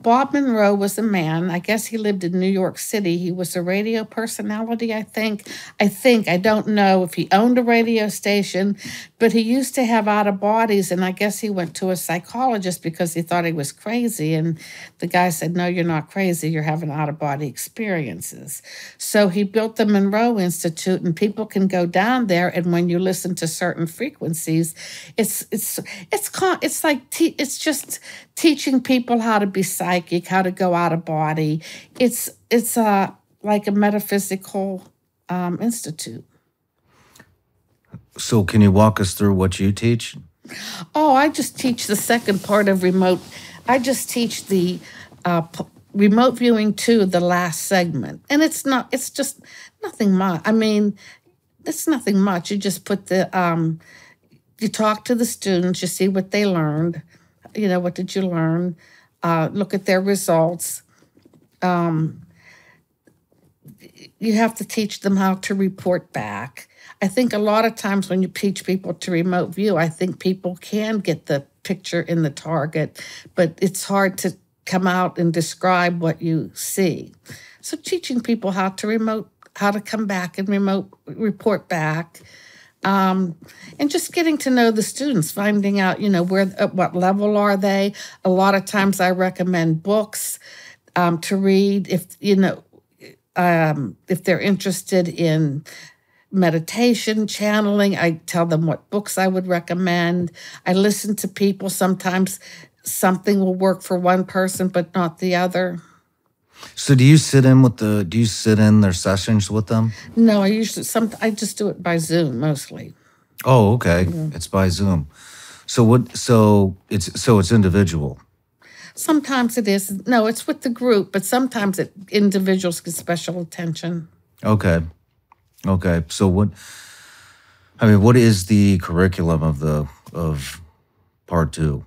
Bob Monroe was a man. I guess he lived in New York City. He was a radio personality, I think. I don't know if he owned a radio station, but he used to have out of bodies, and I guess he went to a psychologist because he thought he was crazy. And the guy said, "No, you're not crazy. You're having out of body experiences." So he built the Monroe Institute, and people can go down there. And when you listen to certain frequencies, it's just teaching people how to be psychic, how to go out of body. It's like a metaphysical institute. So can you walk us through what you teach? Oh, I just teach the second part of remote. I just teach the remote viewing 2, the last segment. And it's just nothing much. I mean, it's nothing much. You just put you talk to the students, you see what they learned. You know, what did you learn? Look at their results. You have to teach them how to report back. I think a lot of times when you teach people to remote view, I think people can get the picture in the target, but it's hard to come out and describe what you see. So teaching people how to come back and report back. And just getting to know the students, finding out, at what level are they. A lot of times I recommend books to read if they're interested in meditation, channeling. I tell them what books I would recommend. I listen to people. Sometimes something will work for one person, but not the other. So do you sit in their sessions with them? No, I just do it by Zoom mostly. Oh, okay. Yeah. It's by Zoom. So it's individual. Sometimes it is. No, it's with the group, but sometimes individuals get special attention. Okay. So what is the curriculum of part 2?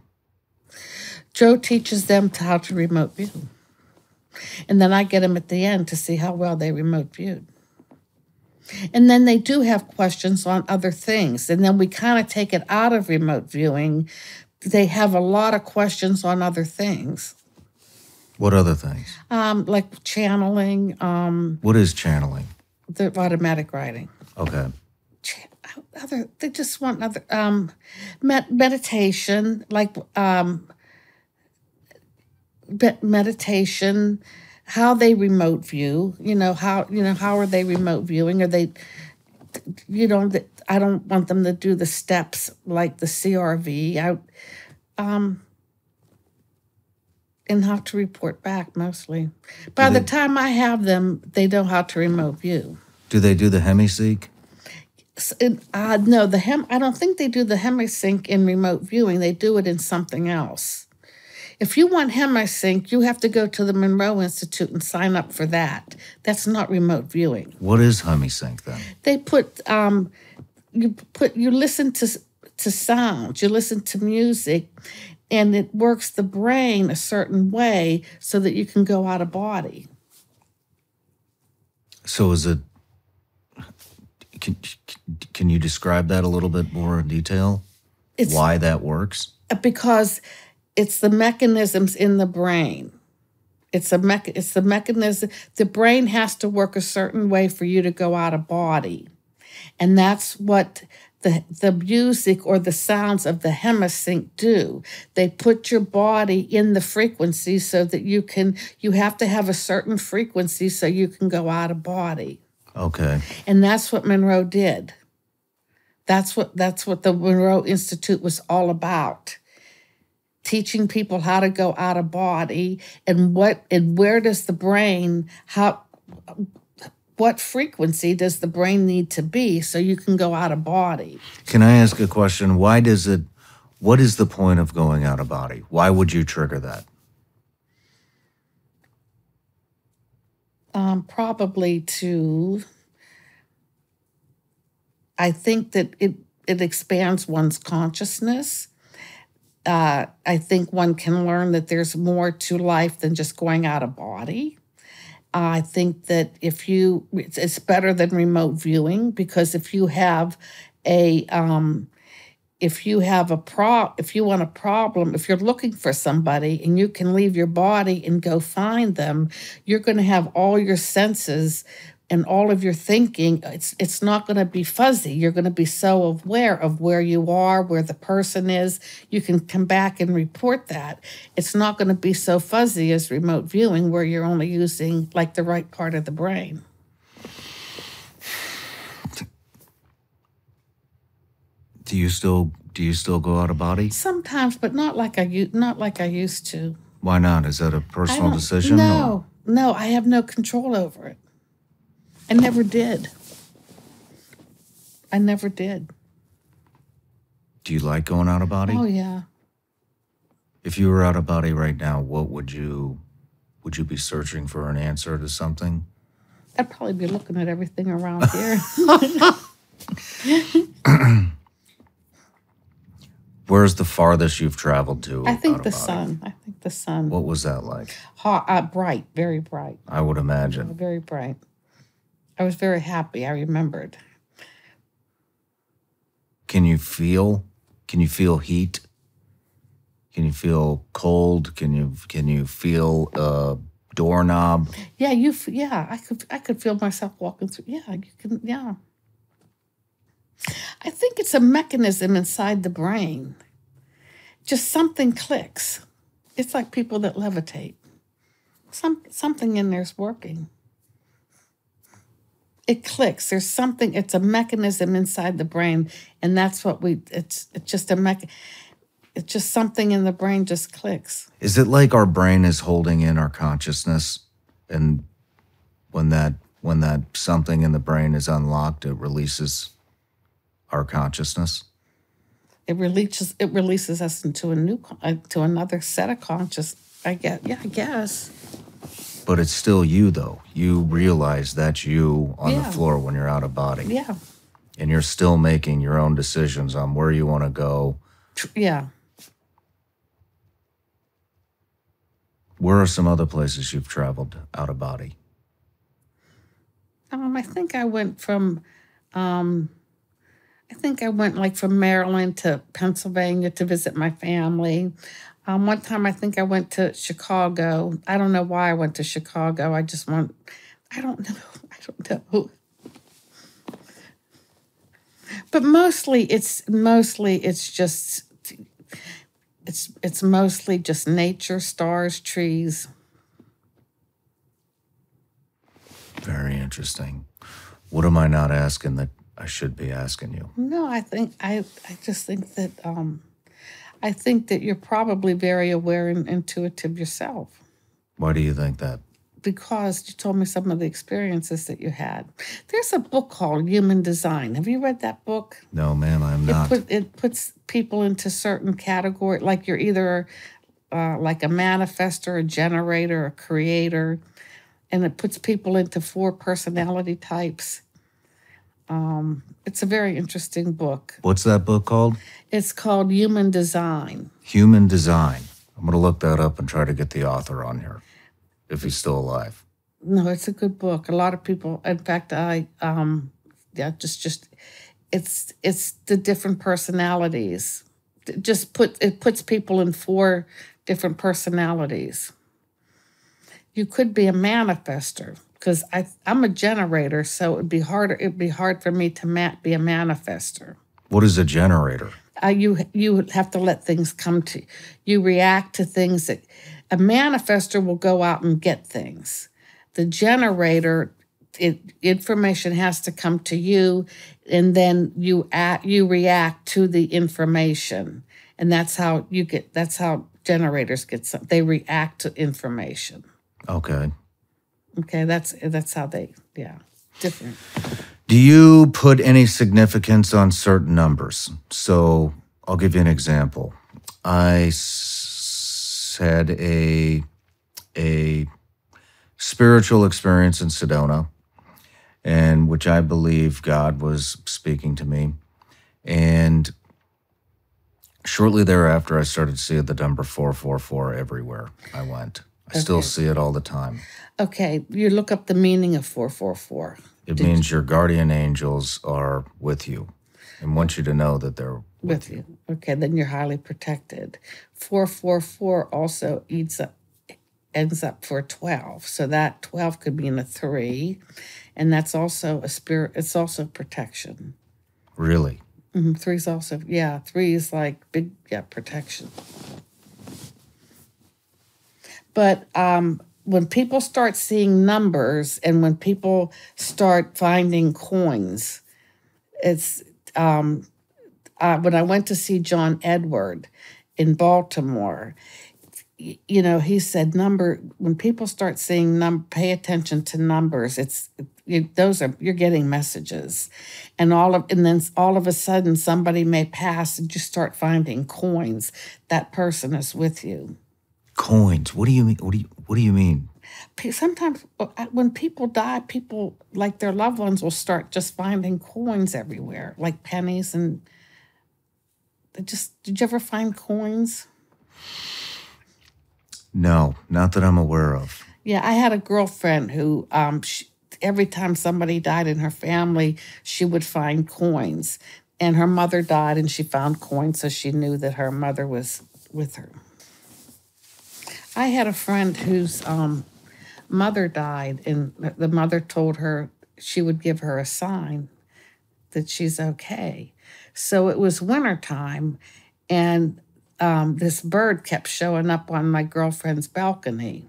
Joe teaches them how to remote view. And then I get them at the end to see how well they remote viewed. And then they do have questions on other things. And then we kind of take it out of remote viewing. They have a lot of questions on other things. What other things? Like channeling. What is channeling? The automatic writing. Okay. They just want other meditation, like meditation, how they remote view. How are they remote viewing? Are they? I don't want them to do the steps like the CRV. And how to report back mostly. By the time I have them, they know how to remote view. Do they do the hemisync? No, I don't think they do the hemisync in remote viewing. They do it in something else. If you want hemisync, you have to go to the Monroe Institute and sign up for that. That's not remote viewing. What is hemisync then? They you listen to sounds, you listen to music, and it works the brain a certain way so that you can go out of body. So is it? Can you describe that a little bit more in detail? Why that works? Because it's the mechanisms in the brain. It's the mechanism. The brain has to work a certain way for you to go out of body. And that's what the music or the sounds of the hemisync do. They put your body in the frequency so that you have to have a certain frequency so you can go out of body. Okay. And that's what Monroe did. That's what the Monroe Institute was all about. Teaching people how to go out of body and where does the brain, what frequency does the brain need to be so you can go out of body? Can I ask a question? What is the point of going out of body? Why would you trigger that? Probably to, I think that it expands one's consciousness. I think one can learn that there's more to life than just going out of body. I think that it's better than remote viewing, because if you want a problem, if you're looking for somebody and you can leave your body and go find them, you're going to have all your senses and all of your thinking. It's not going to be fuzzy. You're going to be so aware of where you are, where the person is. You can come back and report that. It's not going to be so fuzzy as remote viewing, where you're only using like the right part of the brain. Do you still go out of body? Sometimes, but not like I used to. Why not? Is that a personal decision? No, I have no control over it. I never did. Do you like going out of body? Oh, yeah. If you were out of body right now, what would you be searching for an answer to something? I'd probably be looking at everything around here. Where's the farthest you've traveled to? I think the sun. What was that like? Hot, bright, very bright. I would imagine. Very bright. I was very happy. I remembered. Can you feel heat? Can you feel cold? Can you feel a doorknob? Yeah, I could feel myself walking through. Yeah, you can. Yeah. I think it's a mechanism inside the brain. Just something clicks. It's like people that levitate. Something in there's working. It clicks. There's something. It's a mechanism inside the brain, and that's what it's just it's just something in the brain just clicks. Is it like our brain is holding in our consciousness, and when that something in the brain is unlocked, it releases our consciousness? It releases us into another set of conscious. I guess. But it's still you, though. You realize that's you on the floor when you're out of body. Yeah. And you're still making your own decisions on where you want to go. Yeah. Where are some other places you've traveled out of body? I think I went from like from Maryland to Pennsylvania to visit my family. One time I think I went to Chicago. I don't know why I went to Chicago. I don't know. But mostly it's mostly just nature, stars, trees. Very interesting. What am I not asking that I should be asking you? No, I just think that I think that you're probably very aware and intuitive yourself. Why do you think that? Because you told me some of the experiences that you had. There's a book called Human Design. Have you read that book? No, ma'am, I'm not. It puts people into certain categories, like you're either like a manifestor, a generator, a creator, and it puts people into 4 personality types. It's a very interesting book. What's that book called? It's called Human Design. Human Design. I'm going to look that up and try to get the author on here, if he's still alive. No, it's a good book. A lot of people, in fact, it's the different personalities. It puts people in 4 different personalities. You could be a manifester, because I'm a generator, so it'd be hard for me to be a manifester. What is a generator? You have to let things come to you. You react to things that a manifester will go out and get things. The generator, information has to come to you, and then you react to the information, and that's how generators get some. They react to information. Okay. Okay, that's how they different. Do you put any significance on certain numbers? So I'll give you an example. I said a spiritual experience in Sedona, and which I believe God was speaking to me. And shortly thereafter, I started seeing the number 444 everywhere I went. I still Okay. see it all the time. Okay, you look up the meaning of 444. It means your guardian angels are with you and want you to know that they're With you. Okay, then you're highly protected. 444 also ends up for 12. So that 12 could mean a 3. And that's also a spirit, it's also protection. Really? 3 is also, 3 is like big, protection. But when people start seeing numbers and when people start finding coins, it's when I went to see John Edward in Baltimore, he said when people start seeing pay attention to numbers, you're getting messages, and then all of a sudden somebody may pass and you start finding coins. That person is with you. Coins? What do you mean? What do you mean? Sometimes when people die, people like their loved ones will start just finding coins everywhere, like pennies, and did you ever find coins? No, not that I'm aware of. Yeah, I had a girlfriend who every time somebody died in her family, she would find coins. And her mother died and she found coins, so she knew that her mother was with her. I had a friend whose mother died, and the mother told her she would give her a sign that she's okay. So it was wintertime, and this bird kept showing up on my girlfriend's balcony.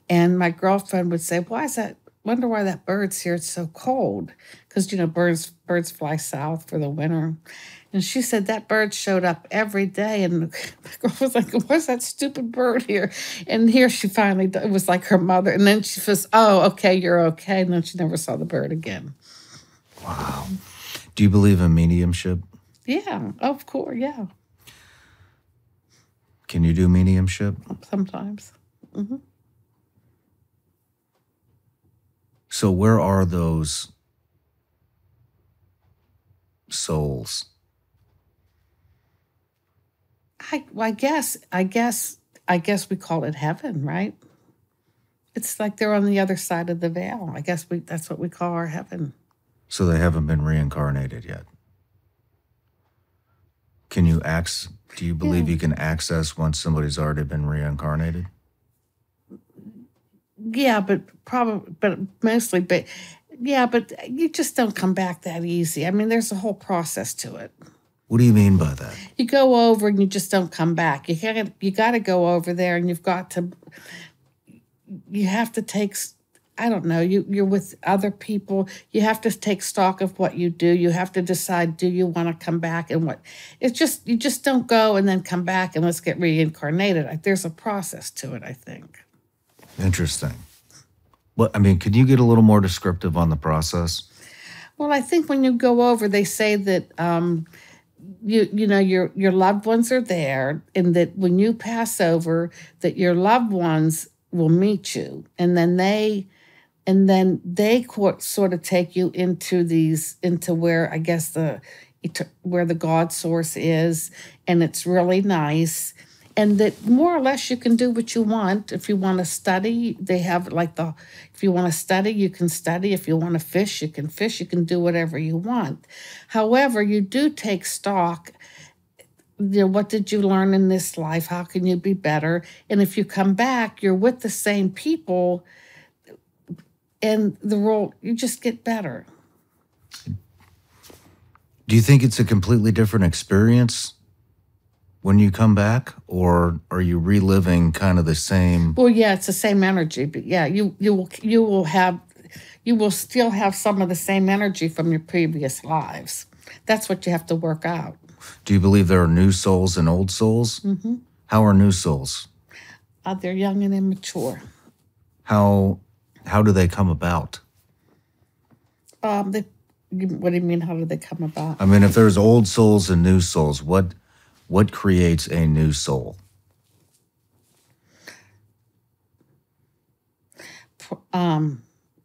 And my girlfriend would say, wonder why that bird's here, it's so cold. Because, birds fly south for the winter. And she said that bird showed up every day. And my girl was like, what's that stupid bird here? And here she finally, it was like her mother. And then she says, oh, okay, you're okay. And then she never saw the bird again. Wow. Do you believe in mediumship? Yeah, of course, yeah. Can you do mediumship? Sometimes. Mm-hmm. So where are those souls? I guess we call it heaven, right? It's like they're on the other side of the veil. I guess that's what we call our heaven. So they haven't been reincarnated yet. Do you believe you can access once somebody's already been reincarnated? Yeah, but you just don't come back that easy. I mean, there's a whole process to it. What do you mean by that? You go over and you just don't come back. You got to go over there, and you have to take, I don't know, you're with other people. You have to take stock of what you do. You have to decide, do you want to come back and what? You just don't go and then come back and let's get reincarnated. There's a process to it, I think. Interesting. Could you get a little more descriptive on the process? Well, I think when you go over, they say that your loved ones are there, and that when you pass over, that your loved ones will meet you, and then they sort of take you into where I guess where the God source is, and it's really nice. And that more or less you can do what you want. If you want to study, they have if you want to study, you can study. If you want to fish, you can fish. You can do whatever you want. However, you do take stock. What did you learn in this life? How can you be better? And if you come back, you're with the same people, and you just get better. Do you think it's a completely different experience when you come back, or are you reliving kind of the same? Well, yeah, it's the same energy, but yeah, you will still have some of the same energy from your previous lives. That's what you have to work out. Do you believe there are new souls and old souls? Mm-hmm. How are new souls? They're young and immature. How do they come about? What do you mean? How do they come about? If there's old souls and new souls, what creates a new soul?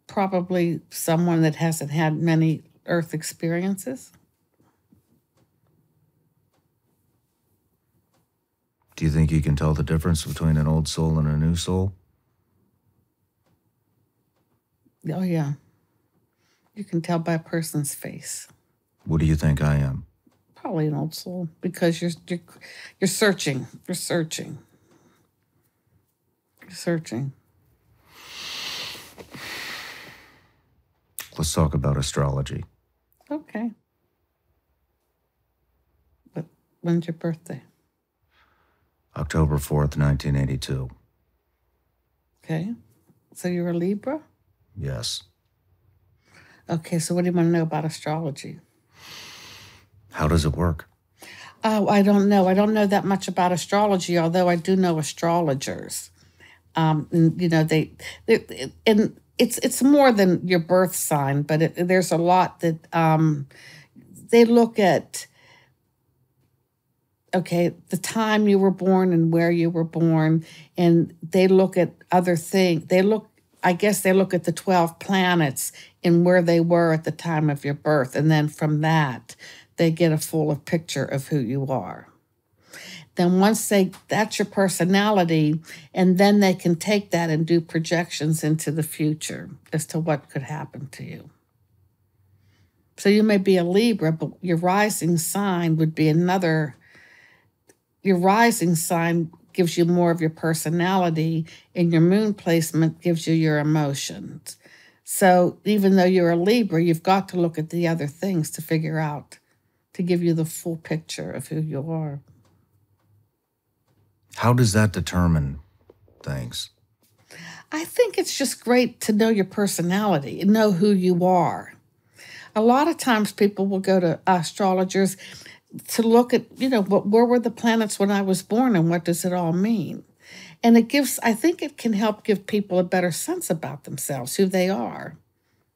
Probably someone that hasn't had many Earth experiences. Do you think you can tell the difference between an old soul and a new soul? Oh, yeah. You can tell by a person's face. What do you think I am? Probably an old soul, because you're searching. You're searching. You're searching. Let's talk about astrology. Okay. But when's your birthday? October 4th, 1982. Okay. So you're a Libra? Yes. Okay, so what do you want to know about astrology? How does it work? Oh, I don't know. I don't know that much about astrology, although I do know astrologers. And, you know, and it's more than your birth sign, but there's a lot that they look at. Okay, the time you were born and where you were born, and they look at other things. I guess they look at the 12 planets and where they were at the time of your birth, and then from that, they get a fuller picture of who you are. Then that's your personality, and then they can take that and do projections into the future as to what could happen to you. So you may be a Libra, but your rising sign would be another. Your rising sign gives you more of your personality, and your moon placement gives you your emotions. So even though you're a Libra, you've got to look at the other things to figure out, to give you the full picture of who you are. How does that determine things? I think it's just great to know your personality and know who you are. A lot of times people will go to astrologers to look at, you know, where were the planets when I was born and what does it all mean? And I think it can help give people a better sense about themselves, who they are,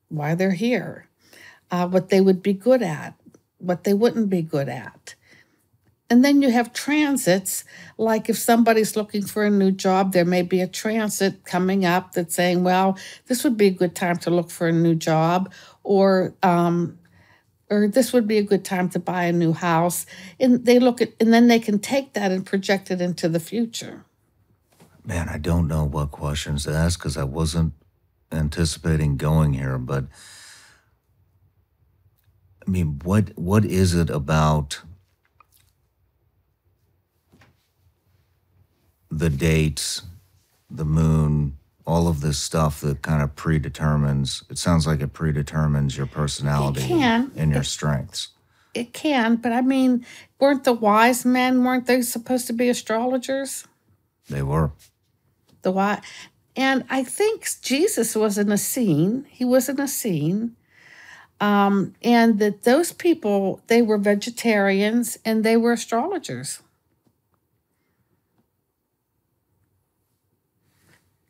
why they're here, what they would be good at, what they wouldn't be good at. And then you have transits, like if somebody's looking for a new job, there may be a transit coming up that's saying, well, this would be a good time to look for a new job, or this would be a good time to buy a new house. And they look at, and then they can take that and project it into the future. Man, I don't know what questions to ask because I wasn't anticipating going here, but I mean, what is it about the dates, the moon, all of this stuff that kind of predetermines, it sounds like it predetermines your personality and your strengths. It can, but I mean, weren't the wise men, weren't they supposed to be astrologers? They were. And I think Jesus was in a scene. He was in a scene. And that those people, they were vegetarians and they were astrologers.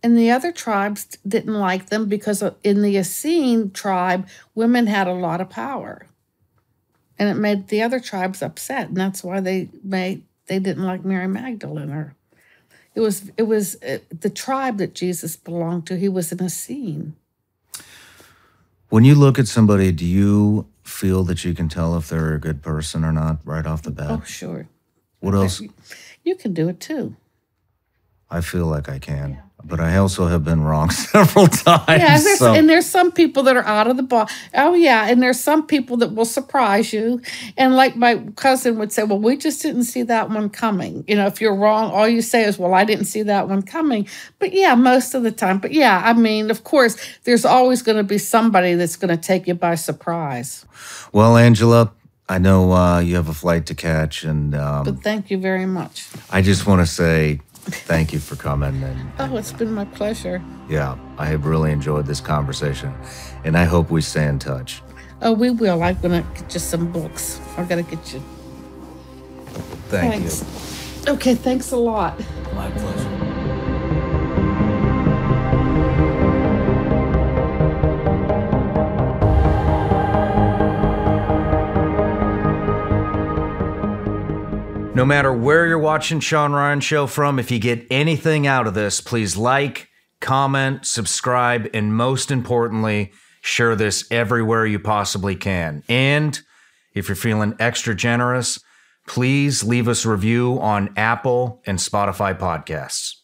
And the other tribes didn't like them because in the Essene tribe, women had a lot of power. And it made the other tribes upset. And that's why they didn't like Mary Magdalene. It was the tribe that Jesus belonged to. He was an Essene. When you look at somebody, do you feel that you can tell if they're a good person or not right off the bat? Oh, sure. What else? You can do it too. I feel like I can, but I also have been wrong several times. Yeah, and there's some people that are out of the box. Oh, yeah, and there's some people that will surprise you. And like my cousin would say, well, we just didn't see that one coming. You know, if you're wrong, all you say is, well, I didn't see that one coming. But yeah, most of the time. But yeah, I mean, of course, there's always going to be somebody that's going to take you by surprise. Well, Angela, I know you have a flight to catch. But thank you very much. I just want to say thank you for coming. Oh, it's been my pleasure. Yeah, I have really enjoyed this conversation, and I hope we stay in touch. Oh, we will. I'm going to get you some books. I'm going to get you. Thank you. Okay, thanks a lot. My pleasure. No matter where you're watching Shawn Ryan Show from, if you get anything out of this, please like comment, subscribe, and most importantly, share this everywhere you possibly can. And if you're feeling extra generous, please leave us a review on Apple and Spotify podcasts.